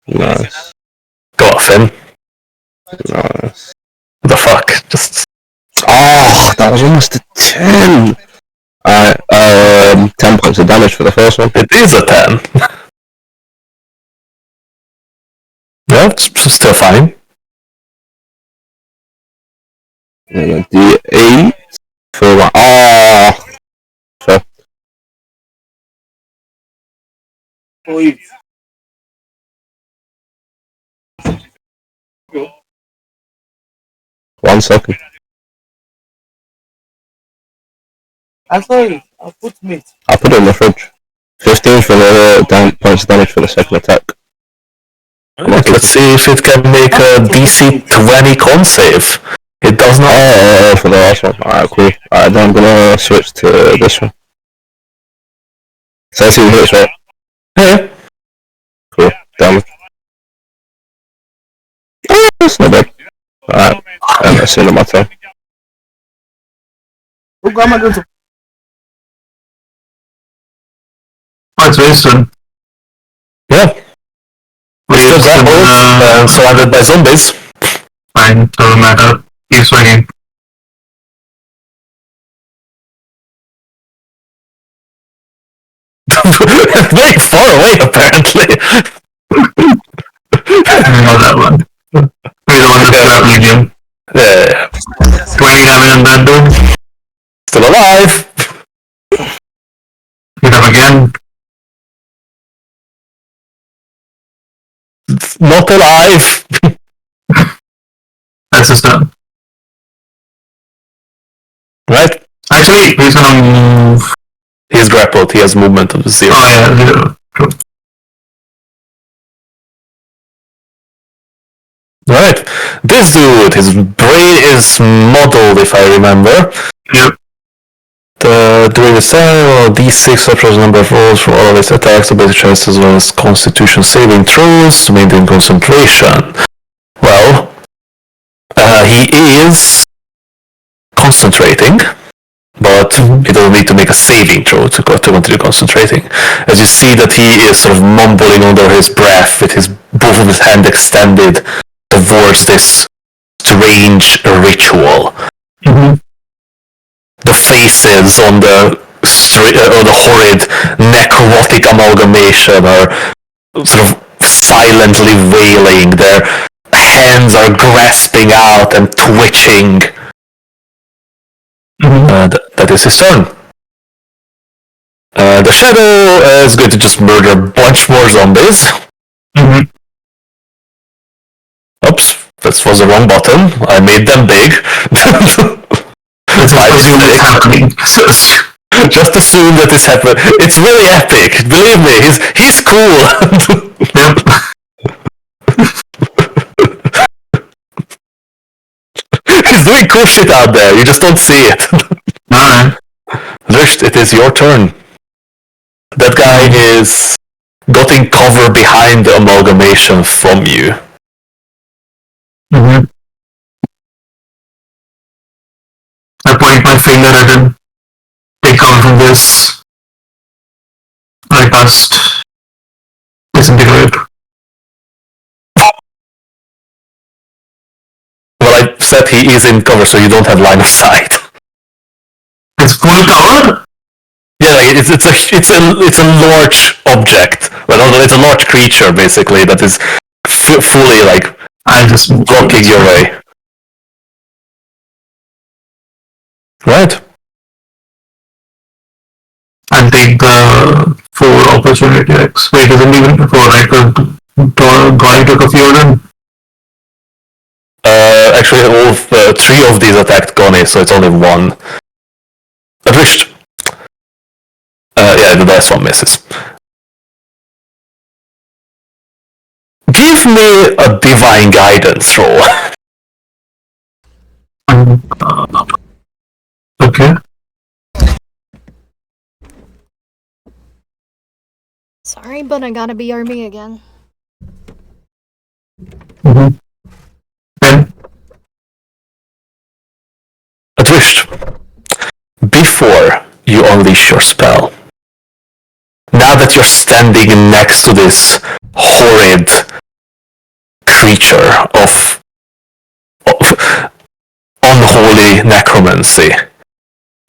Nice. Go on, Finn. Nice. What the fuck? Just... Oh, that was almost a 10! Alright, 10 points of damage for the first one. It is a 10. Yeah, it's still fine. And a D8 for one. Oh! Fair. 1 second. I'm sorry, I'll put meat. I'll put it in the fridge. 15 for the points of damage for the second attack. Right, let's see if it can make a DC 20 con save. It does not. Oh, for the last one. Alright, cool. Alright, then I'm gonna switch to this one. 13 hits, right? Yeah. Cool. Damage. Oh, that's not bad. Alright, and that's the end of my turn. Oh, it's wasted. Yeah. We're still grappled and surrounded by zombies. Fine, doesn't matter. Keep swinging. Very far away, apparently. Not that one. We don't want to grappling him. Yeah. 20 damage on that dude. Still alive. Hit him again. Not alive. That's his turn. Right? Actually, he's gonna move. He's grappled. He has movement of 0. Oh yeah, 0. True. Right. This dude, his brain is modeled, if I remember. Yep. During the same D6 represents the number of rolls for all of his attacks, ability checks, as well as constitution saving throws to maintain concentration. Well, he is concentrating, but he doesn't need to make a saving throw to continue concentrating. As you see that he is sort of mumbling under his breath with both of his hands extended towards this strange ritual. Mm-hmm. The faces on the horrid necrotic amalgamation are sort of silently wailing. Their hands are grasping out and twitching. That is his turn. The Shadow is going to just murder a bunch more zombies. Oops, this was the wrong button. I made them big. Let's assume it's happening. Just assume that it's happening. It's really epic. Believe me, he's cool. Yep. He's doing cool shit out there. You just don't see it. Alright. Risht, it is your turn. That guy is getting cover behind the amalgamation from you. I point my finger at him. Take cover from this. I cast Disintegrate. Well, I said he is in cover, so you don't have line of sight. It's full cover? Yeah, like it's a large object. Well, it's a large creature basically that is fully like I just blocking your way. Right. And take the 4 opportunity X. Wait, isn't even 4, right? Gory took a few of them. Actually, all 3 of these attacked Connie, so it's only 1. Risht. Yeah, the last one misses. Give me a divine guidance roll. Okay. Sorry, but I gotta BRB again. 10. Risht. Before you unleash your spell, now that you're standing next to this horrid creature of unholy necromancy,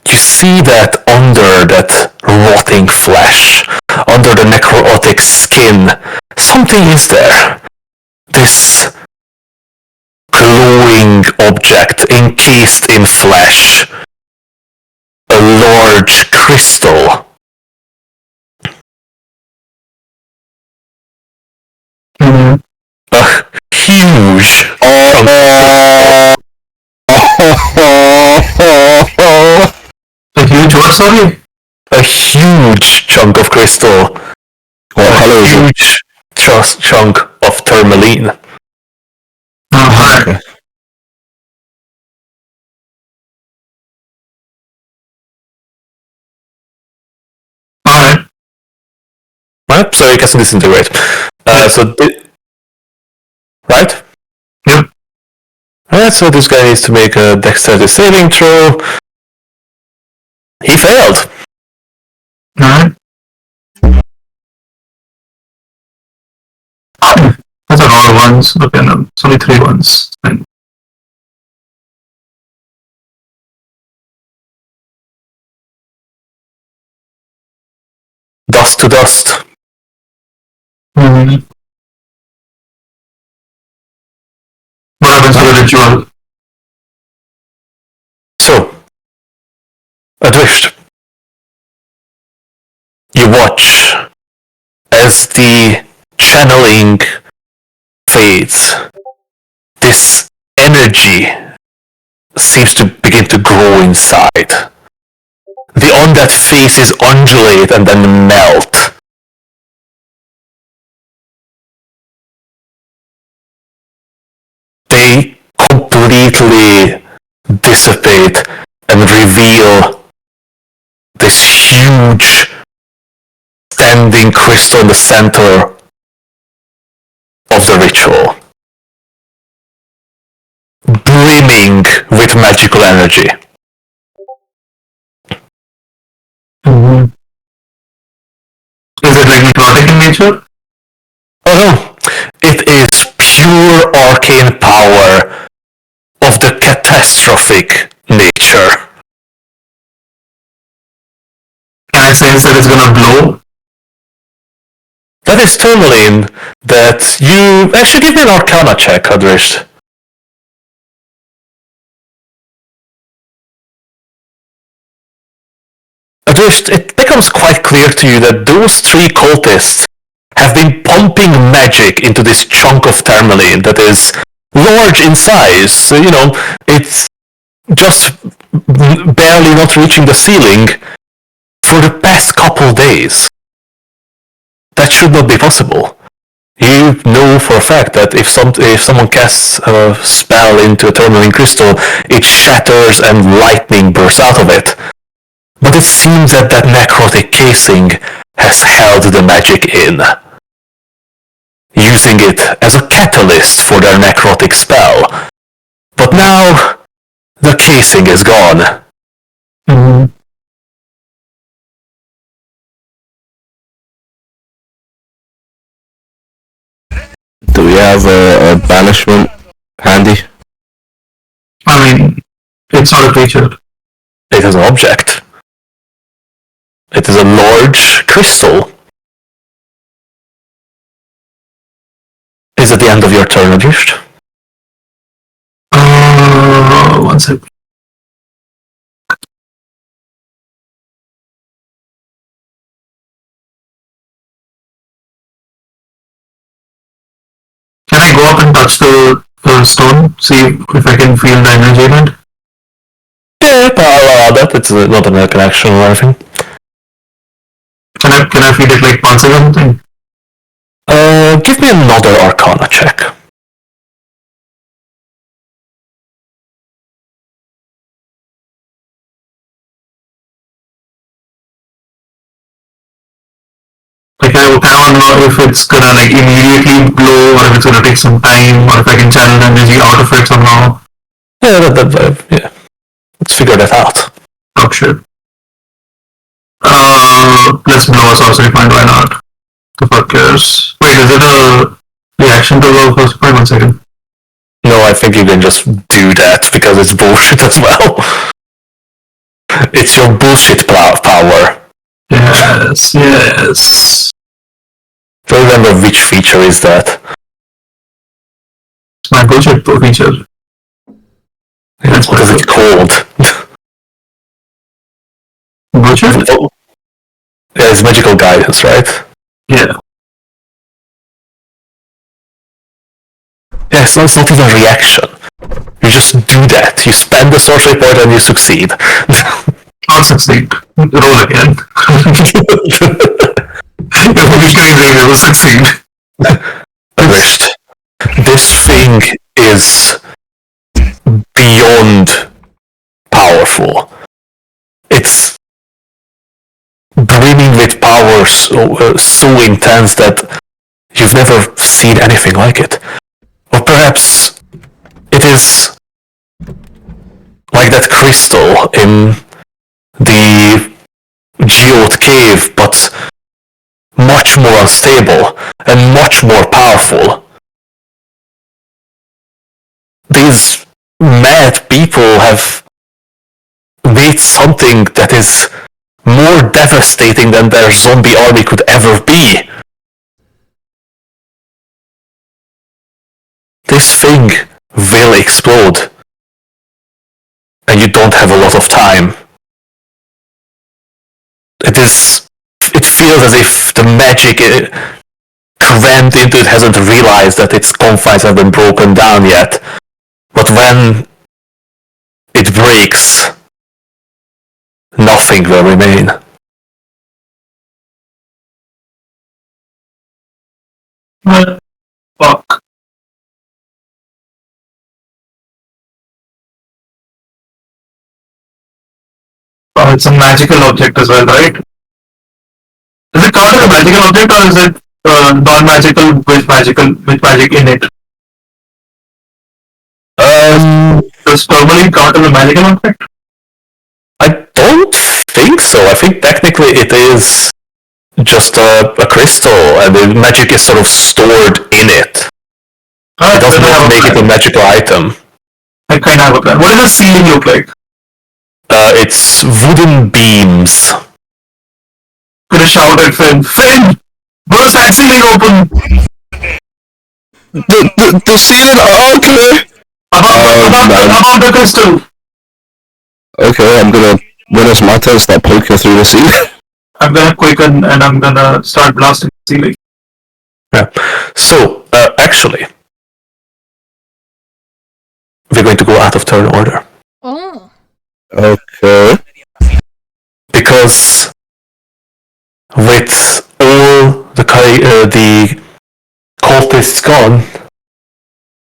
you see that under that rotting flesh, under the necrotic skin, something is there. This glowing object encased in flesh. A large crystal. A huge A huge what, sorry? a huge chunk of crystal. A huge chunk of tourmaline. Okay. Alright. Right, so you can disintegrate. Right? Yep. Alright, so this guy needs to make a dexterity saving throw. He failed. Alright. That's a lot of ones. Okay, no, it's only 3 ones. Fine. Dust to dust. What happens to the ritual? So, Adwished, you watch as the channeling fades. This energy seems to begin to grow inside. The undead faces undulate and then melt. They completely dissipate and reveal this huge standing crystal in the center of the ritual, brimming with magical energy. Is it like necrotic in nature? Oh no, it is pure arcane power of the catastrophic nature. Can I sense that it's gonna blow? That this tourmaline that you... Actually, give me an Arcana check, Adrisht. Adrisht, it becomes quite clear to you that those 3 cultists have been pumping magic into this chunk of tourmaline that is large in size. So, it's just barely not reaching the ceiling for the past couple days. That should not be possible. You know for a fact that if someone casts a spell into a tourmaline crystal, it shatters and lightning bursts out of it. But it seems that necrotic casing has held the magic in, using it as a catalyst for their necrotic spell. But now, the casing is gone. Mm-hmm. Do we have a banishment handy? I mean, it's not a creature. It is an object. It is a large crystal. Is it the end of your turn, Adrisht? 1 second. Can I go up and touch the stone? See if I can feel the energy in it? Yeah, I'll allow that. It's not an action or anything. Can I feel it like pulsing or something? Give me another Arcana check. Like I want to know if it's gonna like immediately blow or if it's gonna take some time or if I can channel the energy out of it somehow. Yeah, yeah. Let's figure that out. Oh shit. Let's blow a sorcery point, why not? The fuck cares? Wait, is it a reaction to blow a sorcery point? 1 second. No, I think you can just do that because it's bullshit as well. It's your bullshit power. Yes. Don't remember which feature is that. It's my bullshit feature. That's What is it called? Bullshit? Yeah, it's magical guidance, right? Yeah. Yeah, so it's not even a reaction. You just do that. You spend the sorcery point and you succeed. I'll succeed. Roll again. If we can it will succeed. Adrisht, this thing is beyond powerful. It's brimming with power so intense that you've never seen anything like it. Or perhaps it is like that crystal in the geode cave, but much more unstable and much more powerful. These mad people have made something that is more devastating than their zombie army could ever be. This thing will explode. And you don't have a lot of time. It feels as if the magic crammed into it hasn't realized that its confines have been broken down yet. But when it breaks, nothing will remain. What? Fuck. Oh, it's a magical object as well, right? Is it counted as a magical object or is it non-magical with magic in it? Does tourmaline count as a magical object? I don't think so. I think technically it is just a crystal and the magic is sort of stored in it. It does not make it a magical item. I kind of have a plan. What does the ceiling look like? It's wooden beams. Could I shout at Finn? Finn! Burst that ceiling open! The ceiling. Okay. About the crystal! Okay, I'm gonna. When it's my turn, start poking through the ceiling. I'm gonna quicken and I'm gonna start blasting the ceiling. Yeah. So, actually, we're going to go out of turn order. Oh. Okay. Because with all the cultists gone,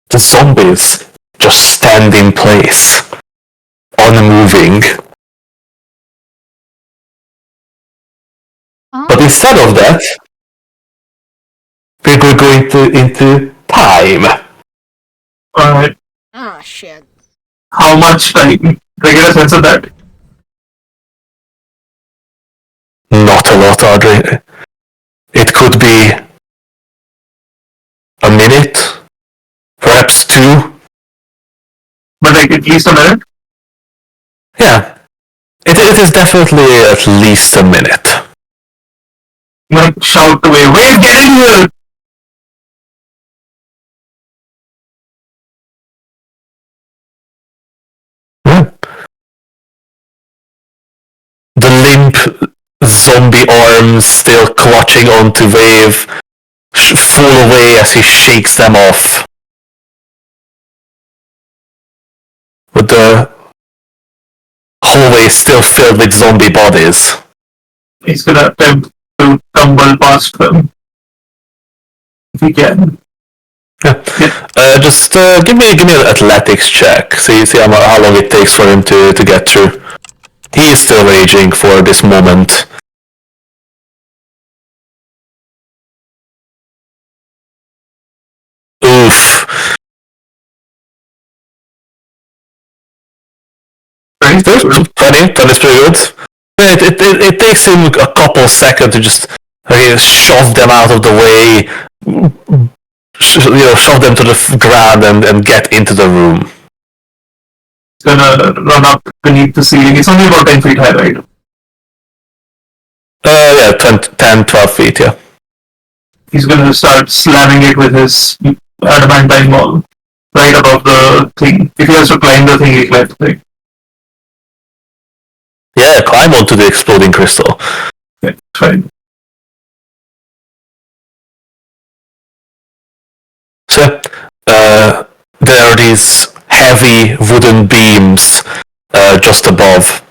the zombies just stand in place, unmoving. Oh. But instead of that, we're going to go into time. Alright. Ah, shit. How much time? Can I get a sense of that? Not a lot, Audrey. It could be a minute, perhaps 2. But like at least a minute? Yeah, it is definitely at least a minute. I'm gonna shout away, wait, get in here! The limp zombie arms still clutching onto Wave fall away as he shakes them off. With the hallway still filled with zombie bodies. He's gonna attempt to tumble past them. If he can. Yeah. Just give me an athletics check. See how long it takes for him to get through. He is still raging for this moment. Oof. 20 is pretty good. It takes him a couple seconds to just shove them out of the way, shove them to the ground and get into the room. He's gonna run up beneath the ceiling. It's only about 10 feet high, right? Yeah, 10, 12 feet, yeah. He's gonna start slamming it with his adamantine ball right above the thing. If he has to climb the thing, he climbs the thing. Yeah, climb onto the exploding crystal. Okay, fine. So, there are these heavy wooden beams just above.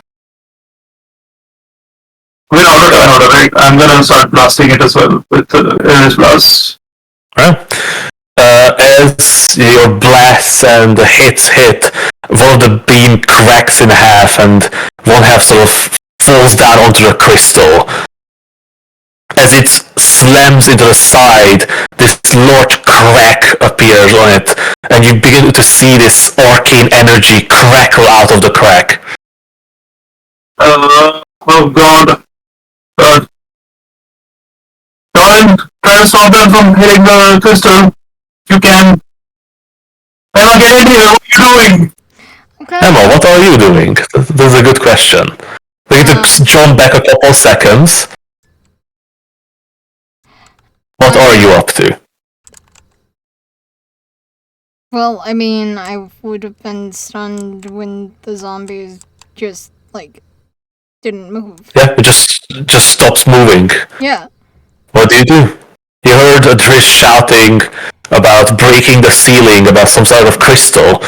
We're out of turn order, right? I'm gonna start blasting it as well with his blast. Right? As your blast and the hits hit, one of the beam cracks in half and one half sort of falls down onto the crystal. As it slams into the side, this large crack appears on it, and you begin to see this arcane energy crackle out of the crack. Oh god. Try to stop them from hitting the crystal. You can. Emma, get in here. What are you doing? Okay. Emma, what are you doing? That's a good question. We need to jump back a couple seconds. What are you up to? Well, I mean, I would have been stunned when the zombies just, like, didn't move. Yeah, it just stops moving. Yeah. What do? You heard Adrish shouting about breaking the ceiling, about some sort of crystal.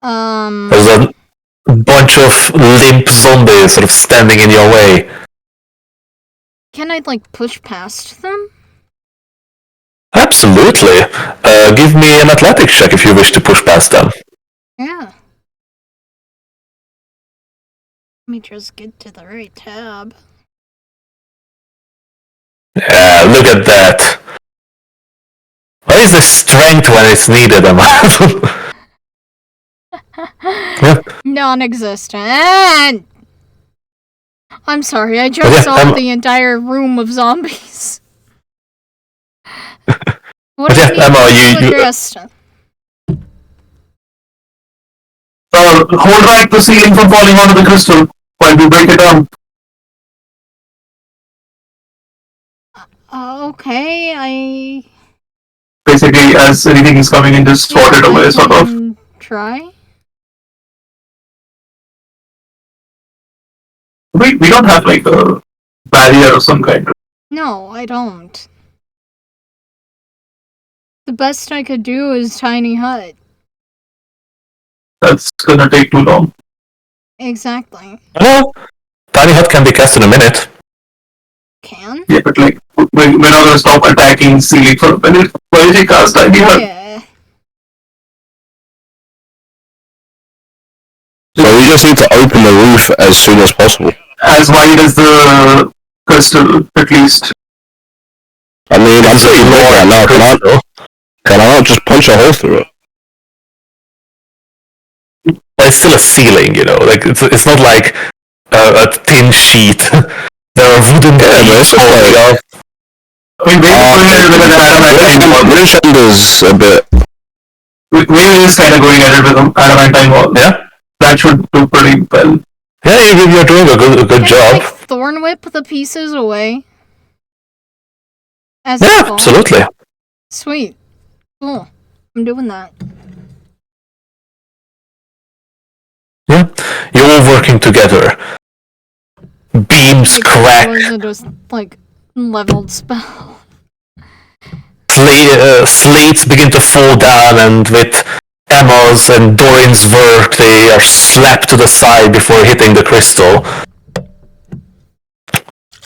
There's a bunch of limp zombies sort of standing in your way. Can I, like, push past them? Absolutely. Give me an athletics check if you wish to push past them. Yeah. Let me just get to the right tab. Yeah, look at that. What is the strength when it's needed, Emma? Yeah. Non-existent. I'm sorry, I just saw the entire room of zombies. What do Emma, hold back the ceiling from falling onto the crystal while we break it down. Okay, Basically, as anything is coming in, just swat it away, sort of. Try? We don't have like a barrier of some kind. No, I don't. The best I could do is tiny hut. That's gonna take too long. Exactly. No, tiny hut can be cast in a minute. Can? Yeah, but like we're not gonna stop attacking ceiling for a minute. Why did he cast tiny hut? Yeah. So we just need to open the roof as soon as possible. As wide as the crystal, at least. I mean, I'm pretty big right now. Can I not just punch a hole through it? But it's still a ceiling, you know. Like it's not like a thin sheet. There are wooden beams holding up. I mean, maybe Bridge a bit. Maybe is kind of going at it with an adamantine wall. Yeah, That should do pretty well. yeah, you're doing a good job. Like thorn whip the pieces away. As Yeah, they fall. absolutely. Sweet. Cool. I'm doing that. Yeah, you're all working together. Beams crack. Or is it just like leveled spell? Slates begin to fall down, and with Emma's and Dorin's work, they are slapped to the side before hitting the crystal.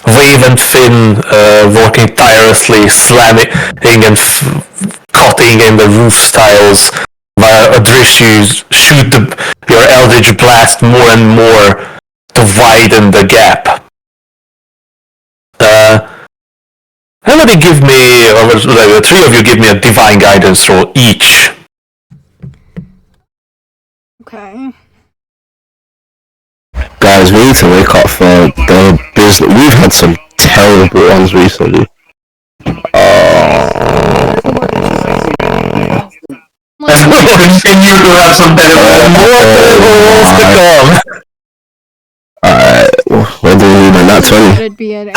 Wave and Finn working tirelessly, slamming and cutting in the roof tiles, while Adrish you shoot your Eldritch Blast more and more to widen the gap. Everybody give me, or the three of you give me a Divine Guidance roll each. Okay. Guys, we need to wake up for the business. We've had some terrible ones recently. Listen, Continue to have some terrible. Alright, what do we need on that 20? it'd be it.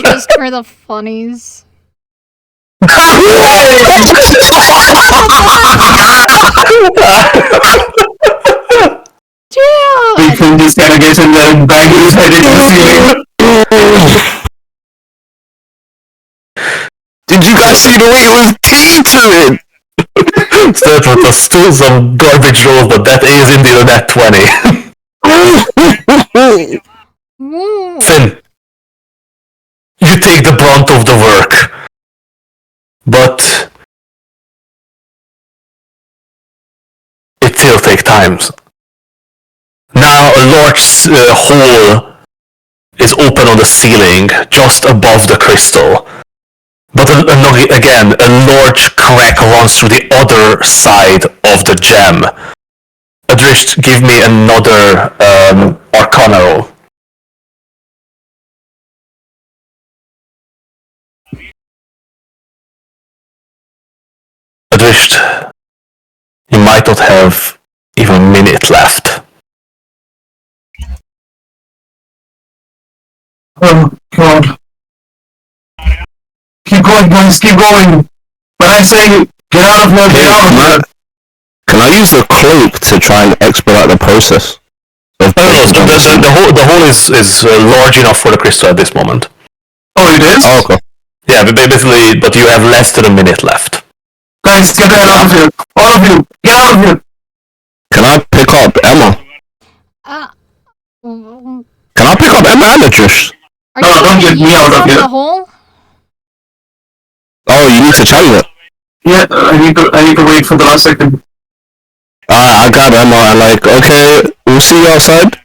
Just for the funnies. We Dude! can just kind of get in there and bang his head into the ceiling. Did you guys see the way it was teetering? So that was still some garbage roll, but that is indeed a net 20. Woo. Finn, you take the brunt of the work, but it still takes time. Now a large hole is open on the ceiling, just above the crystal. But again, a large crack runs through the other side of the gem. Adrish, give me another Arcana roll. Adrish, you might not have even a minute left. Oh god. Keep going, guys, keep going. When I say get out of here, get out of here. Can I use the cloak to try and expedite the process? No, the hole is large enough for the crystal at this moment. Oh, it is? Oh, okay. Yeah, but basically, but you have less than a minute left. Guys, get the hell out of here. All of you, get out of here. Can I pick up Emma? Can I pick up Emma and Adrish? Are No, you don't get me out of from here. the hole? Oh, you need to channel it. Yeah, I need to wait for the last second. I got Emma and like, okay, we'll see you outside.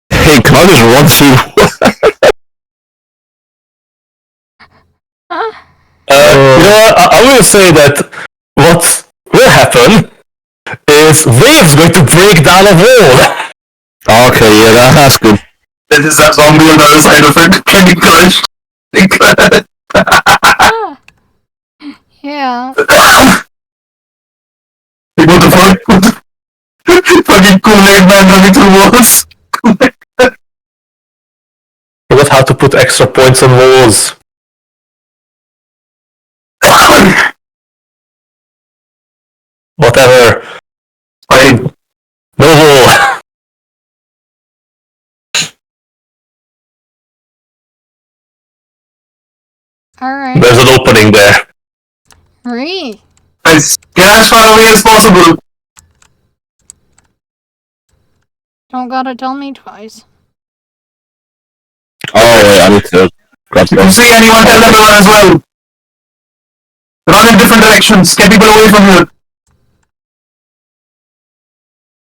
Hey, can I just run through? You know what? I will say that what will happen is Wave's going to break down a wall. Okay, yeah, that's good. There is that zombie on the other side of it, getting crushed. Yeah. What the fuck? Fucking Kool-Aid man running through walls. Forgot how to put extra points on walls. Whatever. Fine. No wall. Alright. There's an opening there. Hurry. Guys, get as far away as possible. Don't gotta tell me twice. Oh wait, I need to grab If you this. see anyone, tell them to run as well. Run in different directions. Get people away from here.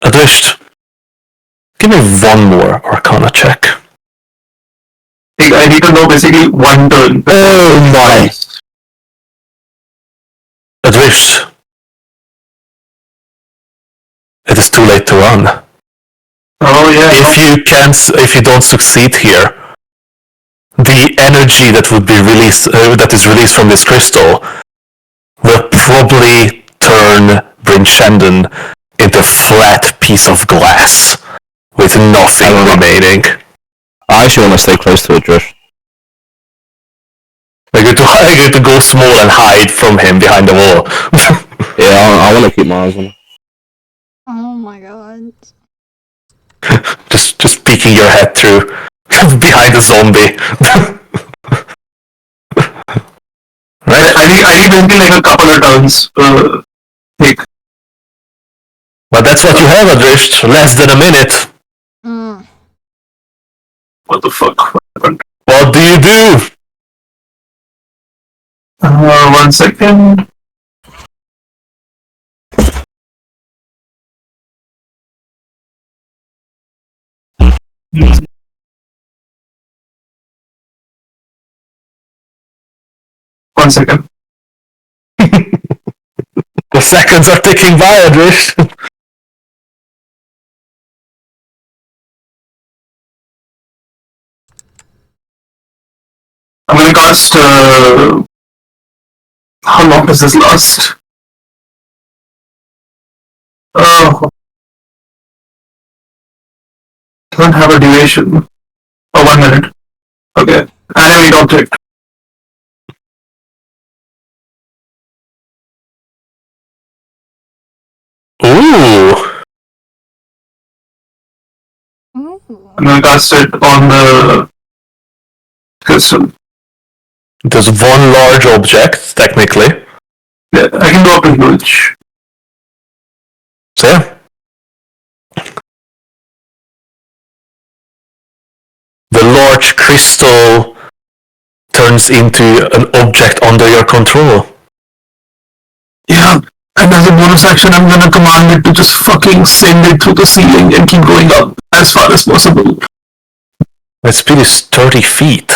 Advised. Give me one more Arcana check. I need to know basically one turn. Oh my! Advised. It is too late to run. Oh yeah. If you don't succeed here, the energy that would be released, that is released from this crystal, will probably turn Bryn Shandon into a flat piece of glass with nothing remaining. I actually want to stay close to it, Josh. I'm going to go small and hide from him behind the wall. Yeah, I want to keep my eyes on it. Oh my god. just peeking your head through behind the zombie. Right? I need maybe like a couple of turns. Like, But that's what you have, Adrish. Less than a minute. what the fuck? What do you do? 1 second. One second. The seconds are ticking by, Adrish. I'm gonna cast. How long does this last? Oh. Doesn't have a duration. Oh, 1 minute. Okay. Animate object. Ooh. Ooh. I'm gonna cast it on the crystal. There's one large object, technically. Yeah, I can go up in huge. So yeah. The large crystal turns into an object under your control. Yeah, and as a bonus action, I'm gonna command it to just fucking send it through the ceiling and keep going up as far as possible. Its speed is 30 feet.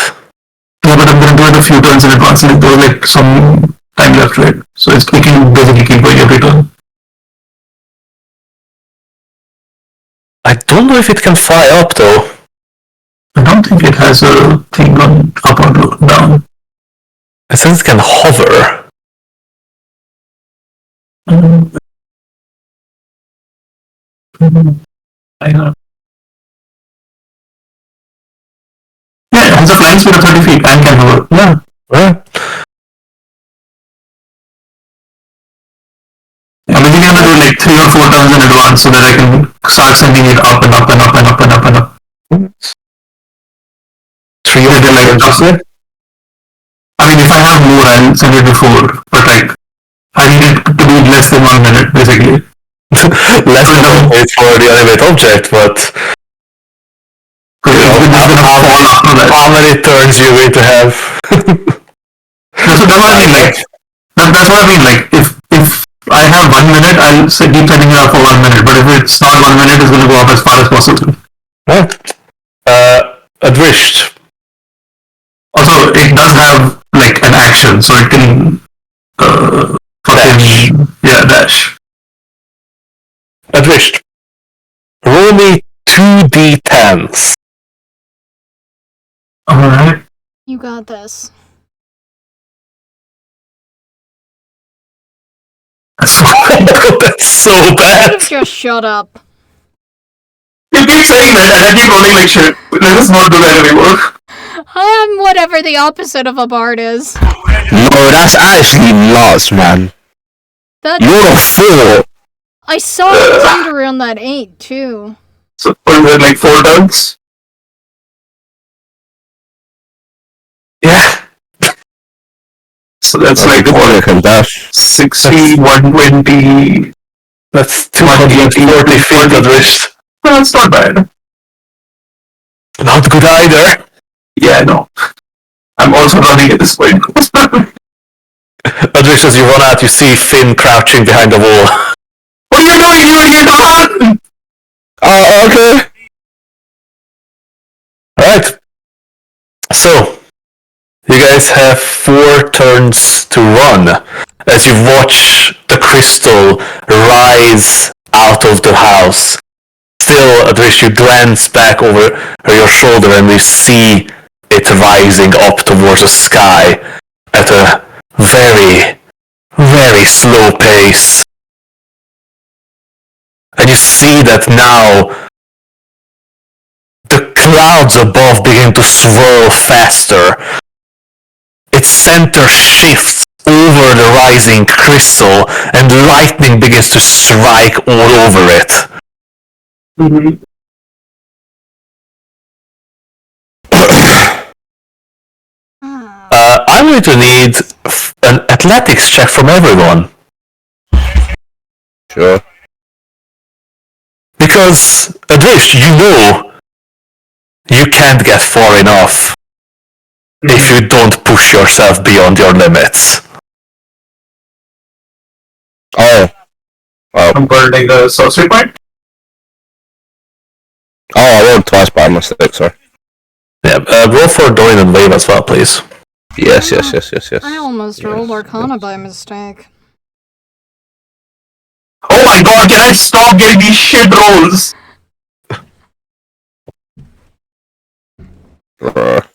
Yeah, but I'm gonna do it a few turns in advance, like there's like some time left, right? So it can basically keep going every turn. I don't know if it can fly up though. I don't think it has a thing on up or down. I think it can hover. I know. Yeah, it has a flying speed of 30 feet and can hover. Yeah. Right? I'm basically gonna do like 3 or 4 turns in advance so that I can start sending it up and up and up and up and up and up. 3 or 4 like, turns. I mean, if I have more, I'll send it before. But like, I need it to be less than 1 minute, basically. Less than 1 minute for the animate object, but how many turns you're going to have? That's what I mean. Like, that's what I mean. Like, if I have 1 minute, I'll keep sending it up for 1 minute. But if it's not 1 minute, it's going to go up as far as possible. Right. Advised. Also, it does have like an action, so it can Dash. Dash. Advised. Roll me 2d10s. Alright. You got this. That's so bad. Just shut up. You keep saying that and I keep rolling like shit. Let us not do that anymore. I'm whatever the opposite of a bard is. No, that's actually lots, man. That's, You're a 4. I saw Thunder on that 8 too. So, what is it, like 4 turns? Yeah. So that's like good one, can dash. 60, 120. That's 240 feet at least. Well, that's not bad. Not good either. Yeah, no. I'm also running at this point. At least as you run out, you see Finn crouching behind the wall. What are you doing? You need to run! Okay. Alright. So, you guys have 4 turns to run as you watch the crystal rise out of the house. Still, at least you glance back over your shoulder and you see it rising up towards the sky at a very, very slow pace. And you see that now the clouds above begin to swirl faster. Its center shifts over the rising crystal and lightning begins to strike all over it. Mm-hmm. I'm going to need an athletics check from everyone. Sure. Because, Adrish, you know you can't get far enough if you don't push yourself beyond your limits. Oh. I'm burning the sorcery point. Oh, I rolled twice by mistake, sorry. Yeah, roll for Dorian and Wave as well, please. Yes. I almost rolled Arcana by mistake. Oh my god, can I stop getting these shit rolls? Bruh.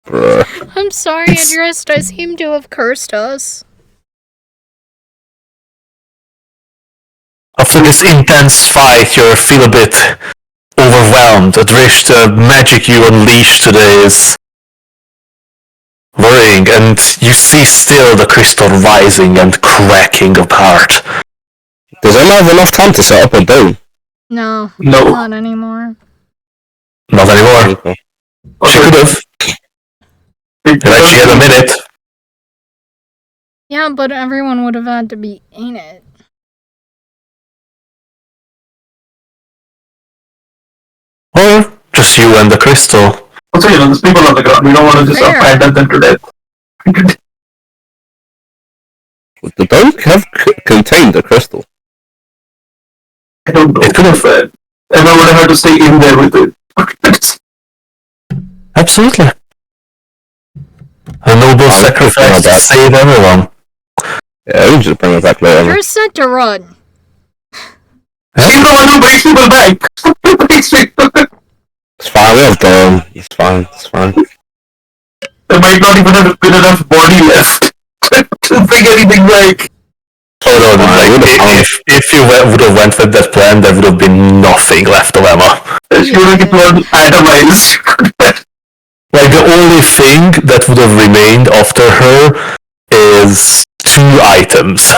Bruh. I'm sorry, Adrist, I seem to have cursed us. After this intense fight, you feel a bit overwhelmed. Adrish, the magic you unleashed today is worrying, and you see still the crystal rising and cracking apart. Does Emma have enough time to set up a dome? No, No. not anymore. Not anymore. Okay. She could have. Like she had a minute. Yeah, but everyone would have had to be in it. Or just you and the crystal. Also, you know, there's people on the ground. We don't want to just Fair. abandon them to death. Would the dome have contained the crystal? I don't know. It could have. Emma would have had to stay in there with it. Absolutely. A noble sacrifice to save everyone. Yeah, we can just bring it back later. You're set to run. She's the one who brings people back. It's fine, we have dome. It's fine. There might not even have been enough body left to bring anything back. Oh no, like, if you would have went with that plan, there would have been nothing left of Emma. She would have been atomized. Like, the only thing that would have remained after her is 2 items.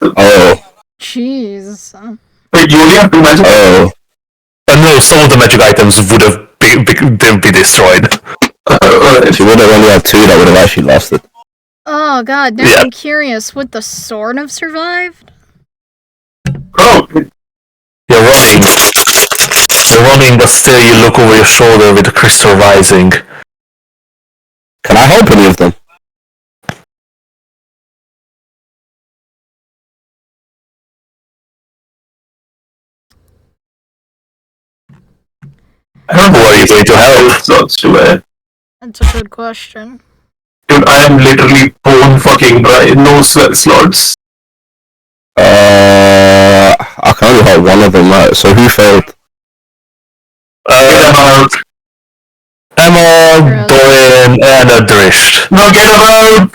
Oh. Jeez. Wait, you only have 2 magic? Oh. No, some of the magic items would have be destroyed. She would have only had 2 that would have actually lasted. Oh god, now Yeah. I'm curious, would the sword have survived? Oh, You're running. You're running, but still you look over your shoulder with the crystal rising. Can I help any of them? I don't know Who are you going to help? slots to wear. That's a good question. Dude, I am literally bone fucking dry. No slots. I can only help one of them, right? So who failed? Get him out. Emma, Dorian, and Adrish. No, get her out.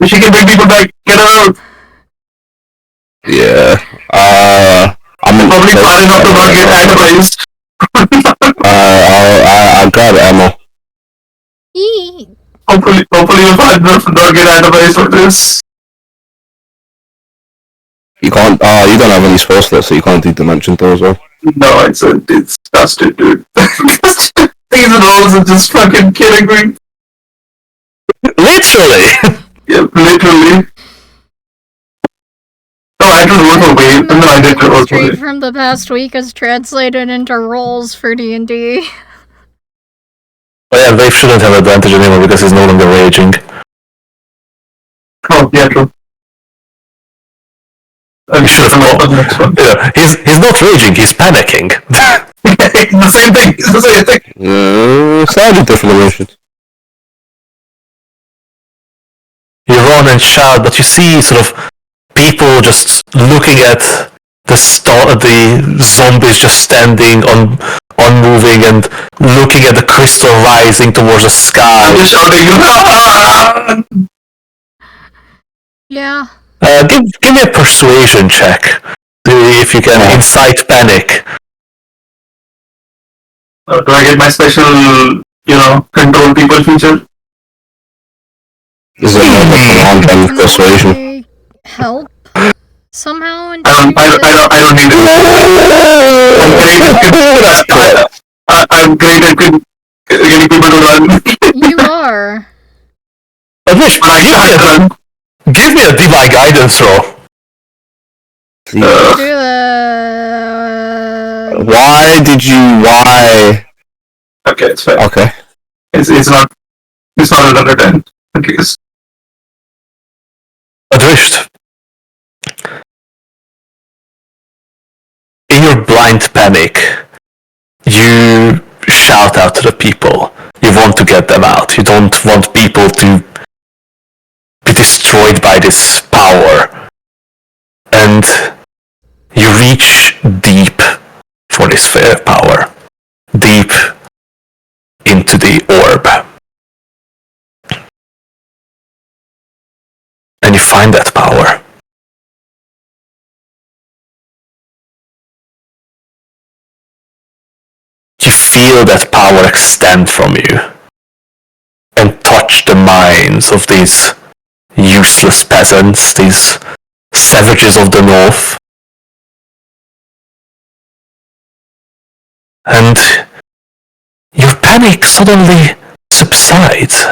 She can bring people back. Get her out. Yeah. I'm Probably far enough to not get atomized. grab ammo. Hopefully your partner don't get randomized for this. You can't. You don't have any spell slots, so you can't do dimension door as well. No, it's busted, dude. These rolls are just fucking killing me. Literally! Yeah, literally. No, I don't roll for Bane. No, I did roll for Straight Bane. from the past week is translated into rolls for D&D. But yeah, Dave shouldn't have advantage anymore because he's no longer raging. Oh, yeah, true. He should have called. Yeah, he's not raging, he's panicking. It's the same thing. It's the same thing. Slightly different emotions. You run and shout, but you see sort of people just looking at the zombies just standing unmoving and looking at the crystal rising towards the sky. I'm just shouting. Yeah. Give me a persuasion check. If you can incite panic. Do I get my special, control people feature? Is it not a Can persuasion? I help somehow? I don't need it. I'm great at getting people to run. You are. Advish, I can't run. give me a divine guidance roll. Do the... Why? Okay, it's fine. Okay. It's not another 10. At least. Advished. In your blind panic, you shout out to the people. You want to get them out. You don't want people to be destroyed by this power. And you reach deep for this power. Deep into the orb. And you find that power. You feel that power extend from you and touch the minds of these useless peasants, these savages of the north. And your panic suddenly subsides.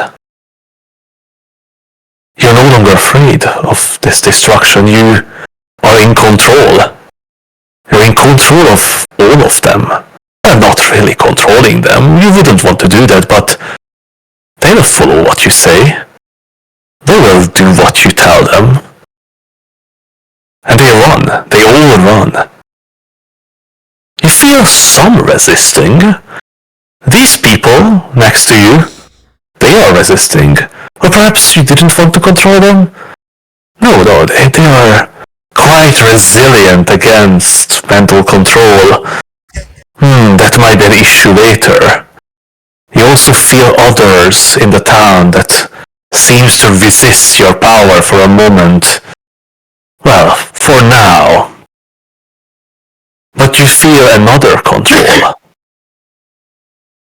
You're no longer afraid of this destruction. You are in control. You're in control of all of them. You're not really controlling them. You wouldn't want to do that, but they will follow what you say. They will do what you tell them. And they run. They all run. You feel some resisting. These people next to you, they are resisting. Or perhaps you didn't want to control them? No, they are quite resilient against mental control. That might be an issue later. You also feel others in the town that seems to resist your power for a moment. Well, for now. But you feel another control.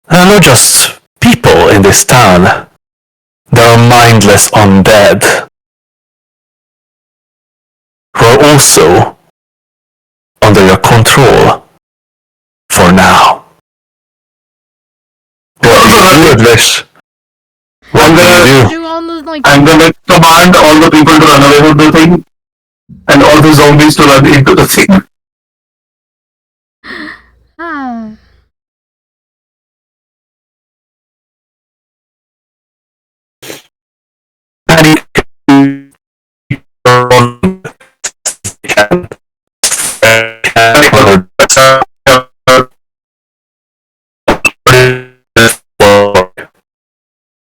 And not just people in this town. There are mindless undead who are also under your control for now. What do you do, Advish? What do you do? Do all the, like... I'm gonna command all the people to run away from the thing, and all the zombies to run into the thing. Ah.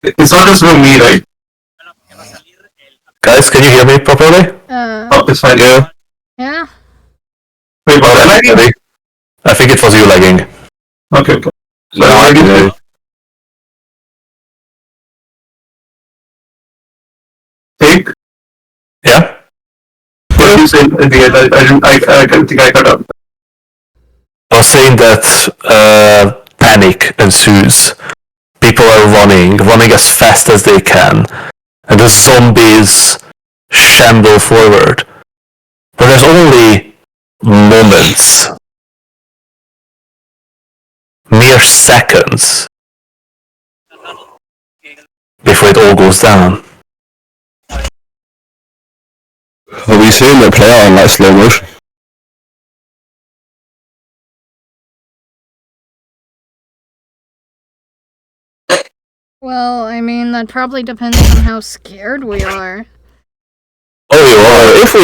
It's not just for me, right? Guys, can you hear me properly? Oh, it's fine. Yeah. Yeah? Wait, was I lagging? I think it was you lagging. Okay. So I did it. Take? Yeah? What did you say at the end? I think I cut up. I was saying that panic ensues people are running as fast as they can, and the zombies shamble forward. But there's only moments, mere seconds, before it all goes down. Are we seeing it play out in like slow motion? Well, I mean, that probably depends on how scared we are. Oh, if we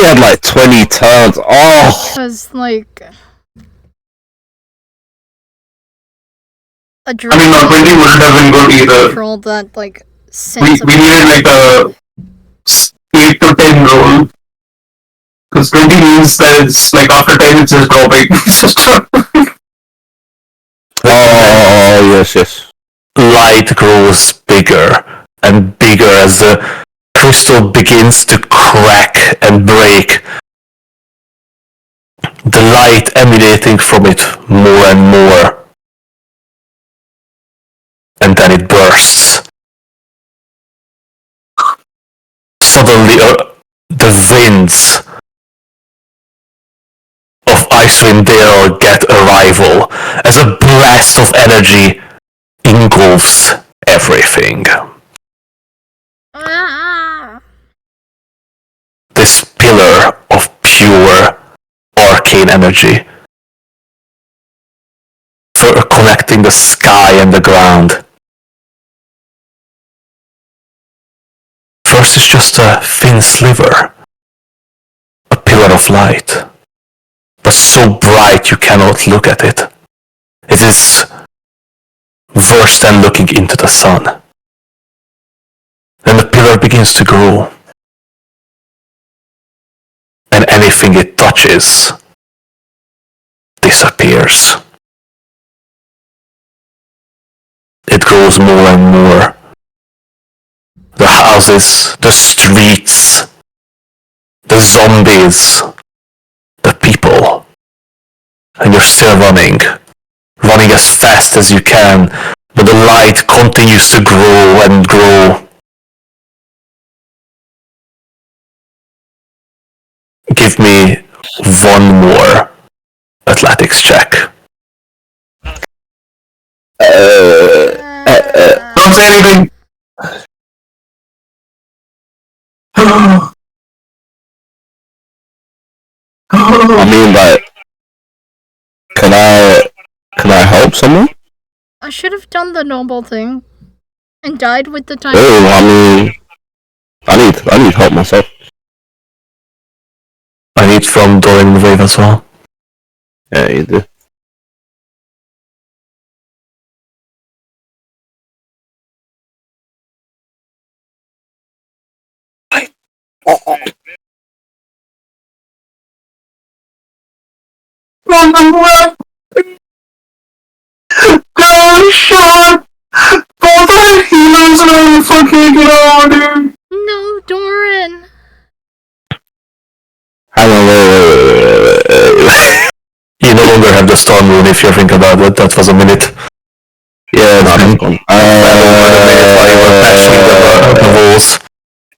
had like 20 turns, oh! Because, like... I mean, not 20 wouldn't have been good either. Control that, like, We sense of... needed like a 8 to 10 roll. Because 20 means that it's like after 10 it's just dropping. It's just dropping. Oh, yes. Light grows bigger and bigger as the crystal begins to crack and break. The light emanating from it more and more. And then it bursts. Suddenly, the winds of Icewind Dale get a rival as a blast of energy engulfs everything. This pillar of pure arcane energy for connecting the sky and the ground. First it's just a thin sliver, a pillar of light, but so bright you cannot look at it. It is worse than looking into the sun. Then the pillar begins to grow, and anything it touches disappears. It grows more and more. The houses, the streets, the zombies, the people. And you're still running as fast as you can, but the light continues to grow and grow. Give me one more athletics check. Don't say anything. I mean, like, can I help someone? I should have done the noble thing. And died with the time. Oh, I mean, I need help myself. I need from Dorian the Wave as well. Yeah, you do. Oh, shot! Both our healers are fucking get out, dude. No, Doran! Hang on, wait. You no longer have the Storm Rune if you think about it. That was a minute. Yeah, no, that's gone. The walls.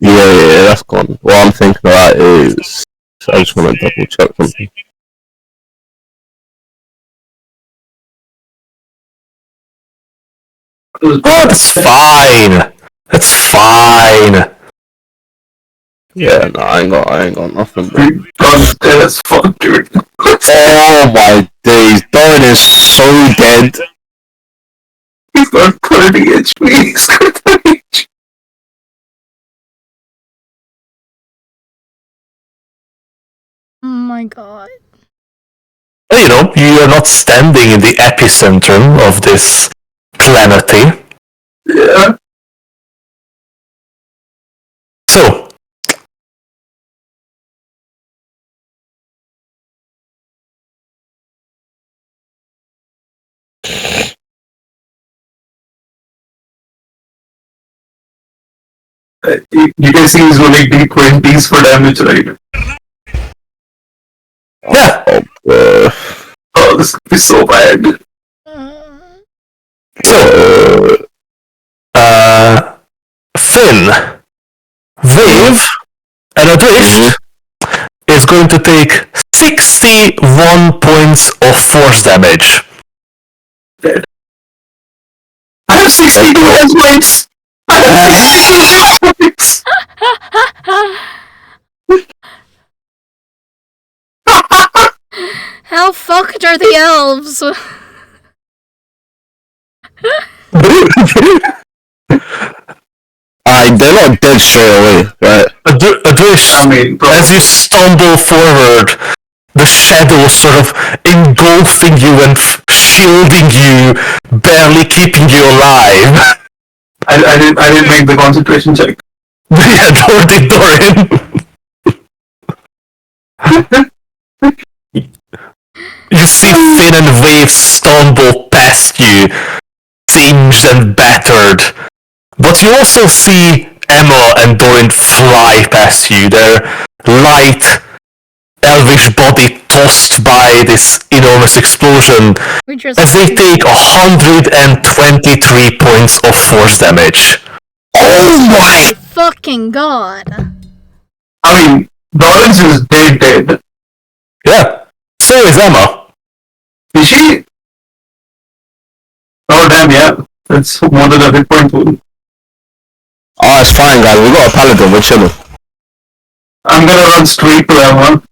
Yeah, that's gone. What I'm thinking about is... I just want to double check something. Oh, that's fine. That's fine. Yeah, no, I ain't got nothing, bro. God, dead as fuck, dude. Oh my days, Doran is so dead. He's got 30 HP. He's got 30 HP. Oh my god. You know, you are not standing in the epicenter of this calamity. Yeah. So, You can see he's rolling D20s for damage, right? yeah. Oh, this could be so bad. So, win, Wave and Adrift is going to take 61 points of force damage. I have 62 health points! I have 62 health points! How fucked are the elves? They're not dead straight away, right? Adrift, as you stumble forward, the shadows sort of engulfing you and shielding you, barely keeping you alive. I didn't make the concentration check. Yeah, Dorian. You see Finn and Wave stumble past you, singed and battered. But you also see Emma and Dorian fly past you, their light, elvish body tossed by this enormous explosion, as they take 123 points of force damage. Oh my! Fucking god. I mean, Doran's is dead. Yeah, so is Emma. Is she? Oh damn, yeah. That's more than a hit point pool. Oh, it's fine, guys. We got a paladin. We're chilling. I'm gonna run straight to Emma.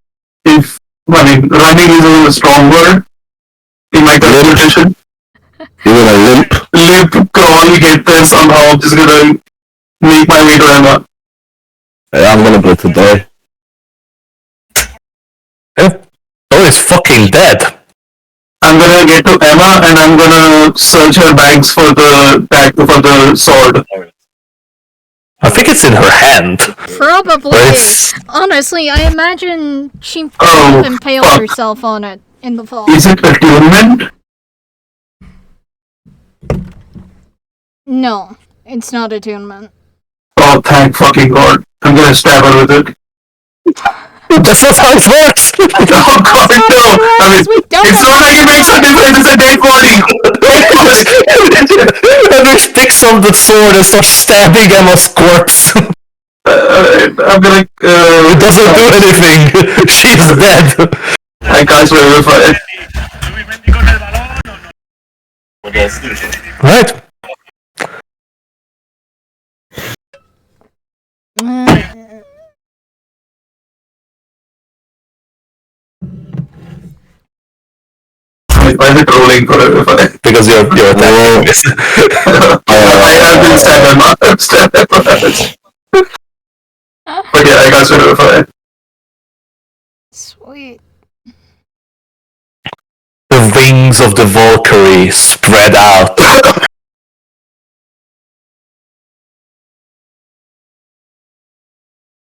Running is a little strong word. In my concentration. You're gonna limp. Limp, crawl, get there somehow. I'm just gonna make my way to Emma. Yeah, I'm gonna go to Dory. Yeah, Dorian's fucking dead. I'm gonna get to Emma and I'm gonna search her bags for the sword. I think it's in her hand. Probably. It's... Honestly, I imagine she impaled herself on it in the fall. Is it attunement? No, it's not attunement. Oh, thank fucking god. I'm gonna stab her with it. That's not how it works! Oh god, no! I mean, it's not like it makes a difference, it's a dead body! And just picks up the sword and starts stabbing Emma's corpse. I'm gonna, It doesn't do anything. She's dead. I can't verify it. Right. Why is it rolling for verify? Because you're attacking this. I've been stabbed. But yeah, I got verify. Sweet. The wings of the Valkyrie spread out.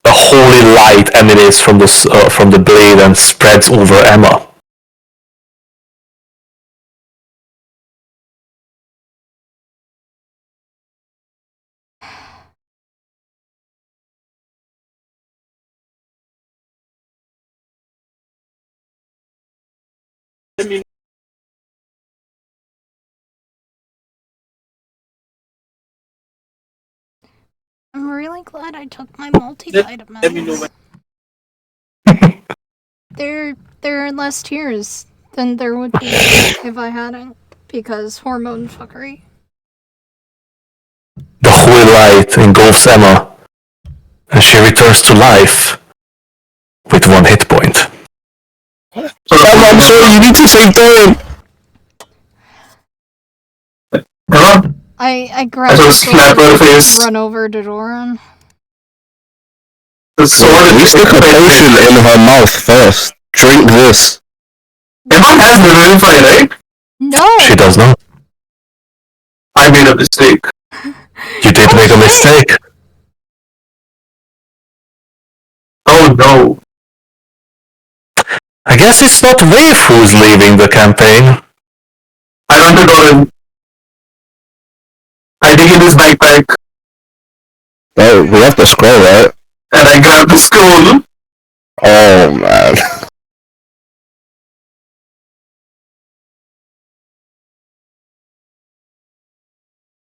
A holy light emanates from the blade and spreads over Emma. I'm really glad I took my multivitamins. There are less tears than there would be if I hadn't, because hormone fuckery. The holy light engulfs Emma, and she returns to life with 1 hit point. Emma, I'm sorry, you need to save Dorian! I grabbed the sword and run over to Doran. The sword We stick a potion in her mouth first. Drink this. Emma has verify, right? No! She does not. I made a mistake. You did make a mistake. Oh no. I guess it's not Wave who's leaving the campaign. I run to Doran. I dig in his backpack. Oh, we have the scroll, right? And I grab the scroll. Oh, man.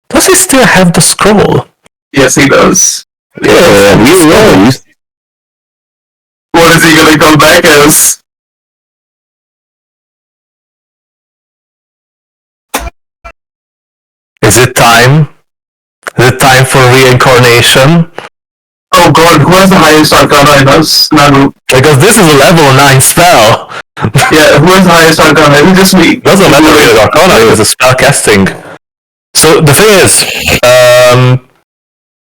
Does he still have the scroll? Yes, he does. Yeah, we know. What is he gonna come back as? Is it time? Is it time for reincarnation? Oh god, who has the highest arcana in us? Nanu. Because this is a level 9 spell. Yeah, who has the highest arcana? Is it just me? Doesn't matter if it's arcana, it's a spell casting. So the thing is,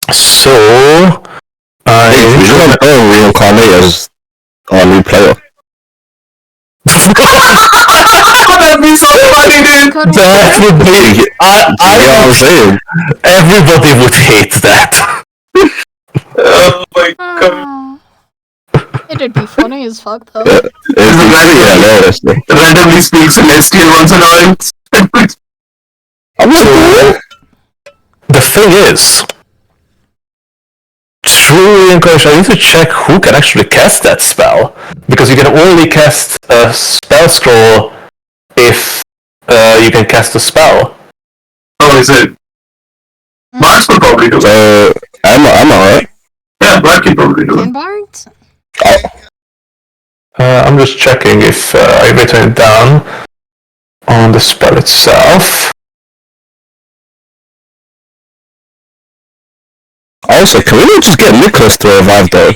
We should have go reincarnate as our new player. That'd be so funny, dude! That would be. You know what I'm saying? Everybody would hate that. Oh my god. It'd be funny as fuck though. It'd be pretty hilarious. Randomly speaks Celestial once in a while. I'm not The thing is, true reincarnation, I need to check who can actually cast that spell. Because you can only cast a spell scroll if you can cast a spell. Oh, is it? Bards could probably do it. So, I'm alright. Yeah, Bard can probably do Can it. bards? I'm just checking if I've written it down on the spell itself. Also, can we not just get Nicholas to revive though?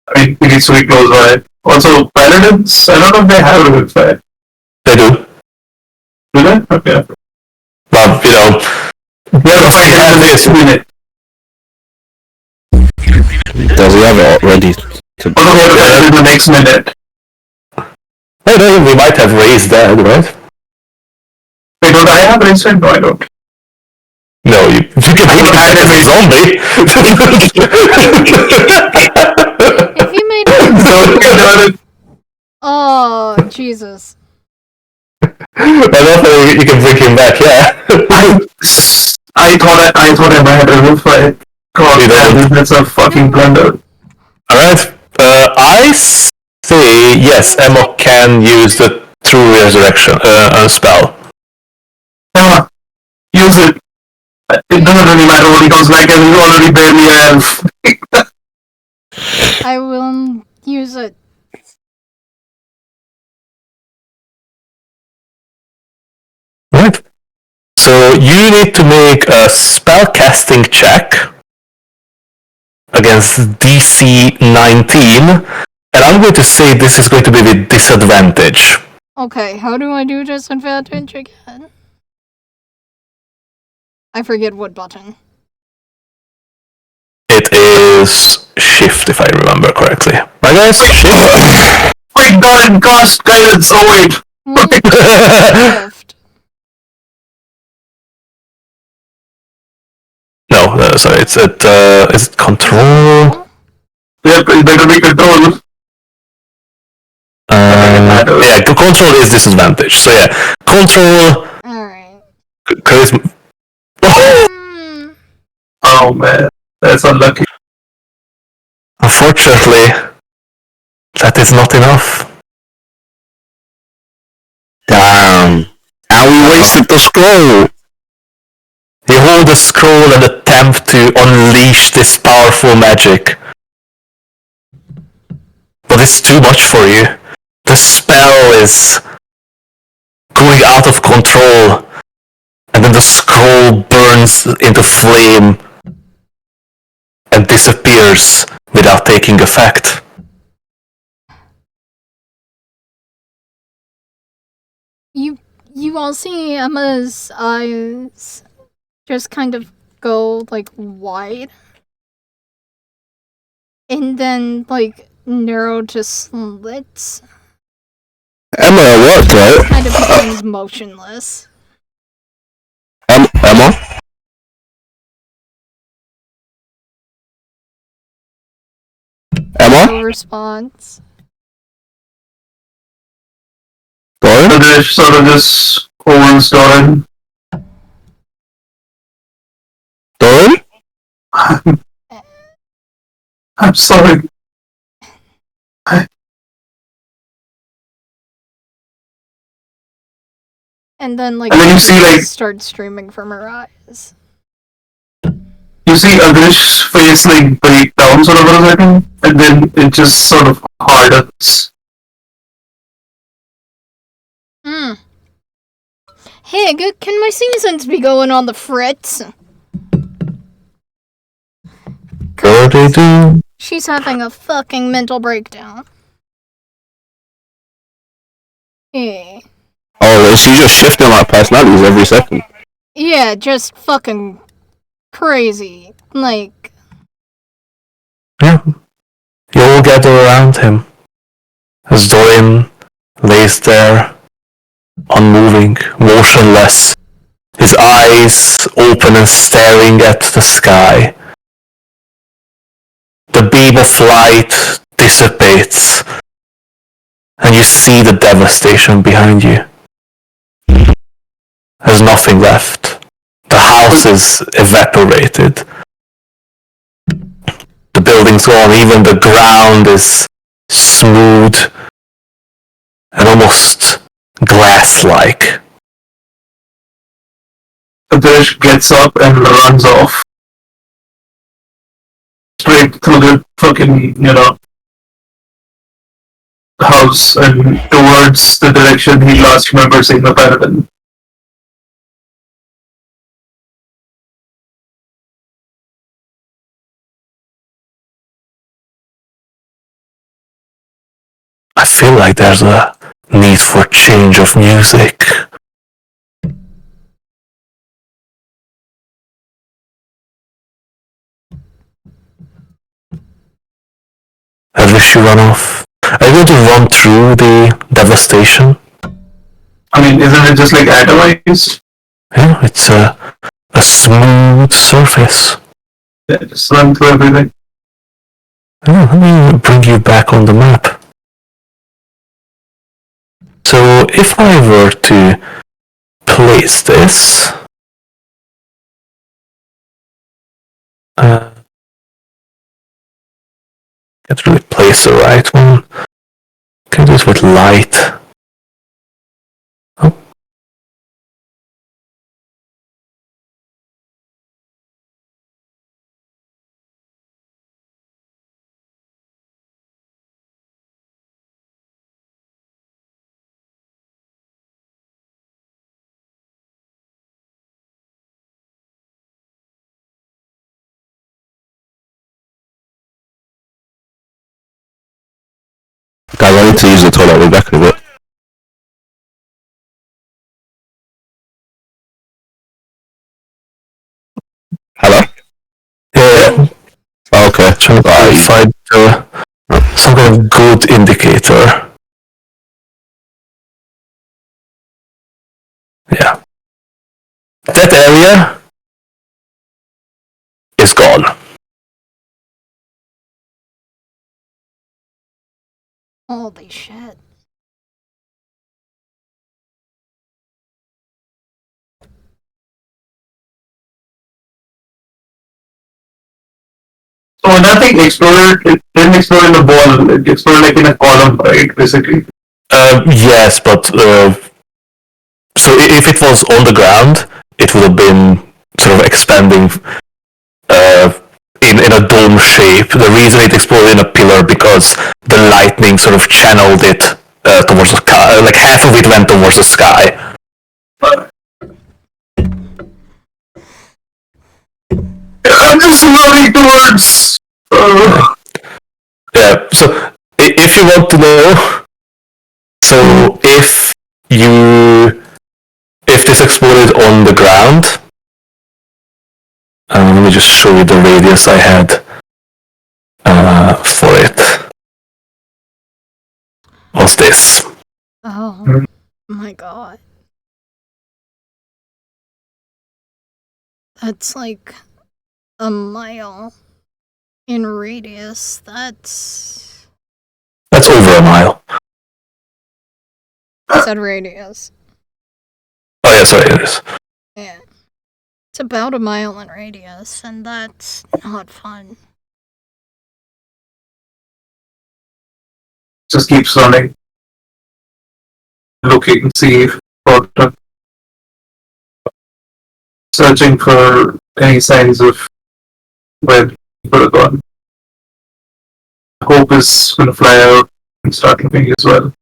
I mean, we need sweet close by. Also, Paladins, I don't know if they have a fire. They do. Do they? Okay. But, you know, We have to fight him in the next minute. Does he have it ready? Also, we have to fight him in the next minute. I know we might have raised that, right? Wait, don't I have instant? No, I don't. No, you can don't have as a zombie. If you made it. Don't get done it. Oh, Jesus. I don't think you can bring him back, yeah. I thought I might have remove fire. God, You don't. that's a fucking blunder. Alright, I say yes, Emma can use the True Resurrection spell. Yeah, use it. It doesn't really matter what he comes back as, you already barely have. I will use it. Right. So you need to make a spell casting check against DC 19, and I'm going to say this is going to be with disadvantage. Okay, how do I do disadvantage again? I forget what button. It is shift, if I remember correctly. Right, guys? Shift. Quick, darn, cast guidance, oh wait. Shift. No, sorry, it's at, is it control? Yep, it better be control. Yeah, control is disadvantage. So yeah, control, Alright. charisma. Oh man, that's unlucky. Unfortunately, that is not enough. Damn. And we wasted the scroll. You hold the scroll and attempt to unleash this powerful magic. But it's too much for you. The spell is going out of control, and then the scroll burns into flame and disappears without taking effect. You all see Emma's eyes just kind of go like wide. And then like narrow to slits. Emma, what, right? Kind of becomes motionless. Emma? Emma? No response. Doran? So they sort of just owns Doran. Doran? I'm sorry. And then like And then you see, like- starts streaming from her eyes. you see Agrish's face like break down sort of for a second, and then it just sort of hardens. Hey, can my seasons be going on the fritz? Sure they do. She's having a fucking mental breakdown. Yeah. Oh, is she just shifting like personalities every second? Yeah, just fucking crazy. Like, Yeah. You all gather around him as Dorian lays there, unmoving, motionless, his eyes open and staring at the sky. The beam of light dissipates, and you see the devastation behind you. There's nothing left. The house is evaporated. The building's gone, even the ground is smooth and almost glass-like. Agrish gets up and runs off. Straight through the fucking, house and towards the direction he last remembers seeing the paragon. I feel like there's a need for change of music. I wish you run off. Are you going to run through the devastation? I mean, isn't it just like atomized? Yeah, it's a smooth surface. Yeah, just run through everything. Yeah, let me bring you back on the map. So if I were to place this, can't really place the right one. Can do it with light. Oh. Guys, I need to use the toilet. We're back in a bit. Hello? Yeah, Okay. trying to find some kind of good indicator. Yeah. That area is gone. holy shit. So when that thing exploded, it didn't explode in the ball, it exploded like in a column, right, basically. Yes, but so if it was on the ground, it would have been sort of expanding in a dome shape. The reason it exploded in a pillar because the lightning sort of channeled it towards the sky. Like half of it went towards the sky. I'm just running towards. Yeah. So if you want to know, so if this exploded on the ground, let me just show you the radius I had for it. Was this? Oh my god. That's like a mile in radius. That's over a mile. I said radius. Oh yeah, sorry, it is. Yeah. It's about a mile in radius, and that's not fun. Just keeps running. Looking, see for searching for any signs of where people are gone. Hope is gonna fly out and start looking as well.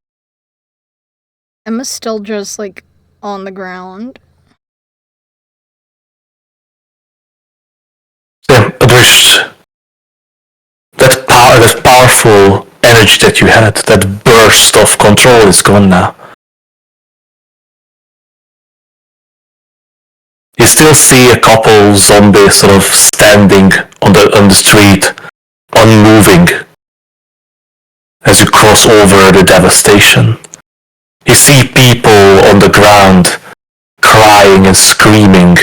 Emma's still just, like, on the ground. Yeah, that powerful energy that you had, that burst of control is gone now. You still see a couple zombies sort of standing on the street, unmoving, as you cross over the devastation. You see people on the ground crying and screaming.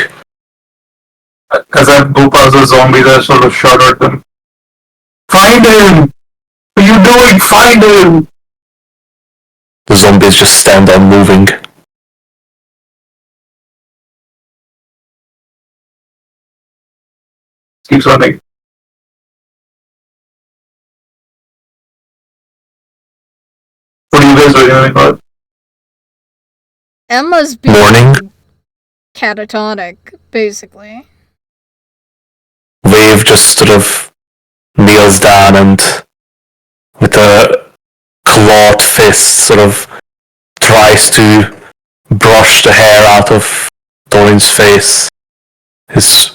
As I go past the zombies, I sort of shout at them. Find him! What are you doing? Find him! The zombies just stand unmoving. Keeps running. What are you guys doing? Anything? Emma's being Morning. catatonic, basically. Wave just sort of kneels down and with a clawed fist sort of tries to brush the hair out of Doran's face. His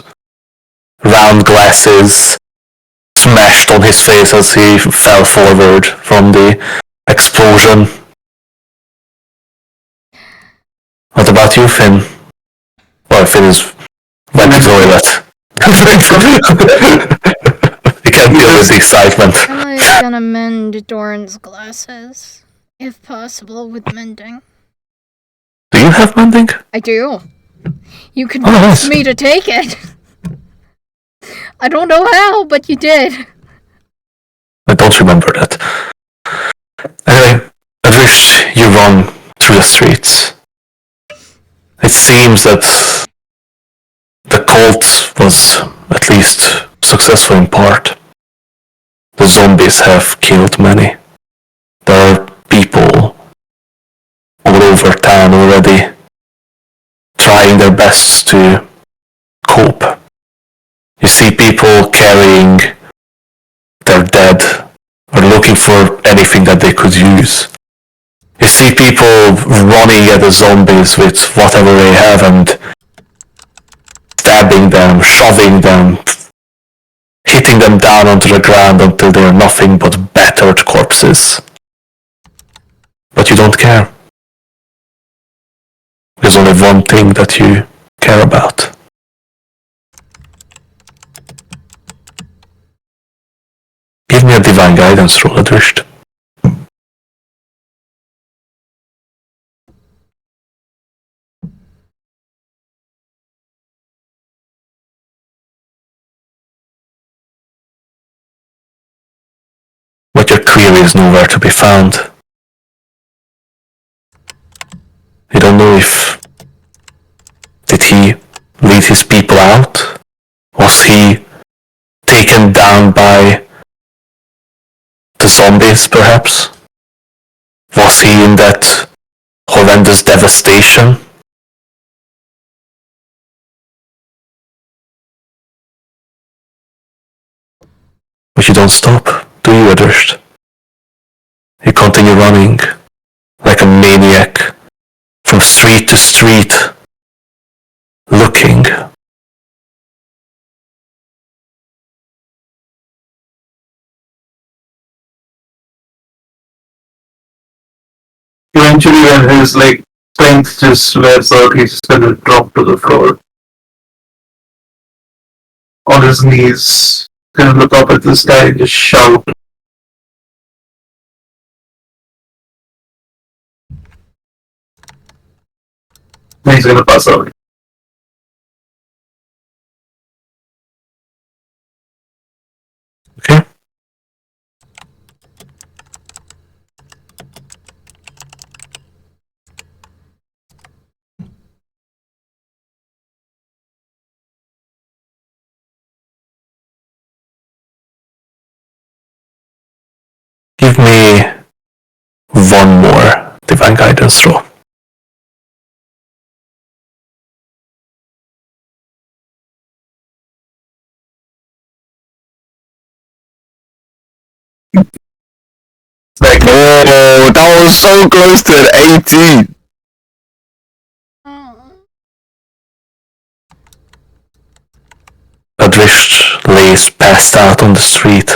round glasses smashed on his face as he fell forward from the explosion. What about you, Finn? Well, Finn went to the toilet. He can't deal with the excitement. Emma is gonna mend Doran's glasses, if possible, with mending. Do you have mending? I do. You Oh, convinced nice. me to take it. I don't know how, but you did. I don't remember that. Anyway, at least you run through the streets. It seems that the cult was at least successful in part. The zombies have killed many. There are people all over town already trying their best to cope. You see people carrying their dead or looking for anything that they could use. You see people running at the zombies with whatever they have and stabbing them, shoving them, hitting them down onto the ground until they are nothing but battered corpses. But you don't care. There's only one thing that you care about. Give me a divine guidance roll, Adrisht. But your query is nowhere to be found. You don't know if... Did he lead his people out? Was he taken down by the zombies, perhaps? Was he in that horrendous devastation? But you don't stop, do you, Adrisht? You continue running like a maniac from street to street, looking. Eventually, when his strength just wears out, he's just gonna drop to the floor on his knees. Gonna look up at the sky and just shout. Then he's gonna pass out. Okay? Give me one more divine guidance roll. was so close to an 18. Adrish lays passed out on the street.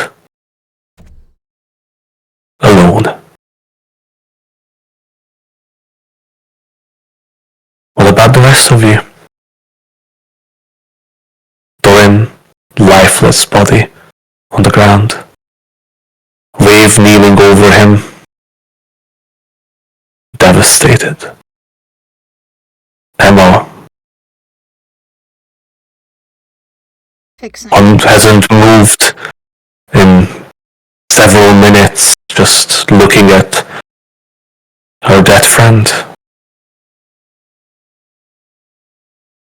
Alone. What about the rest of you? Doran, lifeless body on the ground. Wave kneeling over him. Devastated. Emma Fixing. hasn't moved in several minutes, just looking at her dead friend.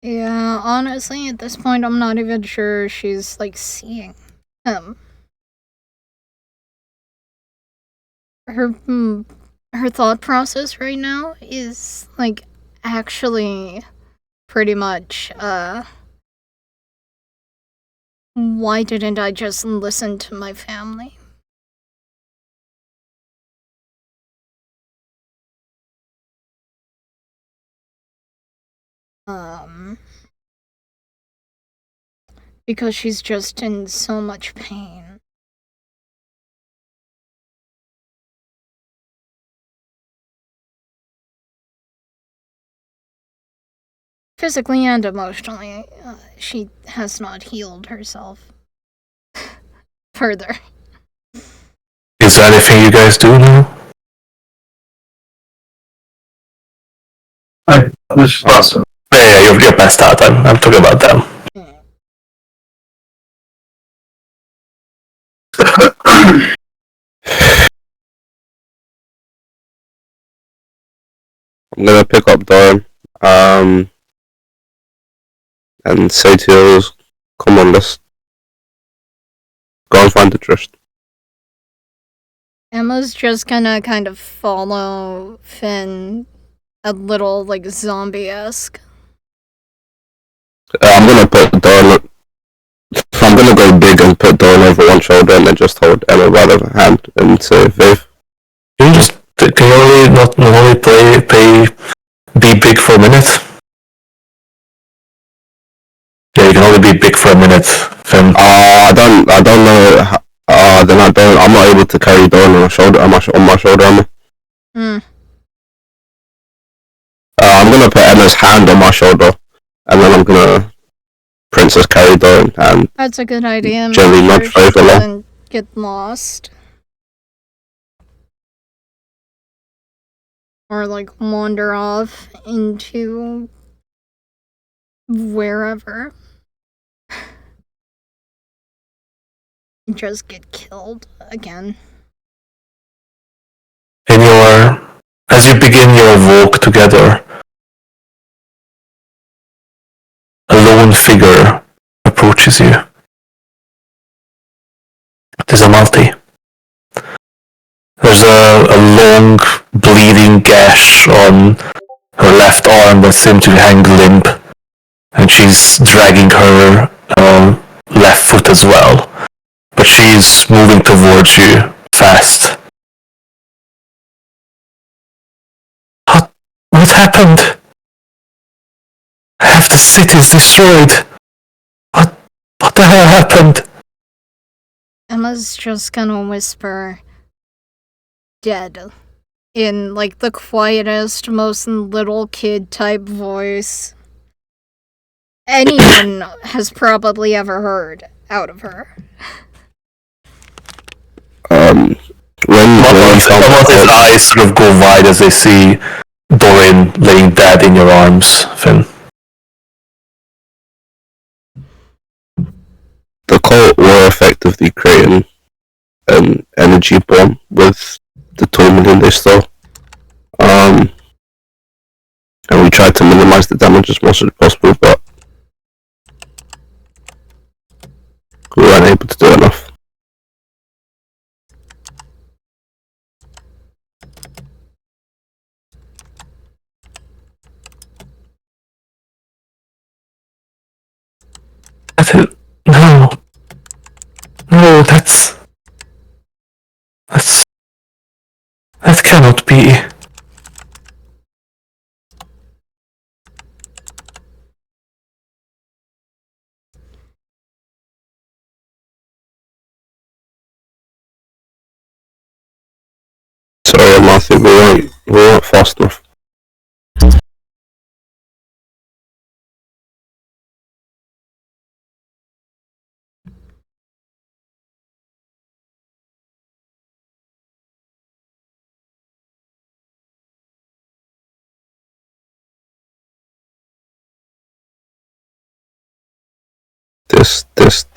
Yeah, honestly, at this point, I'm not even sure she's, like, seeing him. Her thought process right now is, like, actually pretty much, why didn't I just listen to my family? Because she's just in so much pain. Physically and emotionally, she has not healed herself further. Is there anything you guys do now? Which faster? Yeah, you're passed out. I'm talking about them. I'm gonna pick up Doran, and say to yours, come on, let's go and find the Drift. Emma's just gonna kind of follow Finn a little, like, zombie-esque. I'm gonna put Doran. I'm gonna go big and put Doran over one shoulder and then just hold Emma by the hand and say, Viv. Can you only not only be big for a minute? Yeah, you can only be big for a minute, Finn. I don't know. Then I'm not able to carry Doran on my shoulder. On my shoulder. I'm gonna put Emma's hand on my shoulder, and then I'm gonna princess carry Doran and That's a good idea. gently Make nudge sure she Faith along. doesn't get lost. Or, like, wander off into wherever. And just get killed again. As you begin your walk together, a lone figure approaches you. It is a multi. There's a long bleeding gash on her left arm that seems to hang limp, and she's dragging her left foot as well. But she's moving towards you fast. What happened? Half the city's destroyed. What the hell happened? Emma's just gonna whisper, dead, in, like, the quietest, most little kid type voice anyone has probably ever heard out of her. His eyes sort of go wide as they see Doran laying dead in your arms, Finn. The cult were effectively creating an energy bomb with the 2 million they stole. And we tried to minimize the damage as much as possible, but we weren't able to do enough. cannot be. Sorry, Matthew, we weren't fast enough.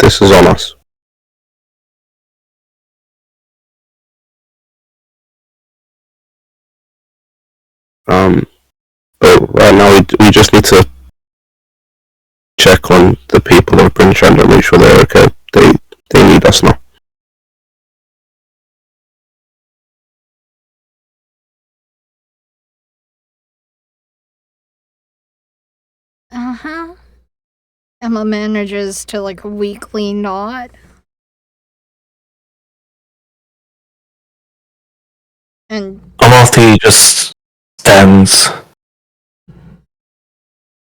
This is on us. But right now we just need to check on the people of British and make sure they're okay. They need us now. Uh-huh. Emma manages to, like, weakly nod. And Amalthi just stands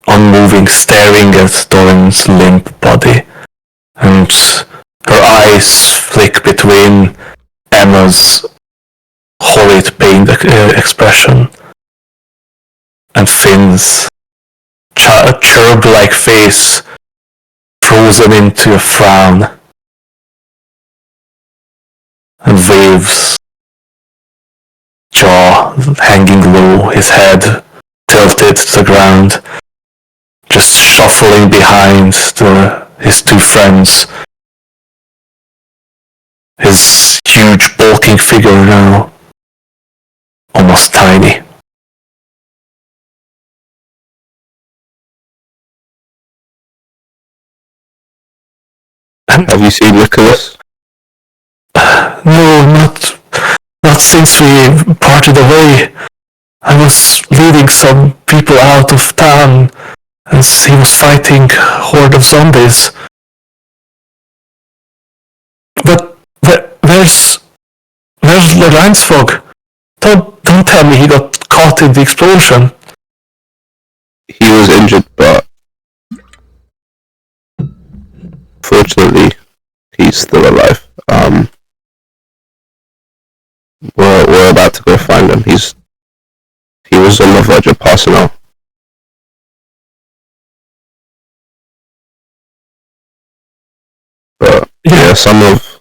unmoving, staring at Doran's limp body, and her eyes flick between Emma's horrid pained expression and Finn's cherub-like face frozen into a frown, and Wave's jaw hanging low, his head tilted to the ground, just shuffling behind his two friends. His huge bulking figure now almost tiny. Have you seen Nicholas? No, not since we parted away. I was leading some people out of town as he was fighting a horde of zombies. But where's Lansfog? Don't tell me he got caught in the explosion. He was injured, but fortunately, he's still alive. We're about to go find him. He was on the verge of passing out. But yeah, some of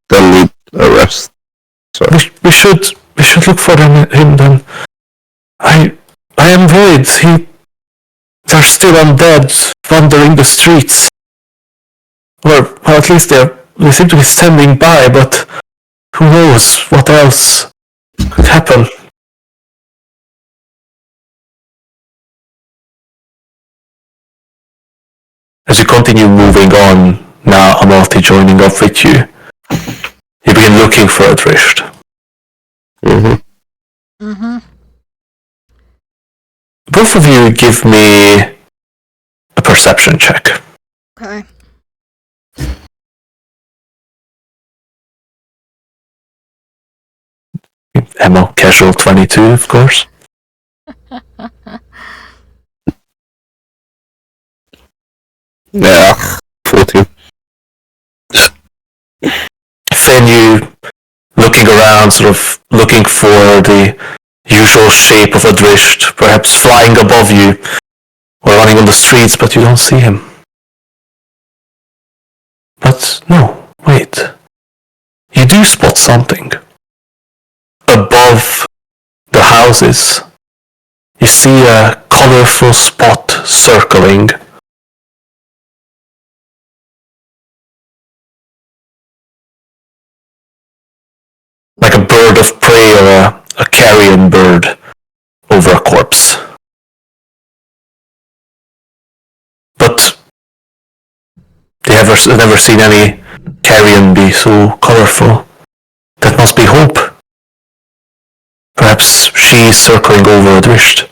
them need a rest. So We should look for him then. I am worried they're still undead wandering the streets. Or at least they seem to be standing by, but who knows what else could happen. As you continue moving on, now Amalthi joining up with you, you begin looking for Adrisht. Both of you give me a perception check. okay. Emma, casual 22, of course. yeah, 14. Finn, you looking around, sort of looking for the usual shape of Adrisht, perhaps flying above you or running on the streets, but you don't see him. But no, wait. You do spot something. Above the houses, you see a colorful spot circling. Like a bird of prey or a carrion bird over a corpse. But they have never seen any carrion be so colorful. That must be Hope. Perhaps she's circling over Adrisht.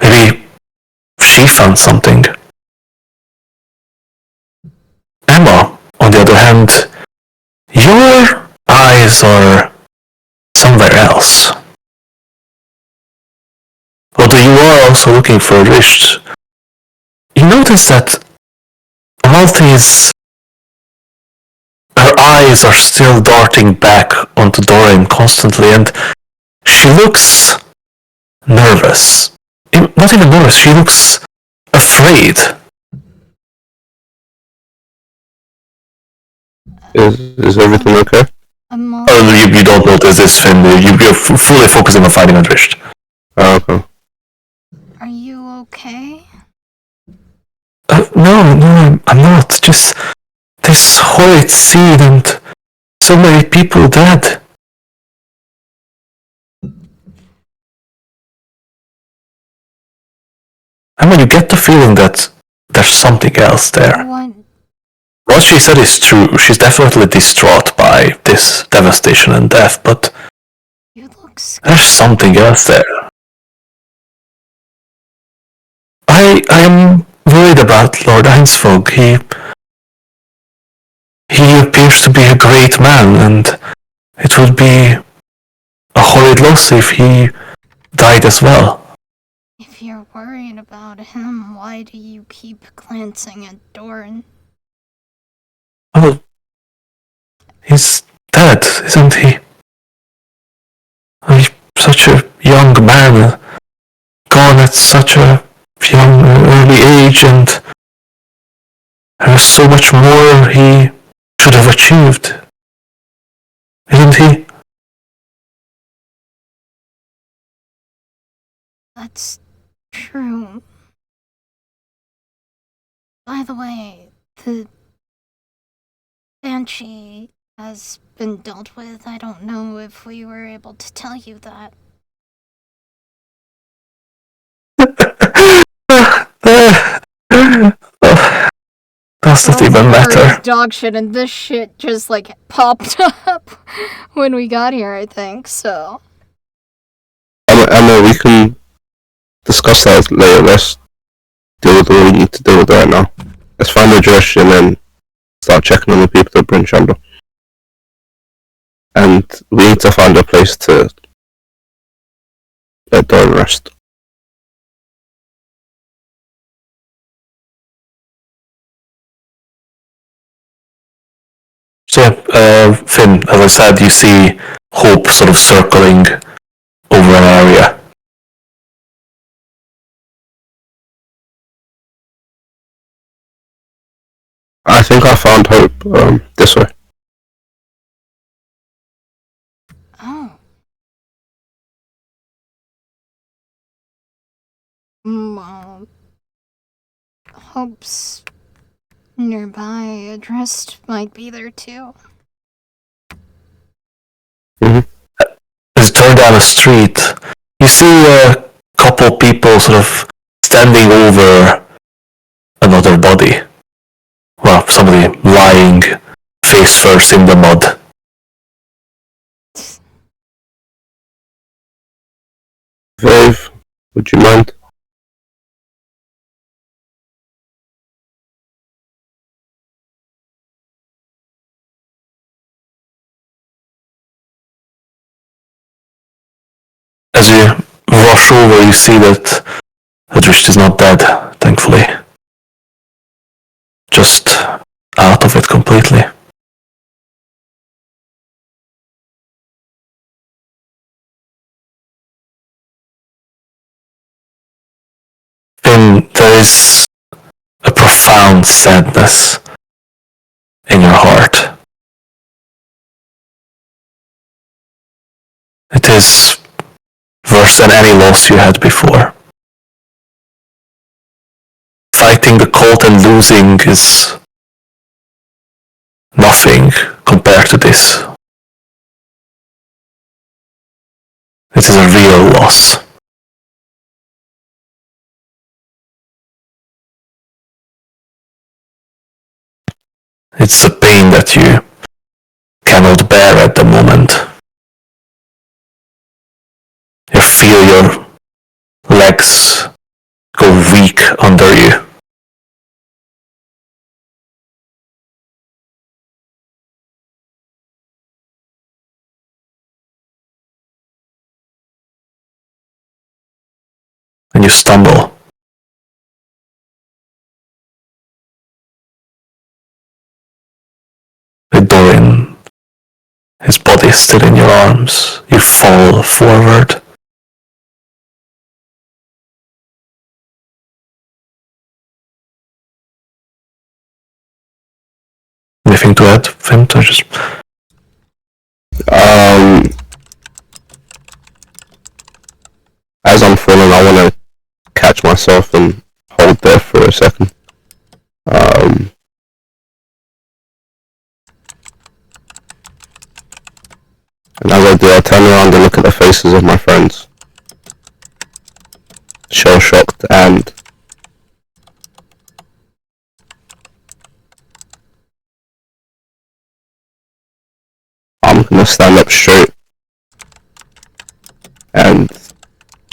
Maybe she found something. Emma, on the other hand, your eyes are somewhere else. else. Although you are also looking for a wish, you notice that Amalthe's her eyes are still darting back onto Dorian constantly, and she looks nervous. Not even nervous, she looks afraid. Is everything okay? Oh, you don't notice this, Finn. You're fully focusing on fighting Adrisht. Oh, okay. Are you okay? No, I'm not. Just this horrid scene and so many people dead. I mean, you get the feeling that there's something else there. What she said is true. She's definitely distraught by this devastation and death, but there's something else there. I am worried about Lord Ainsfog. He appears to be a great man, and it would be a horrid loss if he died as well. If you're worried about him, why do you keep glancing at Doran? Well, he's dead, isn't he? He's such a young man, gone at such a young, early age, and there's so much more he should have achieved, isn't he? That's true. By the way, the Banshee has been dealt with. I don't know if we were able to tell you that. Does not even matter. Dog shit, and this shit just like popped up when we got here, I think, so. Emma, we can discuss that later. Let's deal with what we need to deal with right now. Let's find the Josh and then start checking on the people that bring Chandler. And we need to find a place to let Doran rest. So Finn, as I said, you see Hope sort of circling over an area. I think I found Hope this way. Oh. Well, Hope's nearby. Adrist might be there too. As you turn down a street, you see a couple people sort of standing over another body. Well, somebody lying face first in the mud. Viv, would you mind? As you rush over, you see that Adrisht is not dead, thankfully. Just out of it completely. Finn, there is a profound sadness in your heart. It is worse than any loss you had before. Fighting the cult and losing is nothing compared to this. It is a real loss. It's a pain that you cannot bear at the moment. You feel your legs go weak under you. and you stumble. With Dorian, his body still in your arms, you fall forward. Anything to add, Finn? Or just... As I'm falling, I want to catch myself and hold there for a second. And as I do, I turn around and look at the faces of my friends. Shell-shocked and I'm gonna stand up straight and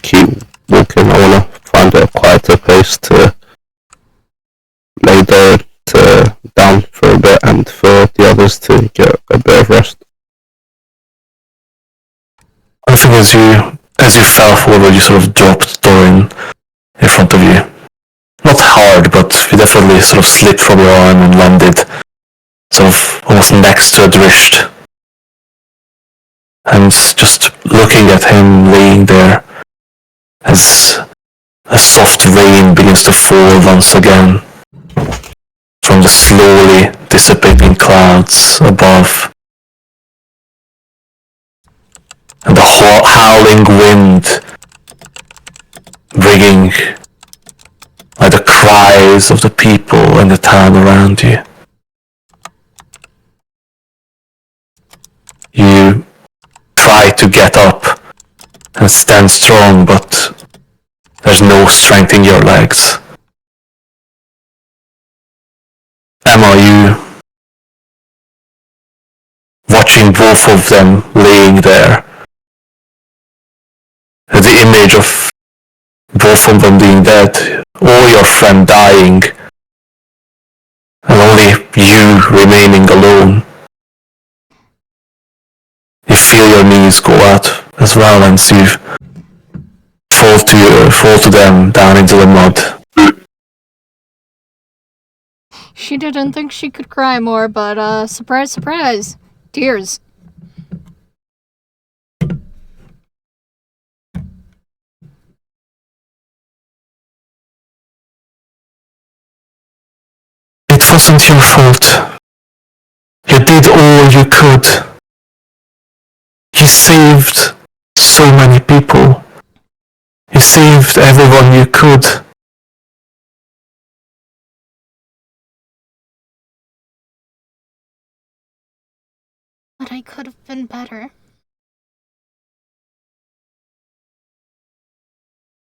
keep walking. I wanna find a quieter place to lay down for a bit and for the others to get a bit of rest. I think as you fell forward, you sort of dropped Dorian in front of you. Not hard, but you definitely sort of slipped from your arm and landed sort of almost next to Adrisht. And just looking at him laying there as a soft rain begins to fall once again from the slowly dissipating clouds above. And the howling wind bringing like the cries of the people in the town around you. You try to get up and stand strong, but there's no strength in your legs. Emma, you watching both of them laying there. The image of both of them being dead, or your friend dying, and only you remaining alone. You feel your knees go out as well, and so you fall to them down into the mud. She didn't think she could cry more, but surprise, surprise, tears. It wasn't your fault. You did all you could. You saved so many people. You saved everyone you could. But I could have been better.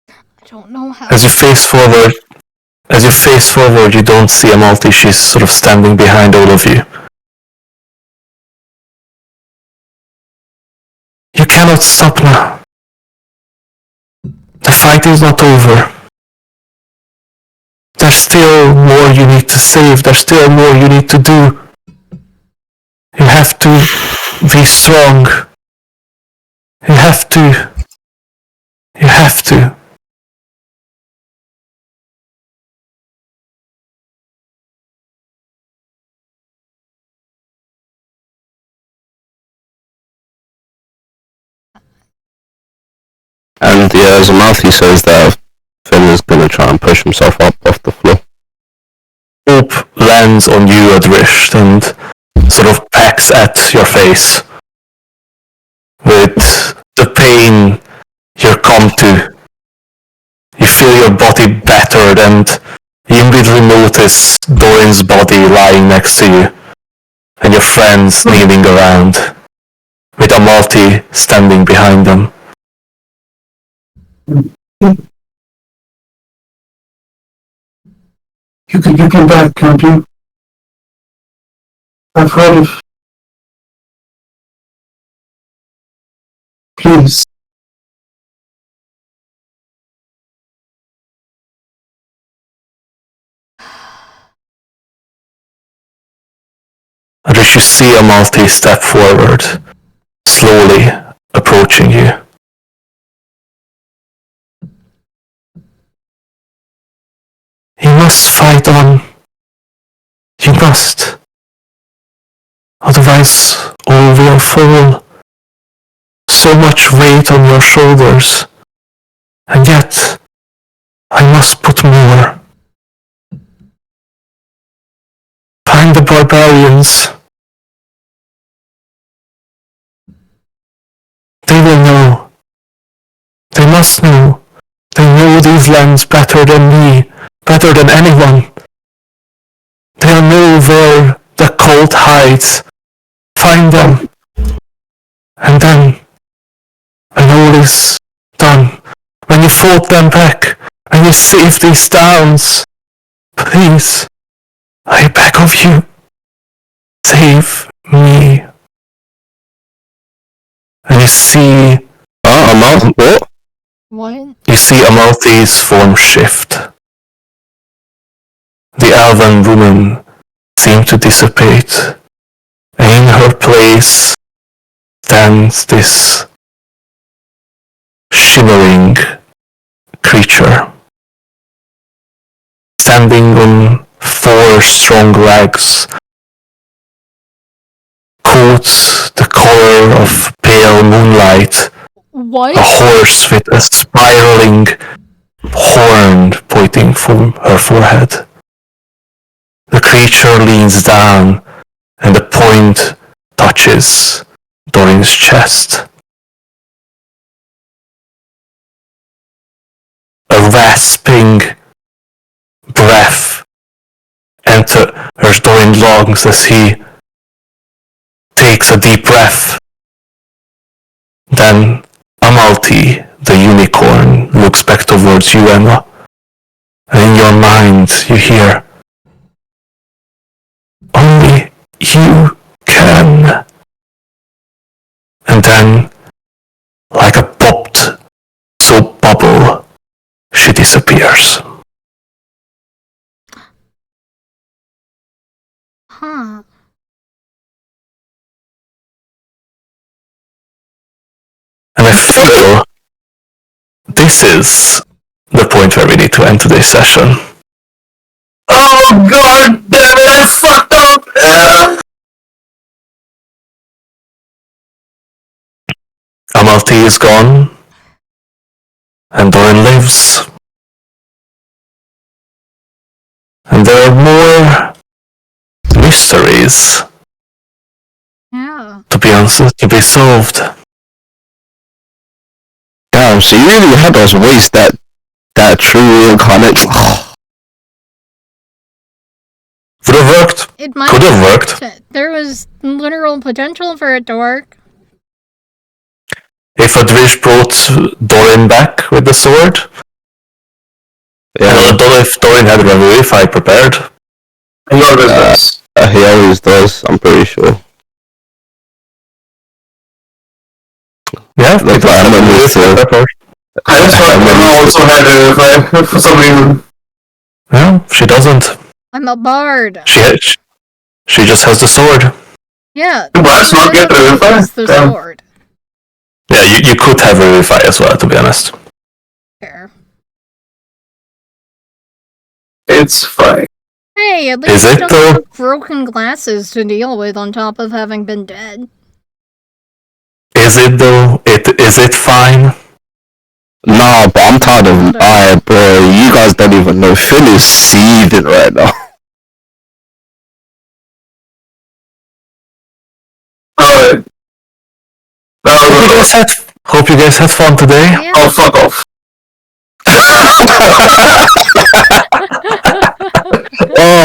I don't know how. As you face forward, you don't see Amalti. She's sort of standing behind all of you. You cannot stop now. The fight is not over. There's still more you need to save. There's still more you need to do. You have to be strong. You have to. You have to. And yeah, as Amalfi says that Finn is gonna try and push himself up off the floor. Hope lands on you, Adrisht, and sort of pecks at your face. With the pain you're come to, you feel your body battered, and you immediately notice Dorian's body lying next to you, and your friends kneeling around, with Amalti standing behind them. You can come back, can't you? I've heard of... Please. Adrisht, you see Amalti step forward, slowly approaching you. fight on. You must. Otherwise, all will fall. So much weight on your shoulders. And yet, I must put more. Find the barbarians. They will know. They must know. They know these lands better than me, better than anyone. They'll know where the cult hides. Find them. And then, when all is done, when you fought them back, and you saved these towns, please, I beg of you, save me. And you see... what? What? You see Amalthe's form shift. The elven woman seemed to dissipate, and in her place stands this shimmering creature, standing on 4 strong legs, coat the color of pale moonlight, What? a horse with a spiraling horn pointing from her forehead. The creature leans down and the point touches Dorin's chest. A rasping breath enters Dorin's lungs as he takes a deep breath. Then Amalthi, the unicorn, looks back towards you, Emma. And in your mind you hear, "Only you can." And then, like a popped soap bubble, she disappears. Huh. And I feel this is the point where we need to end today's session. Oh god damn it, I fucked up! Amalthi is gone, and Doran lives. And there are more mysteries Yeah. to be answered, to be solved. Damn, so you really had us waste that true incarnate. Would have worked. It might Could have worked. There was literal potential for it to work. If Adrish brought Doran back with the sword, I don't know if Doran had Revivify prepared. He always does. He always does, I'm pretty sure. Yeah, Look, it was I remember Revivify this, prepared. I just thought Mama also had Revivify for some reason. Yeah, she doesn't. I'm a bard. She just has the sword. Yeah. Do bards not get Revivify? It's the Damn. sword. Yeah, you could have Revivify as well, to be honest. Fair. It's fine. Hey, at Is least you it don't though? have broken glasses to deal with on top of having been dead. Is it though? Is it fine? Nah, but I'm tired of bro, you guys don't even know. Phil is seething right now. Alright. Hope you guys had fun today. Yeah. Oh, fuck off. Oh,